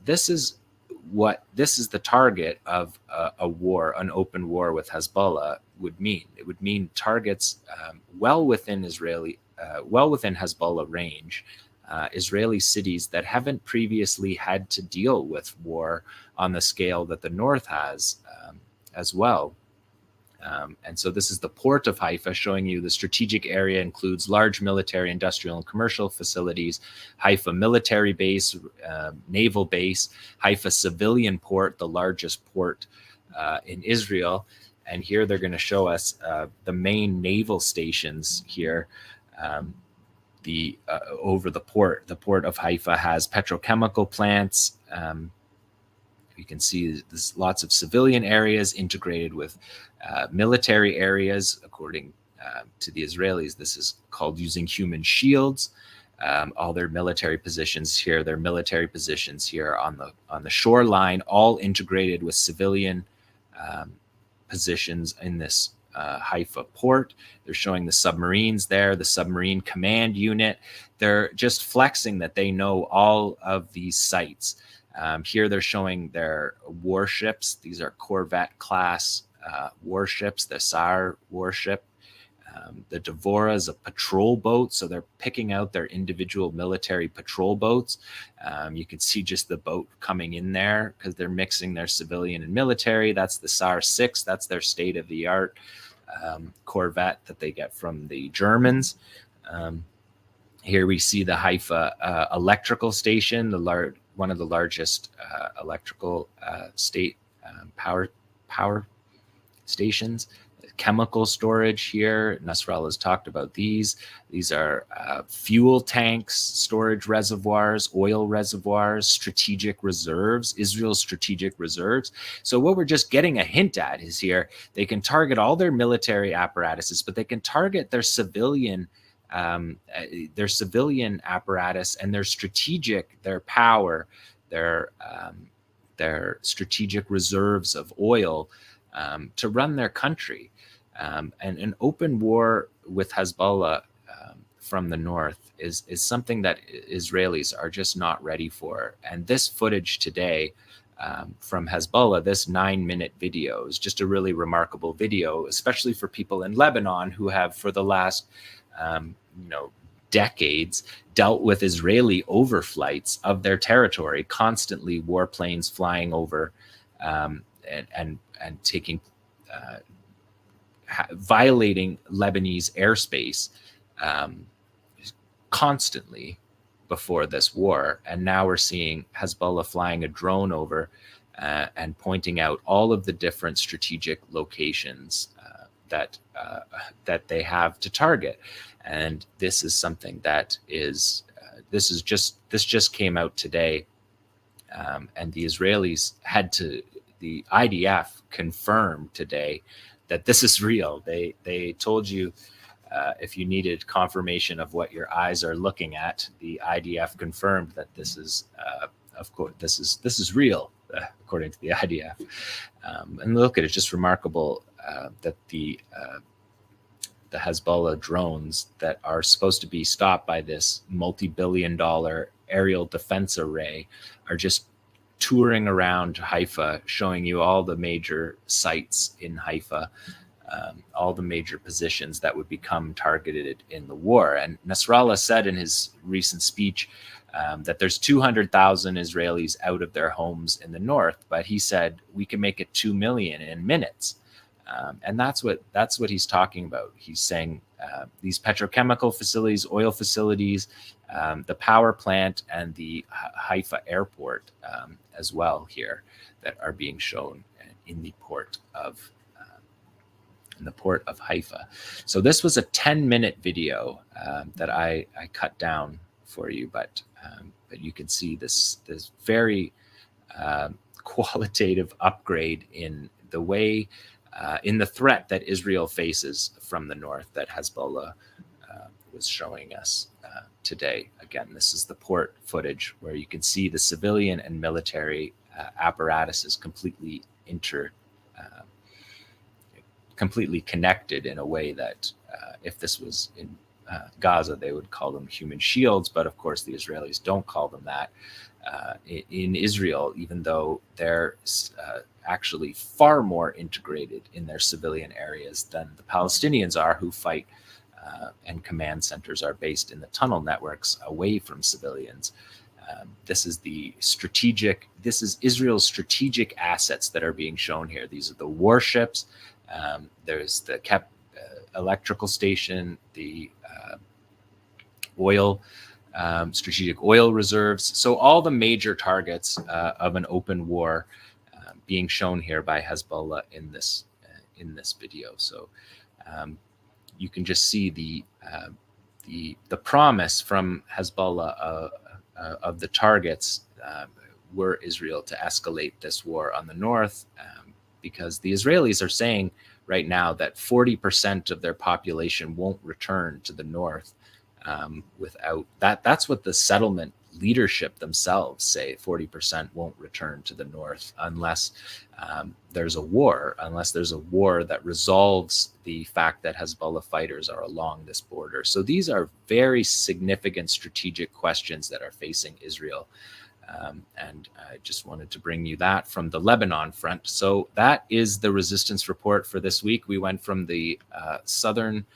G: the target of a war, an open war with Hezbollah would mean. It would mean targets well within Hezbollah range, Israeli cities that haven't previously had to deal with war on the scale that the North has as well. And so this is the port of Haifa, showing you the strategic area includes large military, industrial, and commercial facilities, Haifa military base, naval base, Haifa civilian port, the largest port in Israel. And here they're going to show us the main naval stations here. Over the port of Haifa has petrochemical plants. You can see there's lots of civilian areas integrated with military areas. According to the Israelis, this is called using human shields. All their military positions here, on the shoreline, all integrated with civilian positions in this Haifa port. They're showing the submarines there, the submarine command unit. They're just flexing that they know all of these sites. Here they're showing their warships. These are Corvette class warships, the Sar warship. The Devora is a patrol boat, so they're picking out their individual military patrol boats. You can see just the boat coming in there because they're mixing their civilian and military. That's the Sar 6. That's their state-of-the-art Corvette that they get from the Germans. Here we see the Haifa electrical station, one of the largest electrical state power stations. Chemical storage here. Nasrallah's talked about these. These are fuel tanks, storage reservoirs, oil reservoirs, strategic reserves, Israel's strategic reserves. So what we're just getting a hint at is here, they can target all their military apparatuses, but they can target their civilian apparatus and their power, their strategic reserves of oil to run their country. And an open war with Hezbollah from the north is something that Israelis are just not ready for. And this footage today from Hezbollah. This 9-minute video is just a really remarkable video, especially for people in Lebanon who have, for the last decades, dealt with Israeli overflights of their territory, constantly warplanes flying over and taking violating Lebanese airspace constantly before this war. And now we're seeing Hezbollah flying a drone over and pointing out all of the different strategic locations that they have to target. And this is something that is this just came out today, and the Israelis the IDF confirmed today that this is real. They told you if you needed confirmation of what your eyes are looking at, the IDF confirmed that this is of course this is real, according to the IDF. And look at it, just remarkable that the Hezbollah drones that are supposed to be stopped by this multi-billion-dollar aerial defense array are just touring around Haifa, showing you all the major sites in Haifa, all the major positions that would become targeted in the war. And Nasrallah said in his recent speech that there's 200,000 Israelis out of their homes in the north, but he said we can make it 2 million in minutes. And that's what he's talking about. He's saying these petrochemical facilities, oil facilities, the power plant, and the Haifa airport as well here that are being shown in the port of Haifa. So this was a 10-minute video that I cut down for you, but you can see this very qualitative upgrade in the way. In the threat that Israel faces from the north that Hezbollah was showing us today. Again, this is the port footage where you can see the civilian and military apparatuses completely connected in a way that if this was in Gaza, they would call them human shields. But of course, the Israelis don't call them that. In Israel, even though they're actually far more integrated in their civilian areas than the Palestinians are, who fight and command centers are based in the tunnel networks away from civilians. This is Israel's strategic assets that are being shown here. These are the warships. There's the electrical station, the oil, strategic oil reserves. So all the major targets of an open war being shown here by Hezbollah in this video. So you can just see the promise from Hezbollah of the targets were Israel to escalate this war on the north, because the Israelis are saying right now that 40% of their population won't return to the north without that. That's what the settlement leadership themselves say. 40% won't return to the north unless there's a war that resolves the fact that Hezbollah fighters are along this border. So these are very significant strategic questions that are facing Israel. And I just wanted to bring you that from the Lebanon front. So that is the resistance report for this week. We went from the southern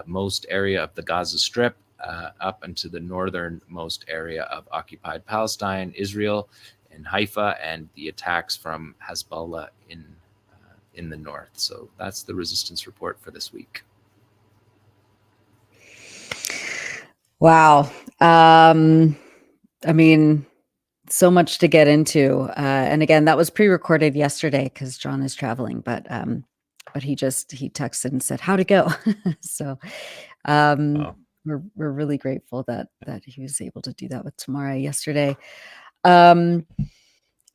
G: most area of the Gaza Strip up into the northernmost area of occupied Palestine, Israel, in Haifa, and the attacks from Hezbollah in the north. So that's the resistance report for this week.
A: Wow. I mean, so much to get into. And again, that was pre-recorded yesterday because Jon is traveling, but he texted and said, how'd it go? So we're really grateful that he was able to do that with Tamara yesterday. I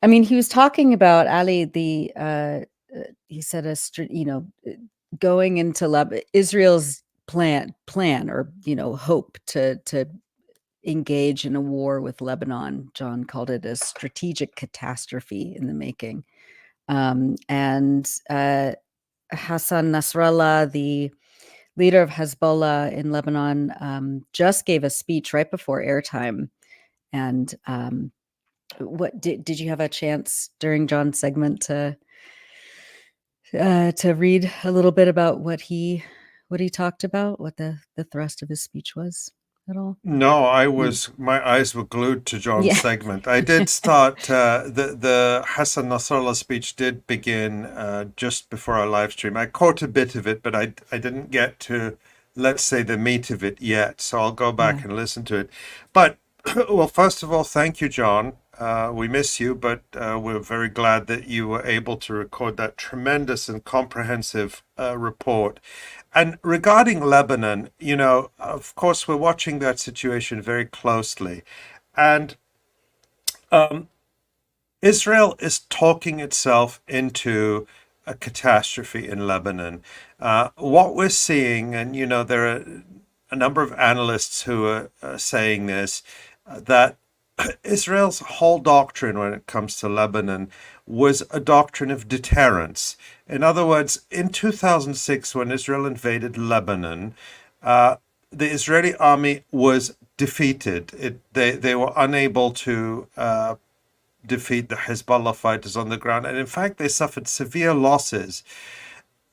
A: mean, he was talking about Ali, he said going into Israel's plan or hope to engage in a war with Lebanon. Jon called it a strategic catastrophe in the making. And Hassan Nasrallah, the leader of Hezbollah in Lebanon, just gave a speech right before airtime, and What did you have a chance during John's segment to read a little bit about what he talked about, what the thrust of his speech was at all?
C: No, my eyes were glued to John's
A: Yeah.
C: segment. I did start, the Hassan Nasrallah speech did begin just before our live stream. I caught a bit of it, but I didn't get to, let's say, the meat of it yet. So I'll go back and listen to it. But, well, first of all, thank you, John. We miss you, but we're very glad that you were able to record that tremendous and comprehensive report. And regarding Lebanon, of course, we're watching that situation very closely. And Israel is talking itself into a catastrophe in Lebanon. What we're seeing, and, there are a number of analysts who are saying this, that Israel's whole doctrine when it comes to Lebanon was a doctrine of deterrence. In other words, in 2006, when Israel invaded Lebanon, the Israeli army was defeated. They were unable to defeat the Hizballah fighters on the ground. And in fact, they suffered severe losses.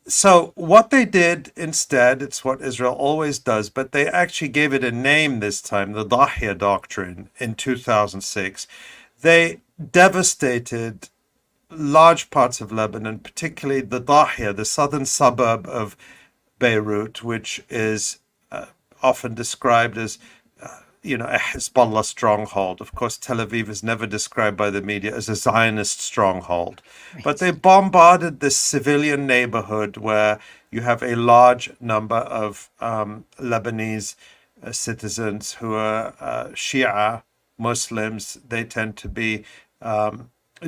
C: So what they did instead, it's what Israel always does, but they actually gave it a name this time, the Dahya Doctrine in 2006. They devastated large parts of Lebanon, particularly the Dahya, the southern suburb of Beirut, which is often described as a Hezbollah stronghold. Of course, Tel Aviv is never described by the media as a Zionist stronghold. Right. But they bombarded this civilian neighborhood where you have a large number of Lebanese citizens who are Shia Muslims. They tend to be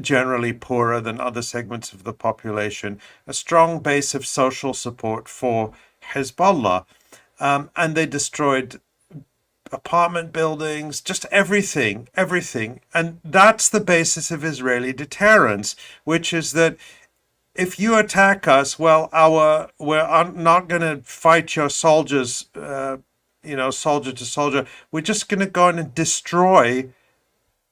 C: generally poorer than other segments of the population. A strong base of social support for Hezbollah. And they destroyed apartment buildings, just everything. And that's the basis of Israeli deterrence, which is that if you attack us, well, we're not going to fight your soldiers, soldier to soldier. We're just going to go in and destroy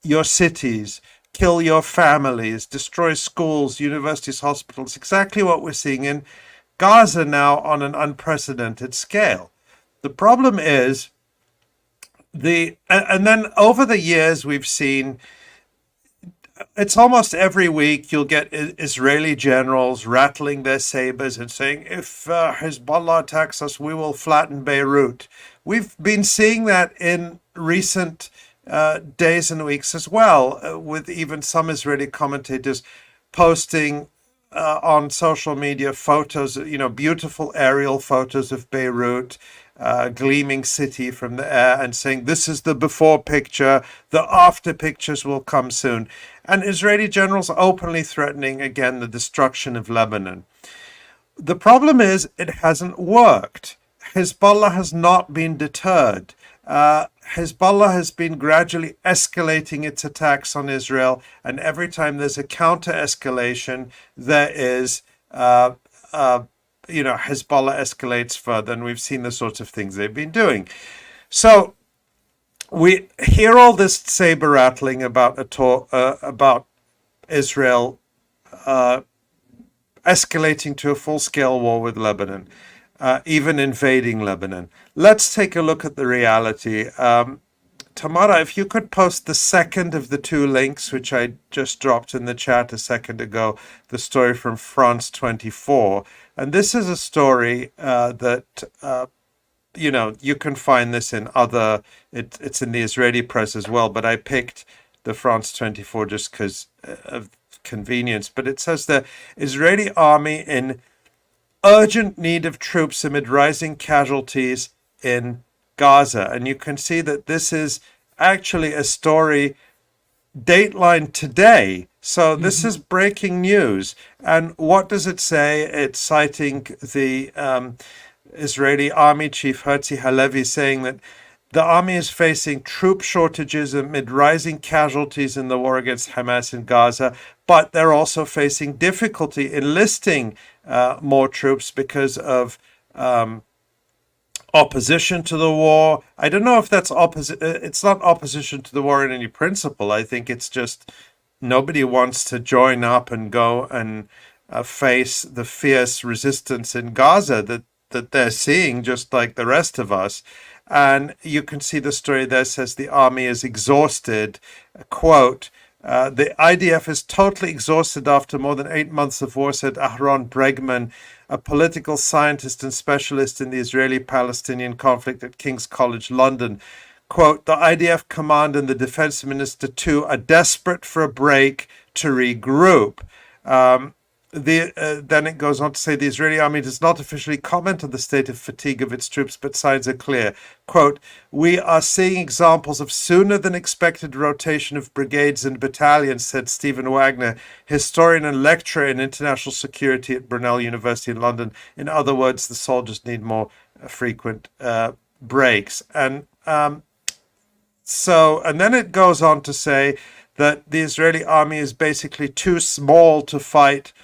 C: your cities, kill your families, destroy schools, universities, hospitals. Exactly what we're seeing in Gaza now on an unprecedented scale. The problem is, and then over the years we've seen, it's almost every week you'll get Israeli generals rattling their sabers and saying, if Hezbollah attacks us, we will flatten Beirut. We've been seeing that in recent days and weeks as well, with even some Israeli commentators posting on social media photos, beautiful aerial photos of Beirut, gleaming city from the air, and saying this is the before picture, the after pictures will come soon. And Israeli generals openly threatening again the destruction of Lebanon. The problem is it hasn't worked. Hezbollah has not been deterred. Hezbollah has been gradually escalating its attacks on Israel, and every time there's a counter-escalation, there is Hezbollah escalates further, and we've seen the sorts of things they've been doing. So we hear all this saber rattling about Israel escalating to a full-scale war with Lebanon, even invading Lebanon. Let's take a look at the reality. Tamara, if you could post the second of the two links, which I just dropped in the chat a second ago, the story from France 24. And this is a story that, you can find this in it's in the Israeli press as well, but I picked the France 24 just because of convenience. But it says the Israeli army in urgent need of troops amid rising casualties in Gaza. And you can see that this is actually a story dateline today. So this is breaking news. And what does it say? It's citing the Israeli army chief Herzi Halevi saying that the army is facing troop shortages amid rising casualties in the war against Hamas in Gaza, but they're also facing difficulty enlisting more troops because of opposition to the war. I don't know if that's opposite. It's not opposition to the war in any principle. I think it's just nobody wants to join up and go and face the fierce resistance in Gaza that they're seeing, just like the rest of us. And you can see the story there says the army is exhausted. Quote, the IDF is totally exhausted after more than 8 months of war, said Aharon Bregman, a political scientist and specialist in the Israeli-Palestinian conflict at King's College London. Quote, the IDF command and the defense minister too are desperate for a break to regroup. Then it goes on to say the Israeli army does not officially comment on the state of fatigue of its troops, but signs are clear. Quote, we are seeing examples of sooner than expected rotation of brigades and battalions, said Stephen Wagner, historian and lecturer in international security at Brunel University in London. In other words, the soldiers need more frequent breaks. And then it goes on to say that the Israeli army is basically too small to fight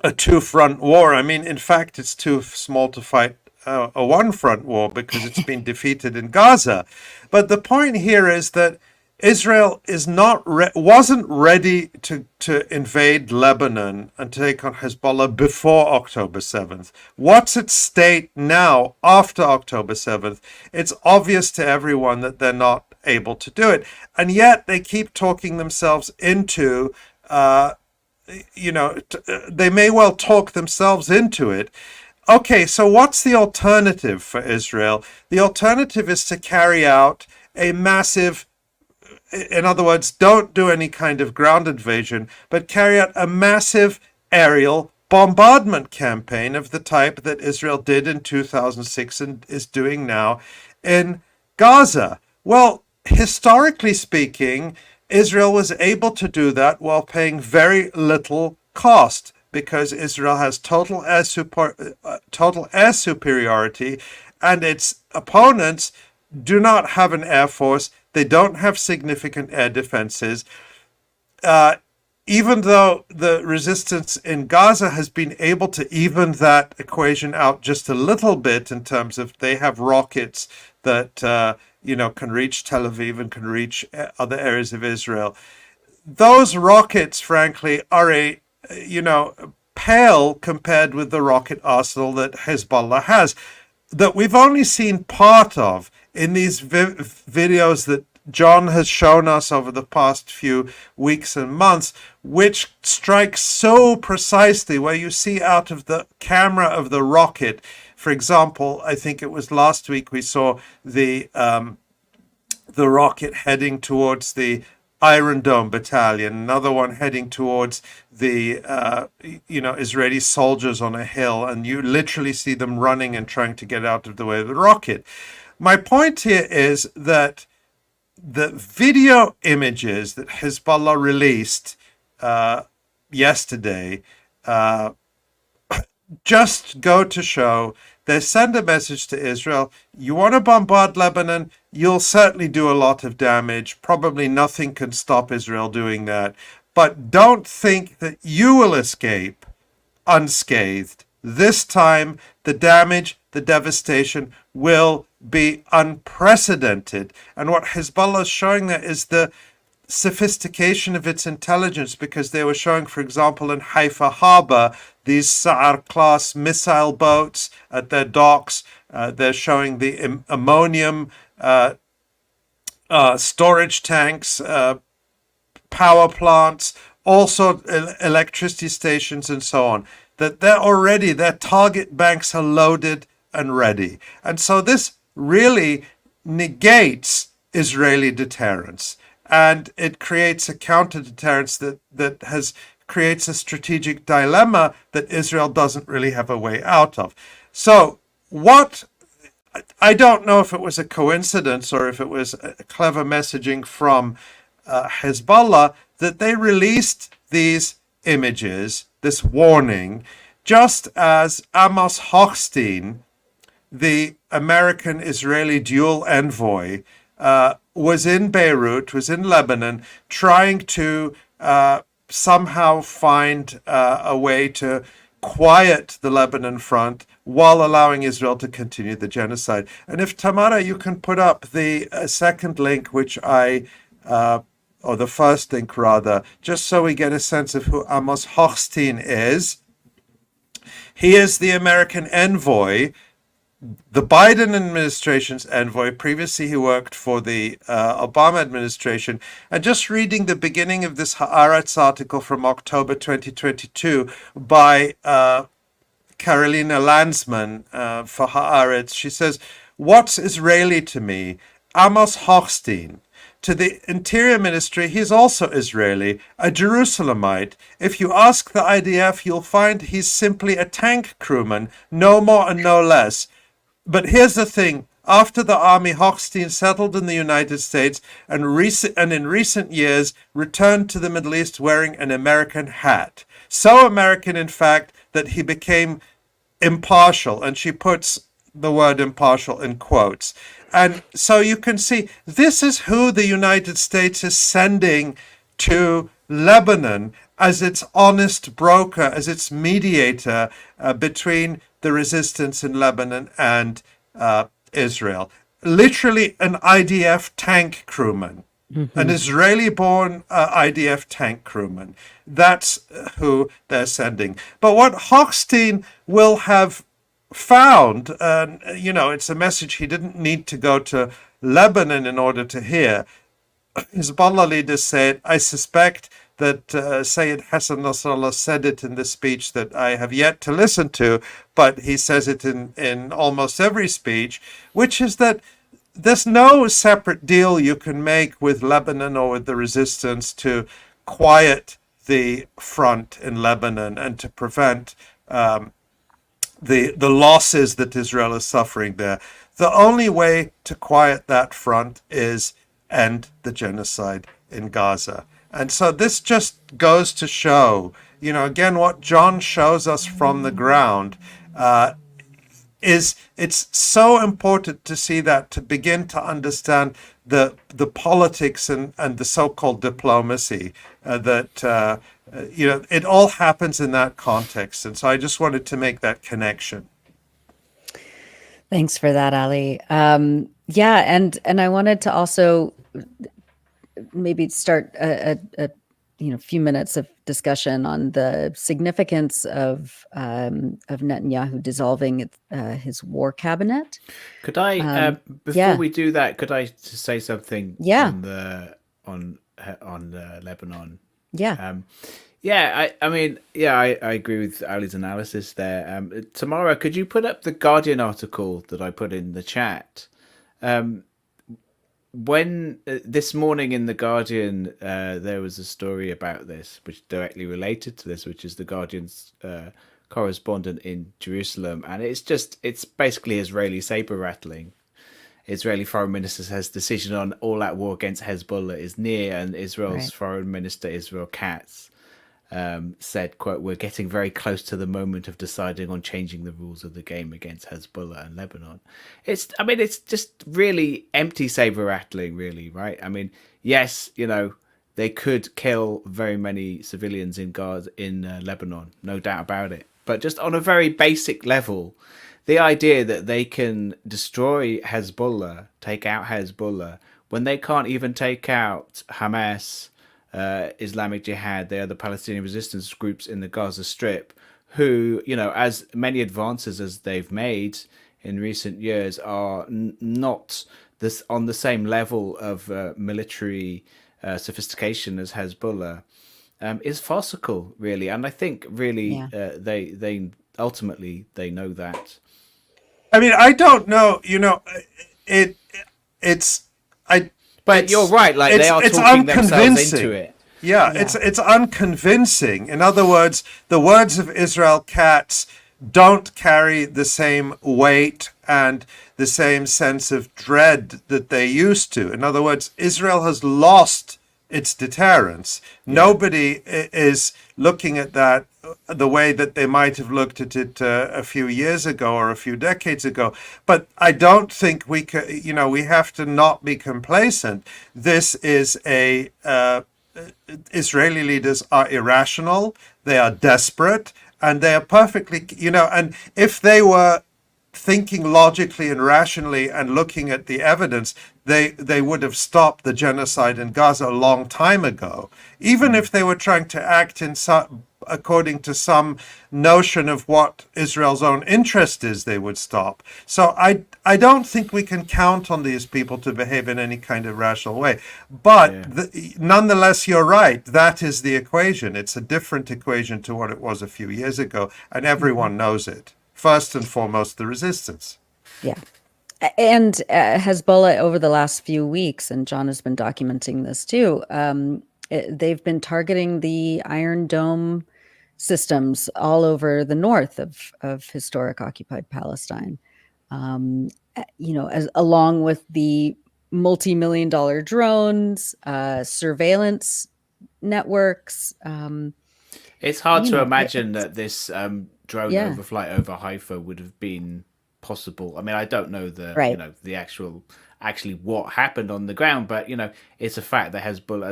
C: a two-front war. I mean, in fact, it's too small to fight a one-front war because it's been defeated in Gaza. But the point here is that Israel is wasn't ready to invade Lebanon and take on Hezbollah before October 7th. What's at stake now after October 7th? It's obvious to everyone that they're not able to do it. And yet they keep talking themselves into they may well talk themselves into it. Okay, so what's the alternative for Israel? The alternative is to carry out a massive, in other words, don't do any kind of ground invasion, but carry out a massive aerial bombardment campaign of the type that Israel did in 2006 and is doing now in Gaza. Well, historically speaking, Israel was able to do that while paying very little cost because Israel has total air superiority and its opponents do not have an air force. They don't have significant air defenses. Even though the resistance in Gaza has been able to even that equation out just a little bit in terms of they have rockets that can reach Tel Aviv and can reach other areas of Israel. Those rockets, frankly, are pale compared with the rocket arsenal that Hezbollah has, that we've only seen part of in these videos that Jon has shown us over the past few weeks and months, which strikes so precisely where you see out of the camera of the rocket. For example, I think it was last week we saw the rocket heading towards the Iron Dome battalion, another one heading towards the Israeli soldiers on a hill, and you literally see them running and trying to get out of the way of the rocket. My point here is that the video images that Hezbollah released yesterday just go to show they send a message to Israel. You want to bombard Lebanon? You'll certainly do a lot of damage. Probably nothing can stop Israel doing that. But don't think that you will escape unscathed. This time, the damage, the devastation will be unprecedented. And what Hezbollah is showing there is the sophistication of its intelligence, because they were showing, for example, in Haifa harbor, these Sa'ar-class missile boats at their docks. They're showing the ammonium storage tanks, power plants, also electricity stations and so on, that their target banks are loaded and ready. And so this really negates Israeli deterrence, and it creates a counter-deterrence that creates a strategic dilemma that Israel doesn't really have a way out of. So I don't know if it was a coincidence or if it was a clever messaging from Hezbollah that they released these images, this warning, just as Amos Hochstein, the American-Israeli dual envoy, was in Beirut, was in Lebanon, trying to somehow find a way to quiet the Lebanon front while allowing Israel to continue the genocide. And if Tamara, you can put up the second link, which or the first link rather, just so we get a sense of who Amos Hochstein is. He is the American envoy, the Biden administration's envoy. Previously, he worked for the Obama administration. And just reading the beginning of this Haaretz article from October 2022 by Carolina Landsman for Haaretz, she says, "What's Israeli to me? Amos Hochstein. To the Interior Ministry, he's also Israeli, a Jerusalemite. If you ask the IDF, you'll find he's simply a tank crewman, no more and no less. But here's the thing. After the army, Hochstein settled in the United States and in recent years returned to the Middle East wearing an American hat. So American, in fact, that he became impartial." And she puts the word impartial in quotes. And so you can see this is who the United States is sending to Lebanon as its honest broker, as its mediator between the resistance in Lebanon and Israel. Literally an IDF tank crewman, an Israeli-born IDF tank crewman. That's who they're sending. But what Hochstein will have found, it's a message he didn't need to go to Lebanon in order to hear. Hizballah leaders said, I suspect that Sayyid Hassan Nasrallah said it in the speech that I have yet to listen to, but he says it in almost every speech, which is that there's no separate deal you can make with Lebanon or with the resistance to quiet the front in Lebanon and to prevent the losses that Israel is suffering there. The only way to quiet that front is end the genocide in Gaza. And so this just goes to show, again, what Jon shows us from the ground is it's so important to see that, to begin to understand the politics and the so-called diplomacy that it all happens in that context. And so I just wanted to make that connection.
A: Thanks for that, Ali. And I wanted to also maybe start a few minutes of discussion on the significance of Netanyahu dissolving his war cabinet.
H: Could I before we do that, could I just say something on Lebanon? I agree with Ali's analysis there. Tamara, could you put up the Guardian article that I put in the chat? When this morning in the Guardian, there was a story about this, which directly related to this, which is the Guardian's correspondent in Jerusalem, and it's basically Israeli saber rattling. Israeli foreign minister says decision on all-out war against Hezbollah is near, and Israel's foreign minister Israel Katz said, quote, "We're getting very close to the moment of deciding on changing the rules of the game against Hezbollah and Lebanon." It's just really empty saber rattling, really, right? I mean, yes, they could kill very many civilians in Gaza, in Lebanon, no doubt about it. But just on a very basic level, the idea that they can destroy Hezbollah, take out Hezbollah, when they can't even take out Hamas, Islamic Jihad, they are the Palestinian resistance groups in the Gaza Strip, who, as many advances as they've made in recent years are not on the same level of military sophistication as Hezbollah, is farcical, really. And I think really they ultimately they know that. I
C: mean, I don't know,
H: But you're right. Like they are talking themselves into it.
C: Yeah, it's unconvincing. In other words, the words of Israel Katz don't carry the same weight and the same sense of dread that they used to. In other words, Israel has lost its deterrence. Nobody is looking at that the way that they might have looked at it a few years ago or a few decades ago. But I don't think we we have to not be complacent. This is Israeli leaders are irrational. They are desperate. and they are perfectly, and if they were thinking logically and rationally and looking at the evidence, they would have stopped the genocide in Gaza a long time ago. Even if they were trying to act according to some notion of what Israel's own interest is, they would stop. So I don't think we can count on these people to behave in any kind of rational way. But nonetheless, you're right. That is the equation. It's a different equation to what it was a few years ago, and everyone knows it. First and foremost, the resistance.
A: Yeah. And Hezbollah over the last few weeks, and Jon has been documenting this too, they've been targeting the Iron Dome systems all over the north of historic occupied Palestine, along with the multi-million-dollar drones, surveillance networks.
H: It's hard to imagine that this drone overflight over Haifa would have been possible. I mean, I don't know the actually what happened on the ground, but it's a fact that Hezbollah,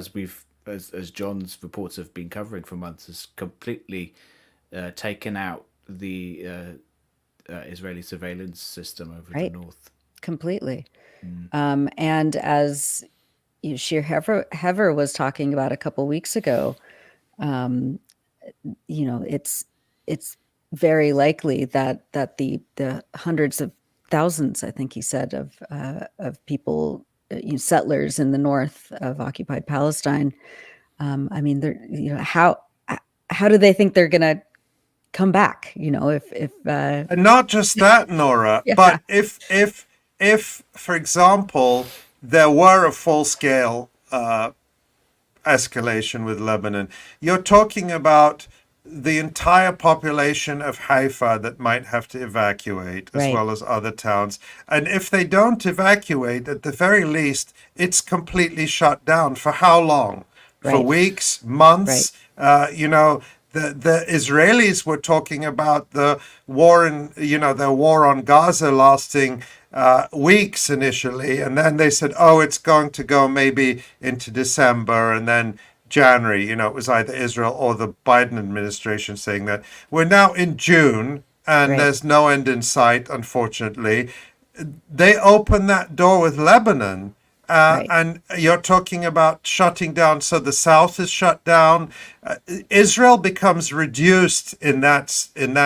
H: as Jon's reports have been covering for months, has completely taken out the Israeli surveillance system over the north. Completely.
A: And as Shir Hever was talking about a couple weeks ago, it's very likely that the hundreds of thousands, I think he said, of people, settlers in the north of occupied Palestine. I mean, they're, how do they think they're going to come back? If
C: and not just that, Nora, but if for example there were a full scale escalation with Lebanon, you're talking about the entire population of Haifa that might have to evacuate, as well as other towns. And if they don't evacuate, at the very least, it's completely shut down. For how long? For weeks, months? The Israelis were talking about the war their war on Gaza lasting weeks initially, and then they said, it's going to go maybe into December, and then January. It was either Israel or the Biden administration saying that. We're now in June, and there's no end in sight, unfortunately. They opened that door with Lebanon, and you're talking about shutting down. So the south is shut down. Israel becomes reduced in that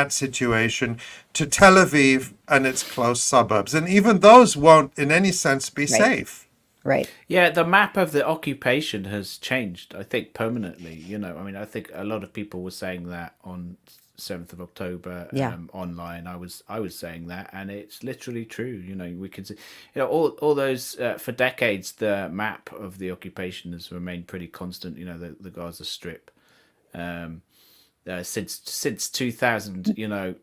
C: situation to Tel Aviv and its close suburbs, and even those won't, in any sense, be safe.
A: Right.
H: Yeah, the map of the occupation has changed, I think, permanently. I mean, I think a lot of people were saying that on 7th of October online. I was saying that, and it's literally true. We can see, all those for decades, the map of the occupation has remained pretty constant. The Gaza Strip. Since 2000,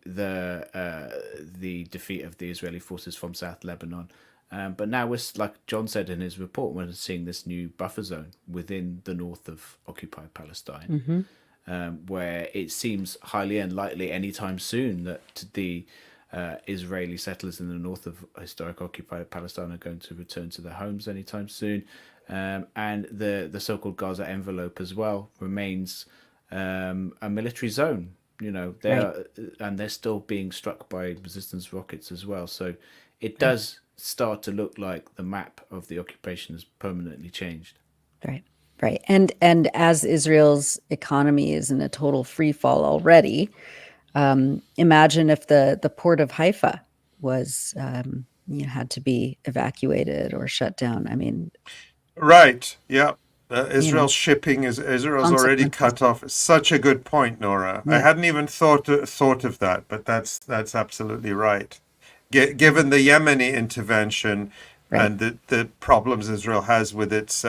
H: the defeat of the Israeli forces from South Lebanon. But now we're, like Jon said in his report, we're seeing this new buffer zone within the north of occupied Palestine, where it seems highly unlikely anytime soon that the Israeli settlers in the north of historic occupied Palestine are going to return to their homes anytime soon. And the so-called Gaza envelope as well remains a military zone. They're still being struck by resistance rockets as well. So it does start to look like the map of the occupation has permanently changed.
A: Right. And as Israel's economy is in a total free fall already, imagine if the port of Haifa was had to be evacuated or shut down. I mean,
C: Israel's shipping Israel's already cut off. Such a good point, Nora. I hadn't even thought of that, but that's absolutely right. Given the Yemeni intervention and the problems Israel has with its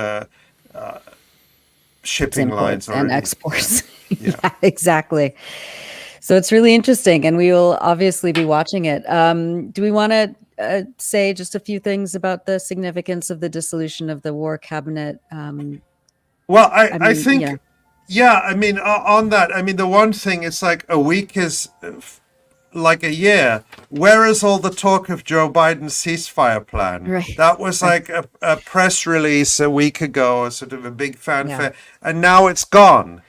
C: shipping lines
A: and exports. Exactly. So it's really interesting, and we will obviously be watching it. Do we want to say just a few things about the significance of the dissolution of the war cabinet?
C: Well, I think, I mean, on that, I mean, the one thing is like a week is like a year. Where is all the talk of Joe Biden's ceasefire plan? That was like a press release a week ago, a sort of a big fanfare, and now it's gone.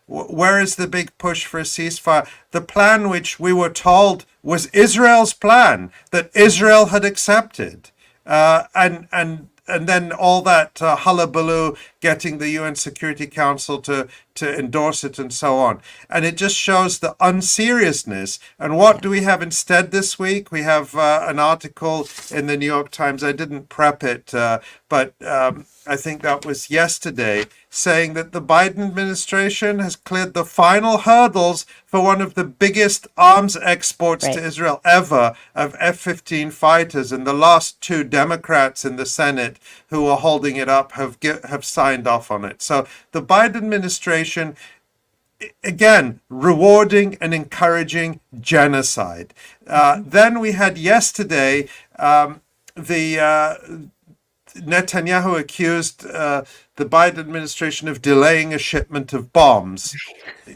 C: Where is the big push for a ceasefire? The plan which we were told was Israel's plan that Israel had accepted. And then all that hullabaloo, getting the UN Security Council to endorse it and so on. And it just shows the unseriousness. And what do we have instead this week? We have an article in the New York Times. I didn't prep it, but I think that was yesterday, saying that the Biden administration has cleared the final hurdles for one of the biggest arms exports to Israel ever of F-15 fighters. And the last two Democrats in the Senate who are holding it up have signed off on it. So the Biden administration, again, rewarding and encouraging genocide. Then we had yesterday Netanyahu accused the Biden administration of delaying a shipment of bombs.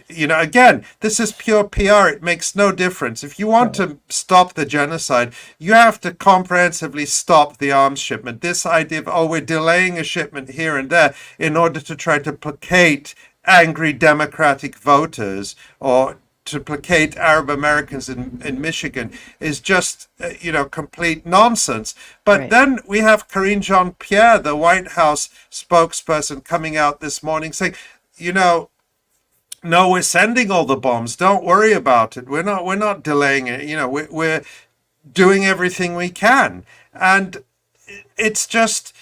C: Again, this is pure PR. It makes no difference. If you want to stop the genocide, you have to comprehensively stop the arms shipment. This idea of, we're delaying a shipment here and there in order to try to placate angry Democratic voters or to placate Arab Americans in Michigan is just, complete nonsense. But then we have Karine Jean-Pierre, the White House spokesperson, coming out this morning saying, no, we're sending all the bombs. Don't worry about it. We're not delaying it. We're doing everything we can. And it's just,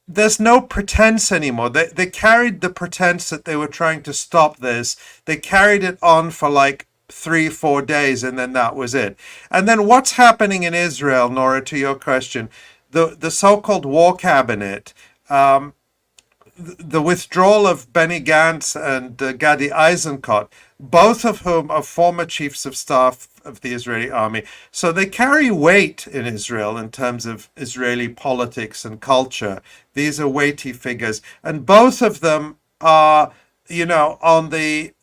C: there's no pretense anymore. They carried the pretense that they were trying to stop this. They carried it on for like 3-4 days, and then that was it. And then what's happening in Israel, Nora, to your question, the so-called war cabinet, the withdrawal of Benny Gantz and Gadi Eisenkot, both of whom are former chiefs of staff of the Israeli army. So they carry weight in Israel in terms of Israeli politics and culture. These are weighty figures. And both of them are, on the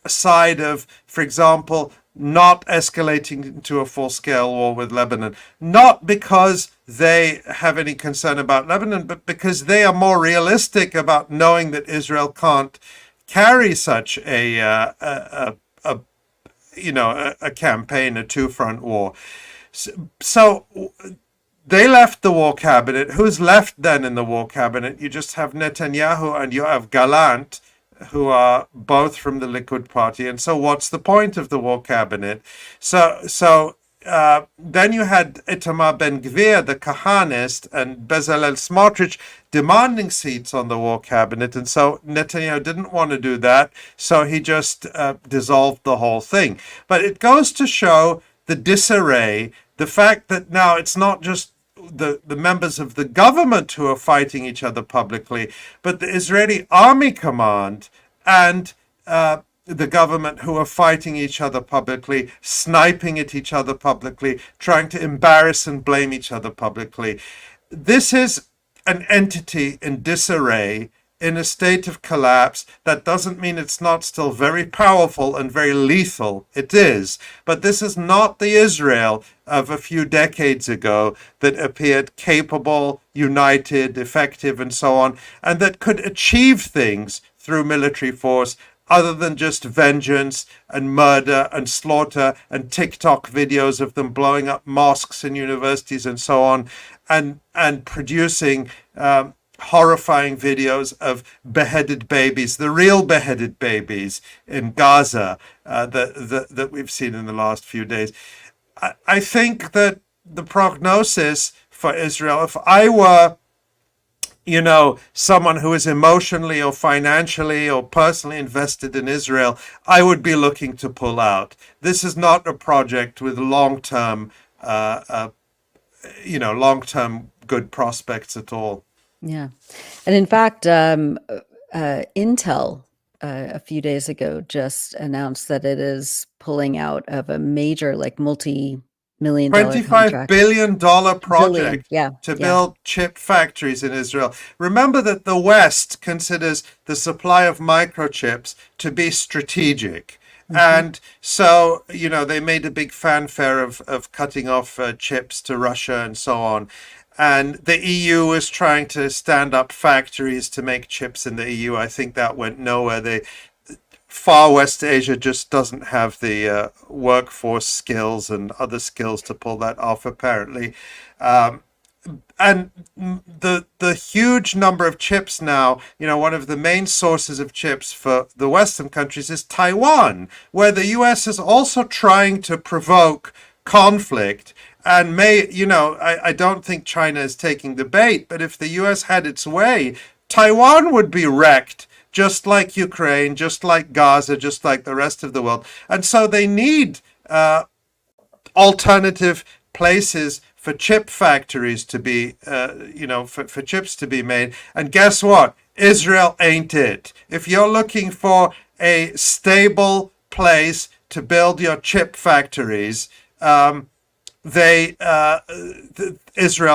C: side of, for example, not escalating into a full-scale war with Lebanon, not because they have any concern about Lebanon, but because they are more realistic about knowing that Israel can't carry such a campaign, a two-front war. So they left the war cabinet. Who's left then in the war cabinet? You just have Netanyahu and Yoav Gallant, who are both from the Likud party. And so what's the point of the war cabinet? So then you had Itamar Ben-Gvir, the Kahanist, and Bezalel Smotrich demanding seats on the war cabinet. And so Netanyahu didn't want to do that. So he just dissolved the whole thing. But it goes to show the disarray, the fact that now it's not just the members of the government who are fighting each other publicly, but the Israeli army command and the government who are fighting each other publicly, sniping at each other publicly, trying to embarrass and blame each other publicly. This is an entity in disarray, in a state of collapse. That doesn't mean it's not still very powerful and very lethal. It is. But this is not the Israel of a few decades ago that appeared capable, united, effective, and so on, and that could achieve things through military force other than just vengeance and murder and slaughter and TikTok videos of them blowing up mosques and universities and so on, and producing horrifying videos of beheaded babies, the real beheaded babies in Gaza that we've seen in the last few days. I think that the prognosis for Israel, if I were, someone who is emotionally or financially or personally invested in Israel, I would be looking to pull out. This is not a project with long-term, long-term good prospects at all.
A: Yeah. And in fact, Intel a few days ago just announced that it is pulling out of a major, multi-million-dollar
C: $25 billion project to
A: yeah.
C: build chip factories in Israel. Remember that the West considers the supply of microchips to be strategic. Mm-hmm. And so, they made a big fanfare of cutting off chips to Russia and so on. And the EU was trying to stand up factories to make chips in the EU. I think that went nowhere. Far West Asia just doesn't have the workforce skills and other skills to pull that off, apparently. And the huge number of chips now, one of the main sources of chips for the Western countries is Taiwan, where the US is also trying to provoke conflict. And I don't think China is taking the bait, but if the US had its way, Taiwan would be wrecked, just like Ukraine, just like Gaza, just like the rest of the world. And so they need alternative places for chip factories to be, for chips to be made. And guess what? Israel ain't it. If you're looking for a stable place to build your chip factories, Israel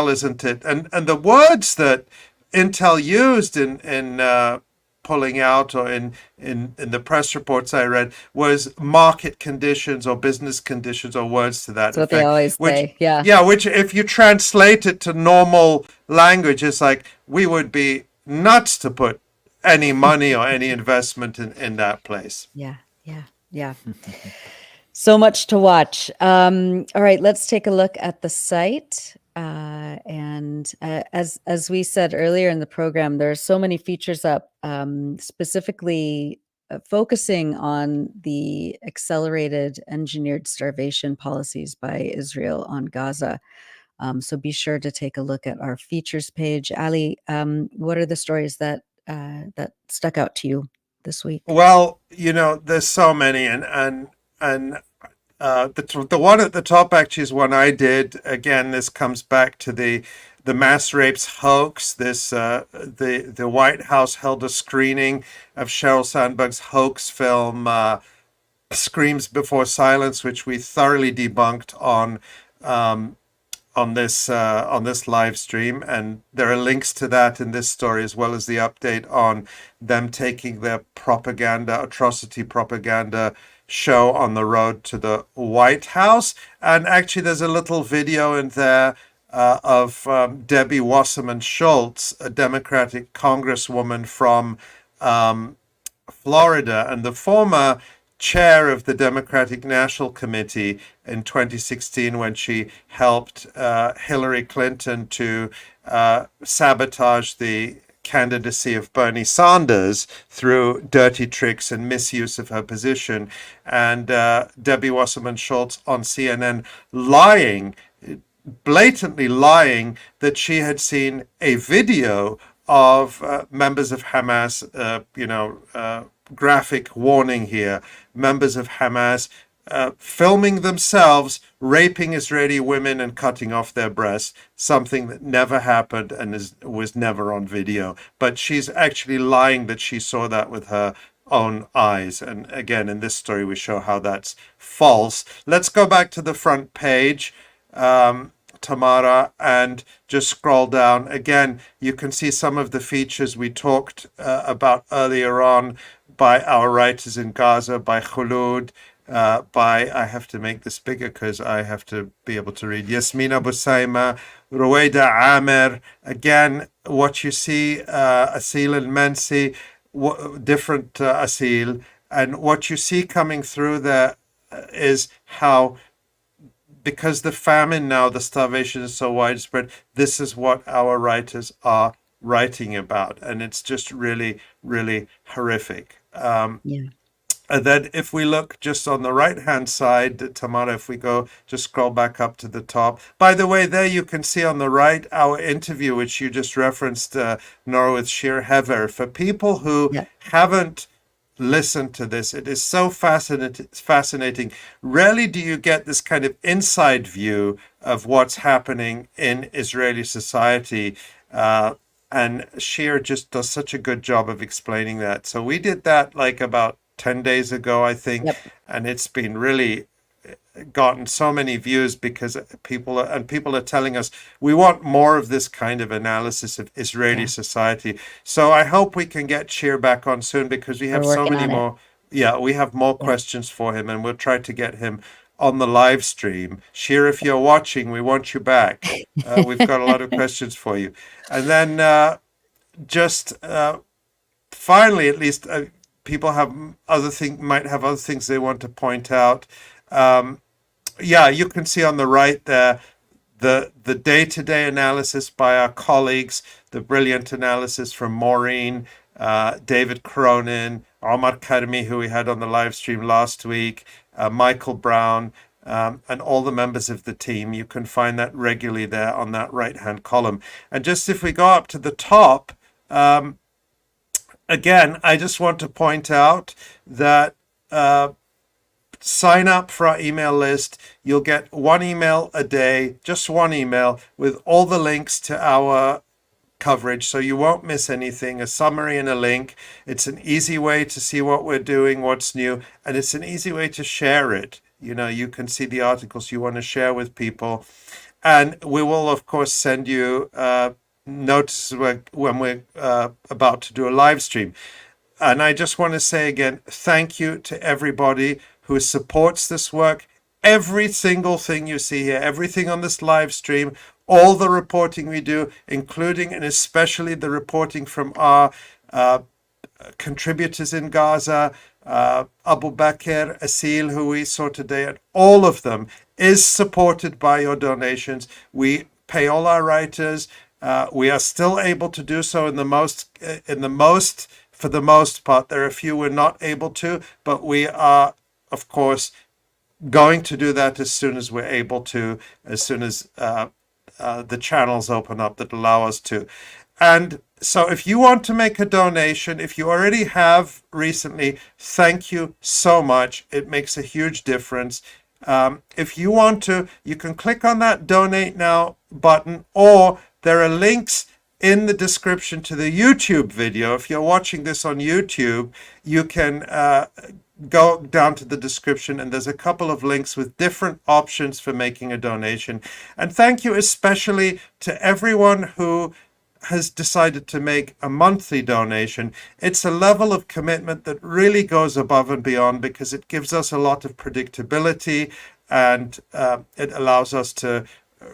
C: isn't it. And the words that Intel used in pulling out, or in the press reports I read, was market conditions or business conditions, or words to that
A: That's what they always say. Yeah.
C: Yeah, which if you translate it to normal language, it's like, we would be nuts to put any money or any investment in that place.
A: Yeah. So much to watch. All right, let's take a look at the site. And as we said earlier in the program, there are so many features up, specifically focusing on the accelerated engineered starvation policies by Israel on Gaza. So be sure to take a look at our features page. Ali, what are the stories that stuck out to you this week?
C: Well, there's so many, and the one at the top actually is one I did. Again, this comes back to the mass rapes hoax. The White House held a screening of Sheryl Sandberg's hoax film, Screams Before Silence, which we thoroughly debunked on this live stream, and there are links to that in this story, as well as the update on them taking their atrocity propaganda show on the road to the White House. And actually there's a little video in there of Debbie Wasserman Schultz, a Democratic congresswoman from Florida, and the former chair of the Democratic National Committee in 2016, when she helped Hillary Clinton to sabotage the candidacy of Bernie Sanders through dirty tricks and misuse of her position. And Debbie Wasserman Schultz on CNN blatantly lying that she had seen a video of members of Hamas, graphic warning here, members of Hamas filming themselves raping Israeli women and cutting off their breasts, something that never happened and was never on video. But she's actually lying that she saw that with her own eyes. And again, in this story, we show how that's false. Let's go back to the front page, Tamara, and just scroll down. Again, you can see some of the features we talked about earlier on by our writers in Gaza, by Khulud, I have to make this bigger because I have to be able to read, Yasmina Busaima, Ruwaida Amer. Again, what you see, Aseel al-Mansi, different Aseel, and what you see coming through there is how, because the famine now, the starvation is so widespread, this is what our writers are writing about, and it's just really, really horrific. And then if we look just on the right-hand side, Tamara, if we go, just scroll back up to the top. By the way, there you can see on the right our interview, which you just referenced, Nora, with Shir Hever. For people who haven't listened to this, it is so fascinating. Rarely do you get this kind of inside view of what's happening in Israeli society. And Shir just does such a good job of explaining that. So we did that like about 10 days ago, I think, and it's been really gotten so many views because people are telling us we want more of this kind of analysis of Israeli society. So I hope we can get Shir back on soon, because we have so many more. We have more questions for him, and we'll try to get him on the live stream. Shir, if you're watching, we want you back. We've got a lot of questions for you. And then just finally, at least people have might have other things they want to point out. Yeah, you can see on the right there the day-to-day analysis by our colleagues, the brilliant analysis from Maureen, David Cronin, Omar Karmi, who we had on the live stream last week, Michael Brown, and all the members of the team. You can find that regularly there on that right-hand column. And just if we go up to the top, again, I just want to point out that sign up for our email list. You'll get one email a day, just one email with all the links to our coverage, so you won't miss anything, a summary and a link. It's an easy way to see what we're doing, what's new, and it's an easy way to share it. You know, you can see the articles you want to share with people. And we will, of course, send you notices when we're about to do a live stream. And I just want to say again, thank you to everybody who supports this work. Every single thing you see here, everything on this live stream, all the reporting we do, including and especially the reporting from our contributors in Gaza, Abubaker, Aseel, who we saw today, and all of them is supported by your donations. We pay all our writers. We are still able to do so for the most part. There are a few we're not able to, but we are, of course, going to do that as soon as we're able to, as soon as the channels open up that allow us to. And so if you want to make a donation, if you already have recently, thank you so much. It makes a huge difference. If you want to, you can click on that donate now button, or there are links in the description to the YouTube video. If you're watching this on YouTube, you can go down to the description, and there's a couple of links with different options for making a donation. And thank you especially to everyone who has decided to make a monthly donation. It's a level of commitment that really goes above and beyond, because it gives us a lot of predictability, and it allows us to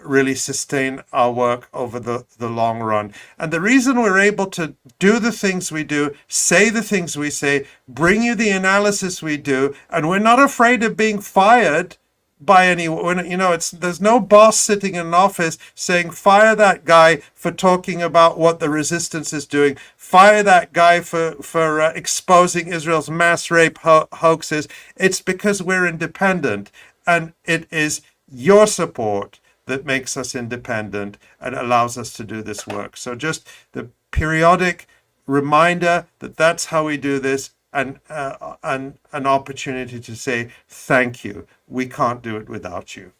C: really sustain our work over the long run. And the reason we're able to do the things we do, say the things we say, bring you the analysis we do, and we're not afraid of being fired by anyone. You know, there's no boss sitting in an office saying, fire that guy for talking about what the resistance is doing, fire that guy for exposing Israel's mass rape hoaxes. It's because we're independent, and it is your support that makes us independent and allows us to do this work. So just the periodic reminder that that's how we do this, and an opportunity to say thank you. We can't do it without you.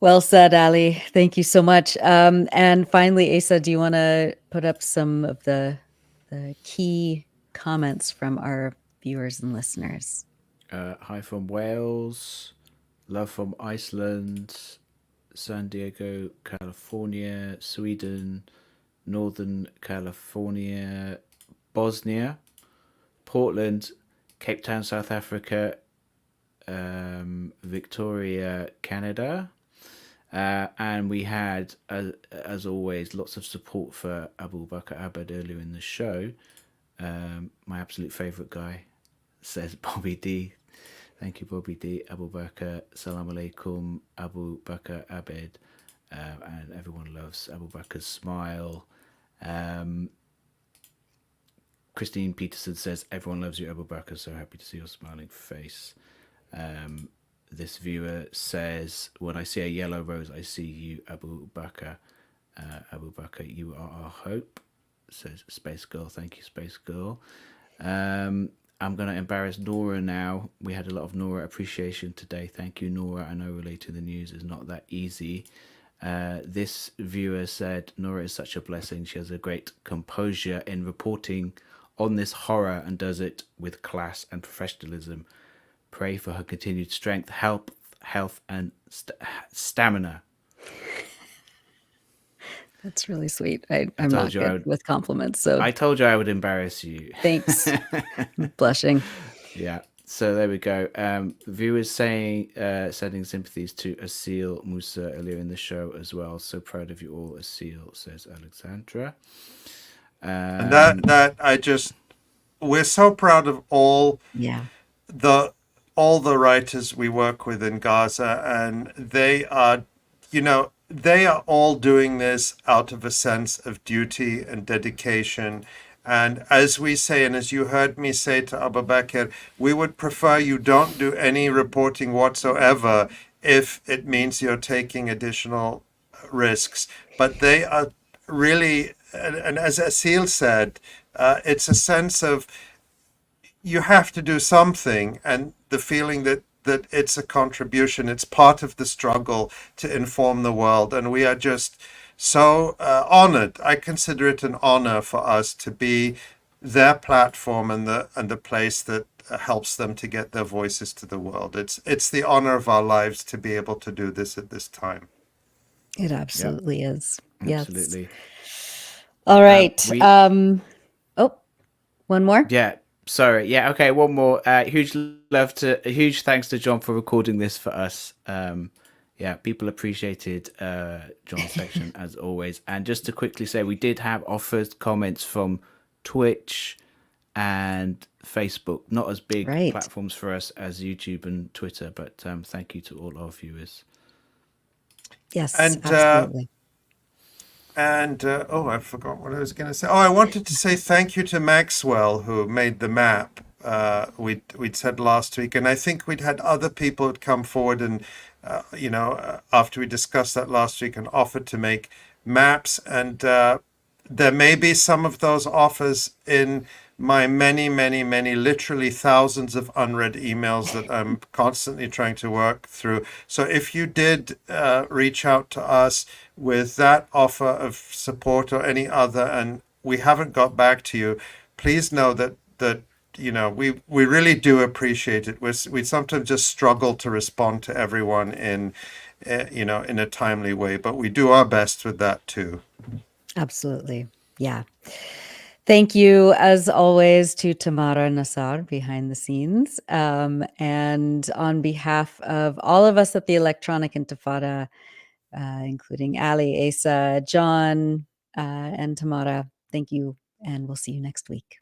A: Well said, Ali. Thank you so much. And finally, Asa, do you want to put up some of the key comments from our viewers and listeners?
H: Hi from Wales, love from Iceland, San Diego, California, Sweden, Northern California, Bosnia, Portland, Cape Town, South Africa, Victoria, Canada. And we had, as always, lots of support for Abubaker Abed earlier in the show. My absolute favourite guy, says Bobby D. Thank you, Bobby D. Abubaker, Salam Alaikum, Abubaker Abed. And everyone loves Abubaker's smile. Christine Peterson says, everyone loves you, Abubaker. So happy to see your smiling face. This viewer says, when I see a yellow rose, I see you, Abubaker. Abubaker, you are our hope, says Space Girl. Thank you, Space Girl. I'm going to embarrass Nora now. We had a lot of Nora appreciation today. Thank you, Nora. I know relating the news is not that easy. This viewer said, Nora is such a blessing. She has a great composure in reporting on this horror and does it with class and professionalism. Pray for her continued strength, health, and stamina.
A: That's really sweet. I'm not good with compliments, so
H: I told you I would embarrass you.
A: Thanks. I'm blushing.
H: Yeah. So there we go. Viewers saying, sending sympathies to Aseel Mousa earlier in the show as well. So proud of you all, Aseel, says Alexandra.
C: And we're so proud of all the writers we work with in Gaza, and they are all doing this out of a sense of duty and dedication. And as we say, and as you heard me say to Abubaker, we would prefer you don't do any reporting whatsoever if it means you're taking additional risks. But they are really, and as Aseel said, it's a sense of you have to do something, and the feeling that it's a contribution, it's part of the struggle to inform the world. And we are just so honored. I consider it an honor for us to be their platform and the place that helps them to get their voices to the world. It's the honor of our lives to be able to do this at this time.
A: It absolutely is.
H: Absolutely.
A: Yes. All right. One more?
H: Yeah. Sorry. Yeah. Okay. One more. Huge thanks to Jon for recording this for us. Yeah, people appreciated Jon's section as always. And just to quickly say, we did have offered comments from Twitch and Facebook, not as big platforms for us as YouTube and Twitter, but thank you to all our viewers.
A: Yes, absolutely.
C: I forgot what I was going to say. I wanted to say thank you to Maxwell, who made the map. We'd said last week, and I think we'd had other people who'd come forward and, after we discussed that last week, and offered to make maps. And there may be some of those offers in my many, literally thousands of unread emails that I'm constantly trying to work through. So if you did reach out to us with that offer of support or any other, and we haven't got back to you, please know that we really do appreciate it. We sometimes just struggle to respond to everyone in a timely way, but we do our best with that too.
A: Absolutely. Yeah. Thank you, as always, to Tamara Nassar behind the scenes. And on behalf of all of us at the Electronic Intifada, including Ali, Asa, Jon, and Tamara, thank you, and we'll see you next week.